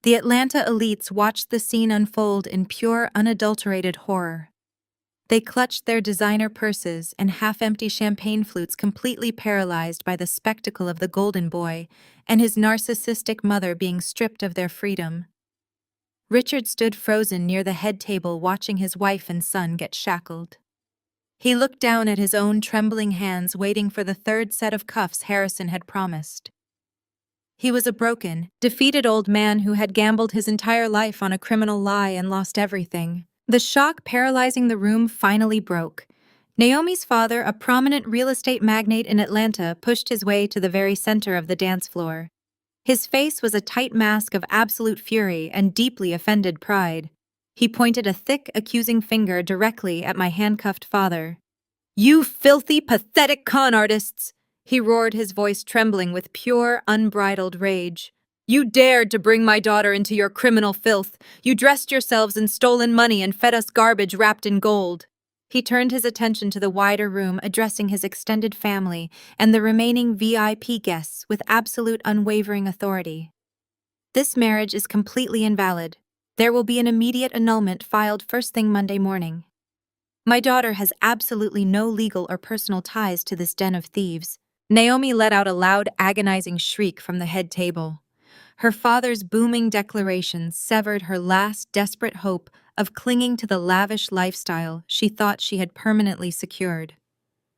The Atlanta elites watched the scene unfold in pure, unadulterated horror. They clutched their designer purses and half-empty champagne flutes, completely paralyzed by the spectacle of the golden boy and his narcissistic mother being stripped of their freedom. Richard stood frozen near the head table watching his wife and son get shackled. He looked down at his own trembling hands waiting for the third set of cuffs Harrison had promised. He was a broken, defeated old man who had gambled his entire life on a criminal lie and lost everything. The shock paralyzing the room finally broke. Naomi's father, a prominent real estate magnate in Atlanta, pushed his way to the very center of the dance floor. His face was a tight mask of absolute fury and deeply offended pride. He pointed a thick, accusing finger directly at my handcuffed father. "You filthy, pathetic con artists!" he roared, his voice trembling with pure, unbridled rage. "You dared to bring my daughter into your criminal filth. You dressed yourselves in stolen money and fed us garbage wrapped in gold." He turned his attention to the wider room, addressing his extended family and the remaining VIP guests with absolute unwavering authority. "This marriage is completely invalid. There will be an immediate annulment filed first thing Monday morning. My daughter has absolutely no legal or personal ties to this den of thieves." Naomi let out a loud, agonizing shriek from the head table. Her father's booming declarations severed her last desperate hope of clinging to the lavish lifestyle she thought she had permanently secured.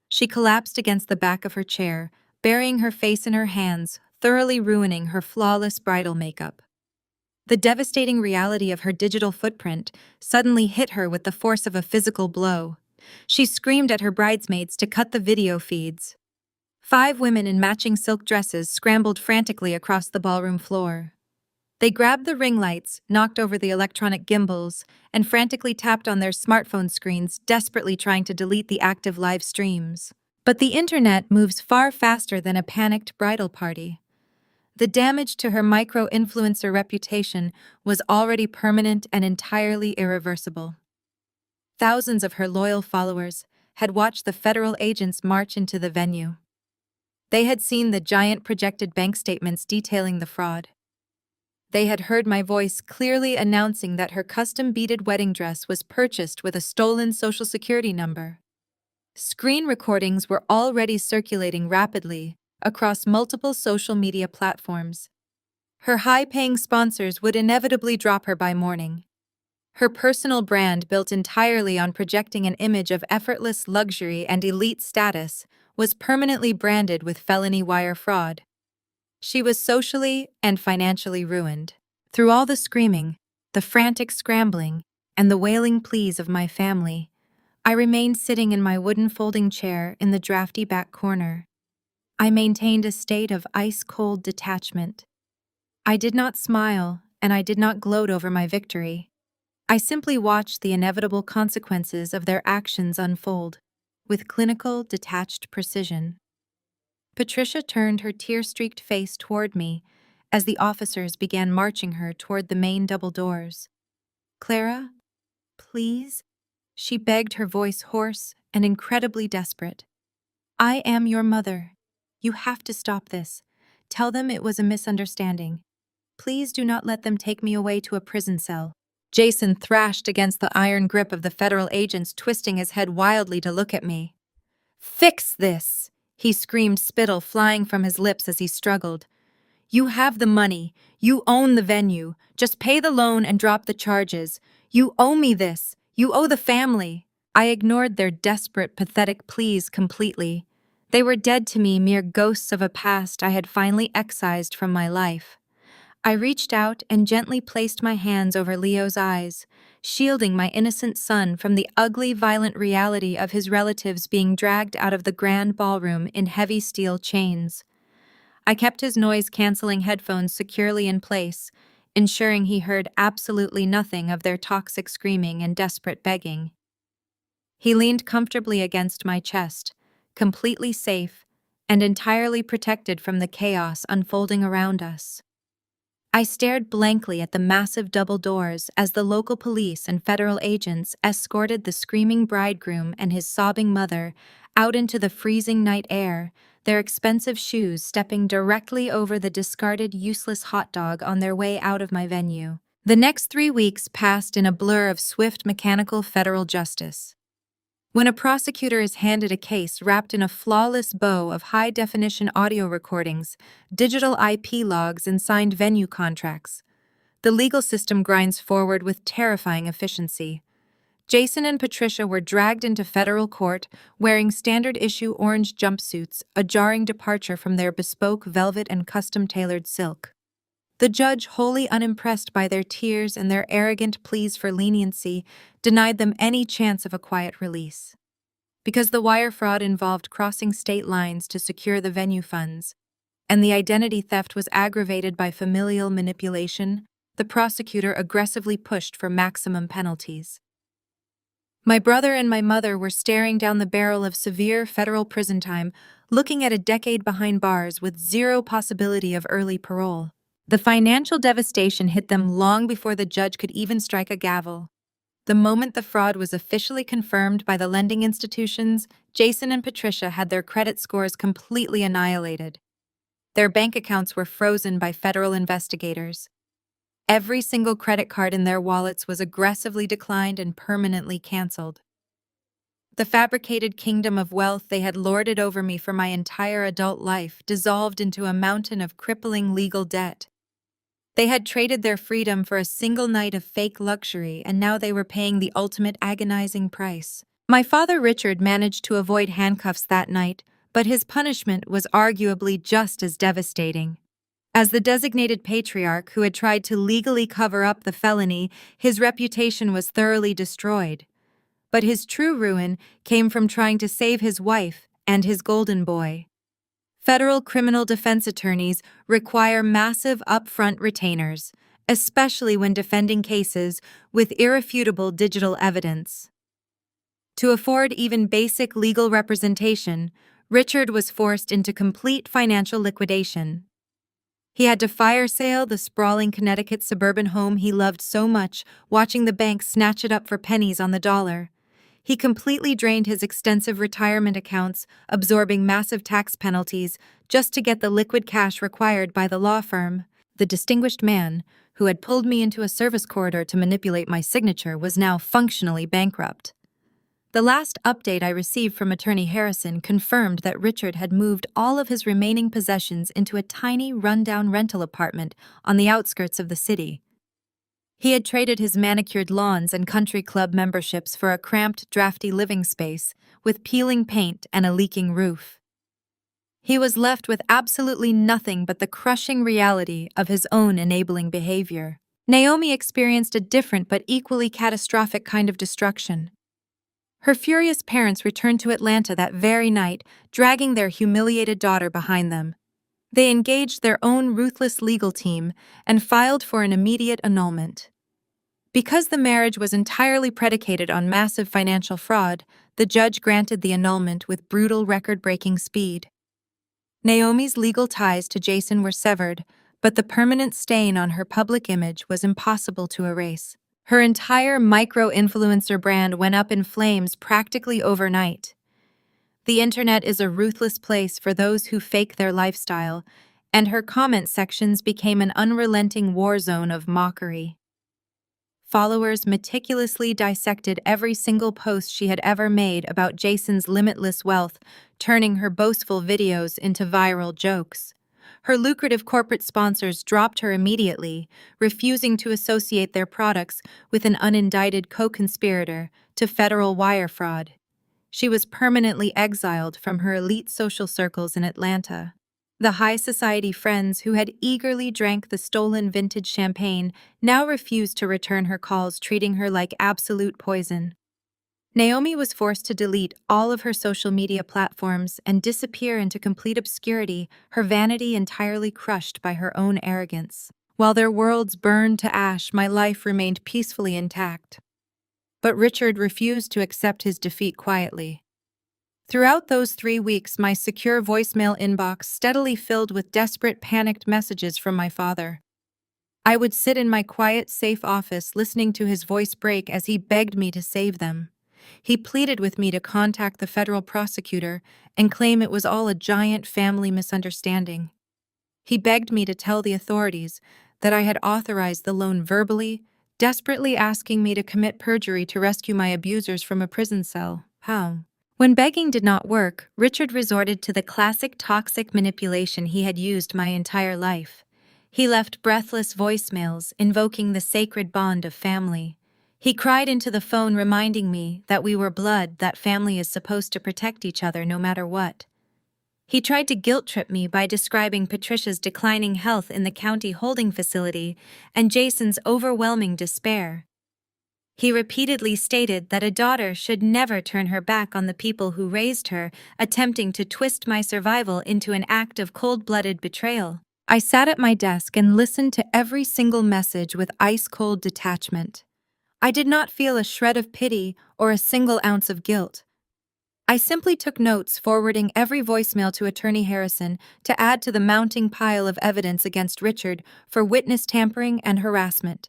She collapsed against the back of her chair, burying her face in her hands, thoroughly ruining her flawless bridal makeup. The devastating reality of her digital footprint suddenly hit her with the force of a physical blow. She screamed at her bridesmaids to cut the video feeds. 5 women in matching silk dresses scrambled frantically across the ballroom floor. They grabbed the ring lights, knocked over the electronic gimbals, and frantically tapped on their smartphone screens, desperately trying to delete the active live streams. But the internet moves far faster than a panicked bridal party. The damage to her micro-influencer reputation was already permanent and entirely irreversible. Thousands of her loyal followers had watched the federal agents march into the venue. They had seen the giant projected bank statements detailing the fraud. They had heard my voice clearly announcing that her custom-beaded wedding dress was purchased with a stolen Social Security number. Screen recordings were already circulating rapidly across multiple social media platforms. Her high-paying sponsors would inevitably drop her by morning. Her personal brand, built entirely on projecting an image of effortless luxury and elite status, was permanently branded with felony wire fraud. She was socially and financially ruined. Through all the screaming, the frantic scrambling, and the wailing pleas of my family, I remained sitting in my wooden folding chair in the drafty back corner. I maintained a state of ice-cold detachment. I did not smile, and I did not gloat over my victory. I simply watched the inevitable consequences of their actions unfold, with clinical, detached precision. Patricia turned her tear-streaked face toward me as the officers began marching her toward the main double doors. "Clara, please?" she begged, her voice hoarse and incredibly desperate. "I am your mother. You have to stop this. Tell them it was a misunderstanding. Please do not let them take me away to a prison cell." Jason thrashed against the iron grip of the federal agents, twisting his head wildly to look at me. "Fix this!" he screamed, spittle flying from his lips as he struggled. "You have the money. You own the venue. Just pay the loan and drop the charges. You owe me this. You owe the family." I ignored their desperate, pathetic pleas completely. They were dead to me, mere ghosts of a past I had finally excised from my life. I reached out and gently placed my hands over Leo's eyes, shielding my innocent son from the ugly, violent reality of his relatives being dragged out of the grand ballroom in heavy steel chains. I kept his noise-canceling headphones securely in place, ensuring he heard absolutely nothing of their toxic screaming and desperate begging. He leaned comfortably against my chest, completely safe and entirely protected from the chaos unfolding around us. I stared blankly at the massive double doors as the local police and federal agents escorted the screaming bridegroom and his sobbing mother out into the freezing night air, their expensive shoes stepping directly over the discarded, useless hot dog on their way out of my venue. The next 3 weeks passed in a blur of swift, mechanical federal justice. When a prosecutor is handed a case wrapped in a flawless bow of high-definition audio recordings, digital IP logs, and signed venue contracts, the legal system grinds forward with terrifying efficiency. Jason and Patricia were dragged into federal court wearing standard-issue orange jumpsuits, a jarring departure from their bespoke velvet and custom-tailored silk. The judge, wholly unimpressed by their tears and their arrogant pleas for leniency, denied them any chance of a quiet release. Because the wire fraud involved crossing state lines to secure the venue funds, and the identity theft was aggravated by familial manipulation, the prosecutor aggressively pushed for maximum penalties. My brother and my mother were staring down the barrel of severe federal prison time, looking at a decade behind bars with zero possibility of early parole. The financial devastation hit them long before the judge could even strike a gavel. The moment the fraud was officially confirmed by the lending institutions, Jason and Patricia had their credit scores completely annihilated. Their bank accounts were frozen by federal investigators. Every single credit card in their wallets was aggressively declined and permanently canceled. The fabricated kingdom of wealth they had lorded over me for my entire adult life dissolved into a mountain of crippling legal debt. They had traded their freedom for a single night of fake luxury, and now they were paying the ultimate agonizing price. My father Richard managed to avoid handcuffs that night, but his punishment was arguably just as devastating. As the designated patriarch who had tried to legally cover up the felony, his reputation was thoroughly destroyed. But his true ruin came from trying to save his wife and his golden boy. Federal criminal defense attorneys require massive upfront retainers, especially when defending cases with irrefutable digital evidence. To afford even basic legal representation, Richard was forced into complete financial liquidation. He had to fire sale the sprawling Connecticut suburban home he loved so much, watching the bank snatch it up for pennies on the dollar. He completely drained his extensive retirement accounts, absorbing massive tax penalties just to get the liquid cash required by the law firm. The distinguished man, who had pulled me into a service corridor to manipulate my signature, was now functionally bankrupt. The last update I received from Attorney Harrison confirmed that Richard had moved all of his remaining possessions into a tiny, rundown rental apartment on the outskirts of the city. He had traded his manicured lawns and country club memberships for a cramped, drafty living space with peeling paint and a leaking roof. He was left with absolutely nothing but the crushing reality of his own enabling behavior. Naomi experienced a different but equally catastrophic kind of destruction. Her furious parents returned to Atlanta that very night, dragging their humiliated daughter behind them. They engaged their own ruthless legal team and filed for an immediate annulment. Because the marriage was entirely predicated on massive financial fraud, the judge granted the annulment with brutal record-breaking speed. Naomi's legal ties to Jason were severed, but the permanent stain on her public image was impossible to erase. Her entire micro-influencer brand went up in flames practically overnight. The internet is a ruthless place for those who fake their lifestyle, and her comment sections became an unrelenting war zone of mockery. Followers meticulously dissected every single post she had ever made about Jason's limitless wealth, turning her boastful videos into viral jokes. Her lucrative corporate sponsors dropped her immediately, refusing to associate their products with an unindicted co-conspirator to federal wire fraud. She was permanently exiled from her elite social circles in Atlanta. The high society friends who had eagerly drank the stolen vintage champagne now refused to return her calls, treating her like absolute poison. Naomi was forced to delete all of her social media platforms and disappear into complete obscurity, her vanity entirely crushed by her own arrogance. While their worlds burned to ash, my life remained peacefully intact. But Richard refused to accept his defeat quietly. Throughout those 3 weeks, my secure voicemail inbox steadily filled with desperate, panicked messages from my father. I would sit in my quiet, safe office listening to his voice break as he begged me to save them. He pleaded with me to contact the federal prosecutor and claim it was all a giant family misunderstanding. He begged me to tell the authorities that I had authorized the loan verbally, desperately asking me to commit perjury to rescue my abusers from a prison cell. How? When begging did not work, Richard resorted to the classic toxic manipulation he had used my entire life. He left breathless voicemails invoking the sacred bond of family. He cried into the phone reminding me that we were blood, that family is supposed to protect each other no matter what. He tried to guilt-trip me by describing Patricia's declining health in the county holding facility and Jason's overwhelming despair. He repeatedly stated that a daughter should never turn her back on the people who raised her, attempting to twist my survival into an act of cold-blooded betrayal. I sat at my desk and listened to every single message with ice-cold detachment. I did not feel a shred of pity or a single ounce of guilt. I simply took notes, forwarding every voicemail to Attorney Harrison to add to the mounting pile of evidence against Richard for witness tampering and harassment.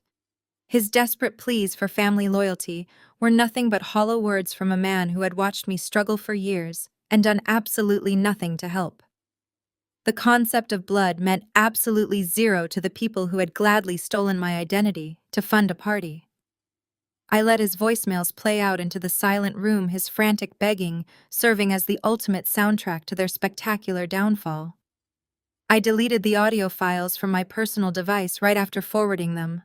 His desperate pleas for family loyalty were nothing but hollow words from a man who had watched me struggle for years and done absolutely nothing to help. The concept of blood meant absolutely zero to the people who had gladly stolen my identity to fund a party. I let his voicemails play out into the silent room, his frantic begging serving as the ultimate soundtrack to their spectacular downfall. I deleted the audio files from my personal device right after forwarding them.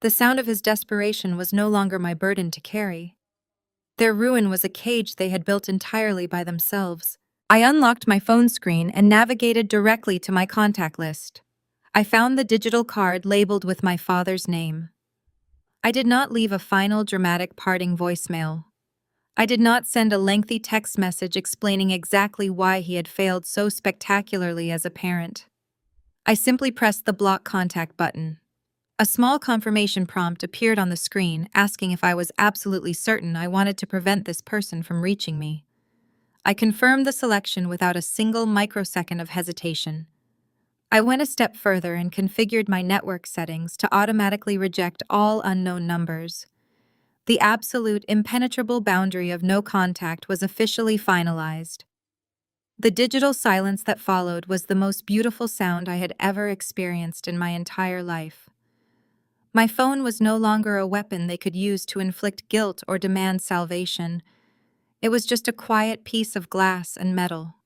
The sound of his desperation was no longer my burden to carry. Their ruin was a cage they had built entirely by themselves. I unlocked my phone screen and navigated directly to my contact list. I found the digital card labeled with my father's name. I did not leave a final dramatic parting voicemail. I did not send a lengthy text message explaining exactly why he had failed so spectacularly as a parent. I simply pressed the block contact button. A small confirmation prompt appeared on the screen asking if I was absolutely certain I wanted to prevent this person from reaching me. I confirmed the selection without a single microsecond of hesitation. I went a step further and configured my network settings to automatically reject all unknown numbers. The absolute, impenetrable boundary of no contact was officially finalized. The digital silence that followed was the most beautiful sound I had ever experienced in my entire life. My phone was no longer a weapon they could use to inflict guilt or demand salvation. It was just a quiet piece of glass and metal.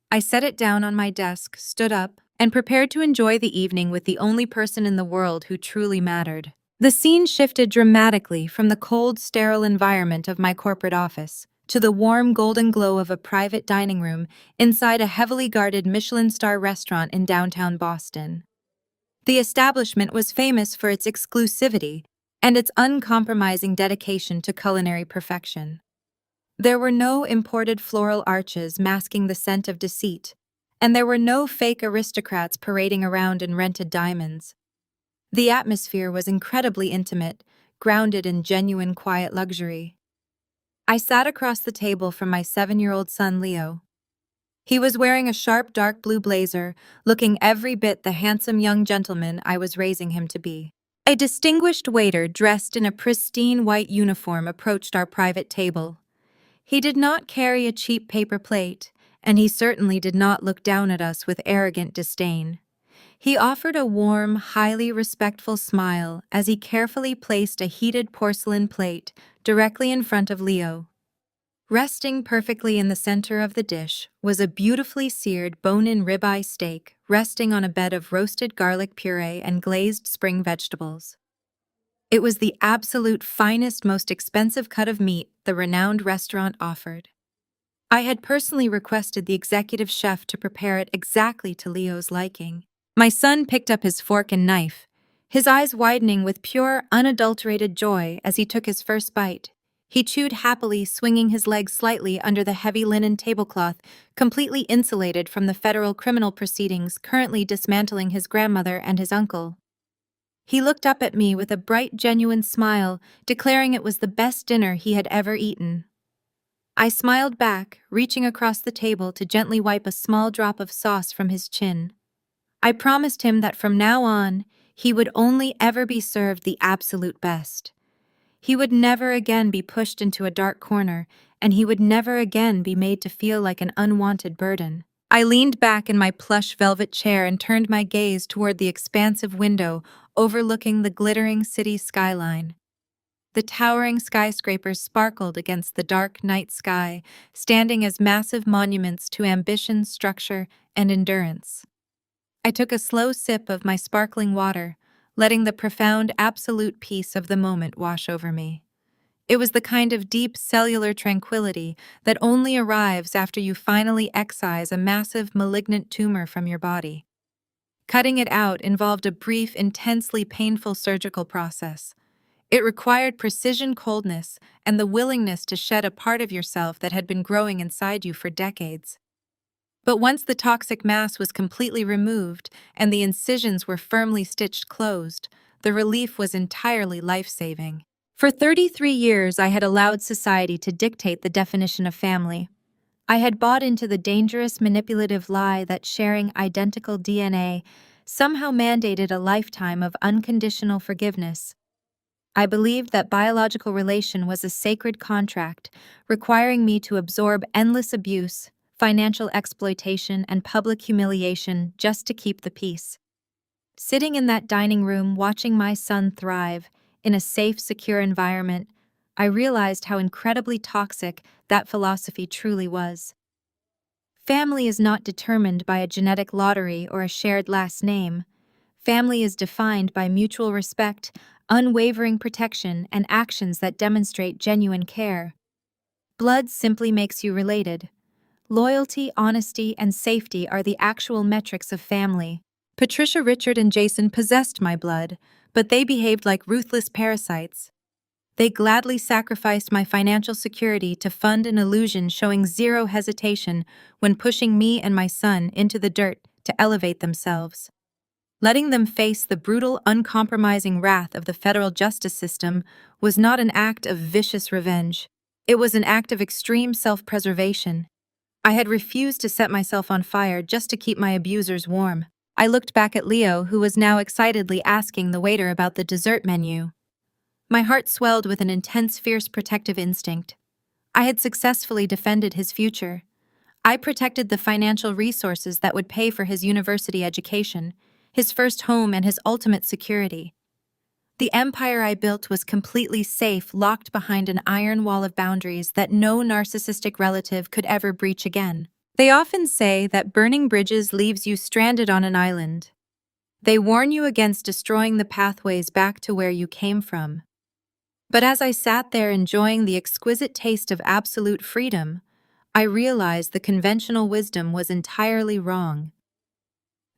I set it down on my desk, stood up, and prepared to enjoy the evening with the only person in the world who truly mattered. The scene shifted dramatically from the cold, sterile environment of my corporate office to the warm golden glow of a private dining room inside a heavily guarded Michelin star restaurant in downtown Boston. The establishment was famous for its exclusivity and its uncompromising dedication to culinary perfection. There were no imported floral arches masking the scent of deceit, and there were no fake aristocrats parading around in rented diamonds. The atmosphere was incredibly intimate, grounded in genuine quiet luxury. I sat across the table from my 7-year-old son Leo. He was wearing a sharp dark blue blazer, looking every bit the handsome young gentleman I was raising him to be. A distinguished waiter dressed in a pristine white uniform approached our private table. He did not carry a cheap paper plate, and he certainly did not look down at us with arrogant disdain. He offered a warm, highly respectful smile as he carefully placed a heated porcelain plate directly in front of Leo. Resting perfectly in the center of the dish was a beautifully seared bone-in ribeye steak resting on a bed of roasted garlic puree and glazed spring vegetables. It was the absolute finest, most expensive cut of meat the renowned restaurant offered. I had personally requested the executive chef to prepare it exactly to Leo's liking. My son picked up his fork and knife, his eyes widening with pure, unadulterated joy as he took his first bite. He chewed happily, swinging his legs slightly under the heavy linen tablecloth, completely insulated from the federal criminal proceedings currently dismantling his grandmother and his uncle. He looked up at me with a bright, genuine smile, declaring it was the best dinner he had ever eaten. I smiled back, reaching across the table to gently wipe a small drop of sauce from his chin. I promised him that from now on, he would only ever be served the absolute best. He would never again be pushed into a dark corner, and he would never again be made to feel like an unwanted burden. I leaned back in my plush velvet chair and turned my gaze toward the expansive window overlooking the glittering city skyline. The towering skyscrapers sparkled against the dark night sky, standing as massive monuments to ambition, structure, and endurance. I took a slow sip of my sparkling water, letting the profound absolute peace of the moment wash over me. It was the kind of deep cellular tranquility that only arrives after you finally excise a massive malignant tumor from your body. Cutting it out involved a brief, intensely painful surgical process. It required precision coldness and the willingness to shed a part of yourself that had been growing inside you for decades. But once the toxic mass was completely removed and the incisions were firmly stitched closed, the relief was entirely life-saving. For 33 years, I had allowed society to dictate the definition of family. I had bought into the dangerous manipulative lie that sharing identical DNA somehow mandated a lifetime of unconditional forgiveness. I believed that biological relation was a sacred contract, requiring me to absorb endless abuse, financial exploitation, and public humiliation just to keep the peace. Sitting in that dining room watching my son thrive, in a safe, secure environment, I realized how incredibly toxic that philosophy truly was. Family is not determined by a genetic lottery or a shared last name. Family is defined by mutual respect, unwavering protection, and actions that demonstrate genuine care. Blood simply makes you related. Loyalty, honesty, and safety are the actual metrics of family. Patricia, Richard, and Jason possessed my blood, but they behaved like ruthless parasites. They gladly sacrificed my financial security to fund an illusion, showing zero hesitation when pushing me and my son into the dirt to elevate themselves. Letting them face the brutal, uncompromising wrath of the federal justice system was not an act of vicious revenge. It was an act of extreme self-preservation. I had refused to set myself on fire just to keep my abusers warm. I looked back at Leo, who was now excitedly asking the waiter about the dessert menu. My heart swelled with an intense, fierce protective instinct. I had successfully defended his future. I protected the financial resources that would pay for his university education, his first home, and his ultimate security. The empire I built was completely safe, locked behind an iron wall of boundaries that no narcissistic relative could ever breach again. They often say that burning bridges leaves you stranded on an island. They warn you against destroying the pathways back to where you came from. But as I sat there enjoying the exquisite taste of absolute freedom, I realized the conventional wisdom was entirely wrong.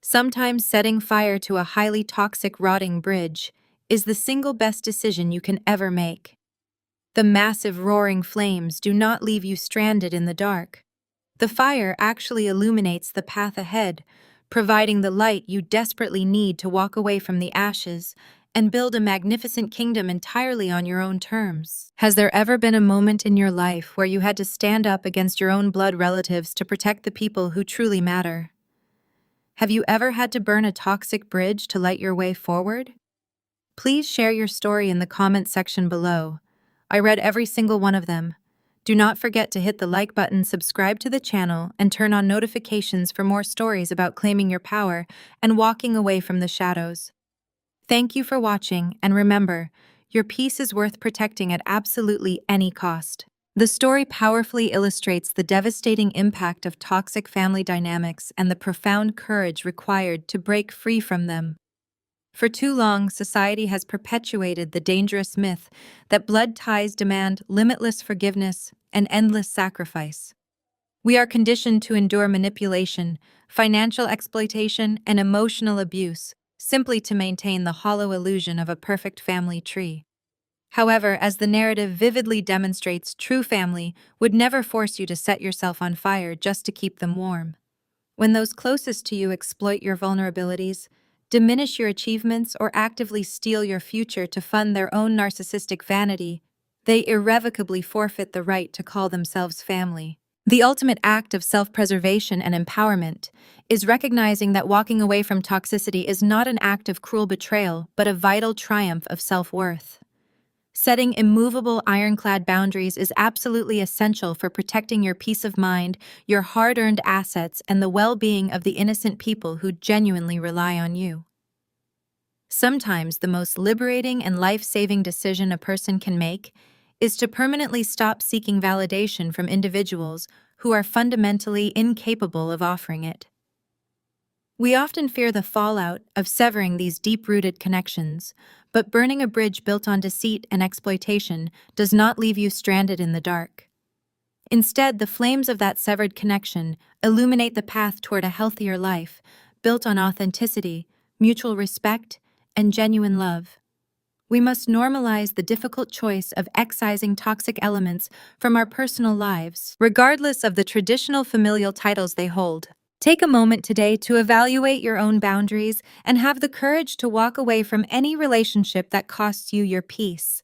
Sometimes setting fire to a highly toxic, rotting bridge is the single best decision you can ever make. The massive roaring flames do not leave you stranded in the dark. The fire actually illuminates the path ahead, providing the light you desperately need to walk away from the ashes and build a magnificent kingdom entirely on your own terms. Has there ever been a moment in your life where you had to stand up against your own blood relatives to protect the people who truly matter? Have you ever had to burn a toxic bridge to light your way forward? Please share your story in the comment section below. I read every single one of them. Do not forget to hit the like button, subscribe to the channel, and turn on notifications for more stories about claiming your power and walking away from the shadows. Thank you for watching, and remember, your peace is worth protecting at absolutely any cost. The story powerfully illustrates the devastating impact of toxic family dynamics and the profound courage required to break free from them. For too long, society has perpetuated the dangerous myth that blood ties demand limitless forgiveness and endless sacrifice. We are conditioned to endure manipulation, financial exploitation, and emotional abuse simply to maintain the hollow illusion of a perfect family tree. However, as the narrative vividly demonstrates, true family would never force you to set yourself on fire just to keep them warm. When those closest to you exploit your vulnerabilities, diminish your achievements, or actively steal your future to fund their own narcissistic vanity, they irrevocably forfeit the right to call themselves family. The ultimate act of self-preservation and empowerment is recognizing that walking away from toxicity is not an act of cruel betrayal, but a vital triumph of self-worth. Setting immovable, ironclad boundaries is absolutely essential for protecting your peace of mind, your hard-earned assets, and the well-being of the innocent people who genuinely rely on you. Sometimes the most liberating and life-saving decision a person can make is to permanently stop seeking validation from individuals who are fundamentally incapable of offering it. We often fear the fallout of severing these deep-rooted connections, but burning a bridge built on deceit and exploitation does not leave you stranded in the dark. Instead, the flames of that severed connection illuminate the path toward a healthier life, built on authenticity, mutual respect, and genuine love. We must normalize the difficult choice of excising toxic elements from our personal lives, regardless of the traditional familial titles they hold. Take a moment today to evaluate your own boundaries and have the courage to walk away from any relationship that costs you your peace.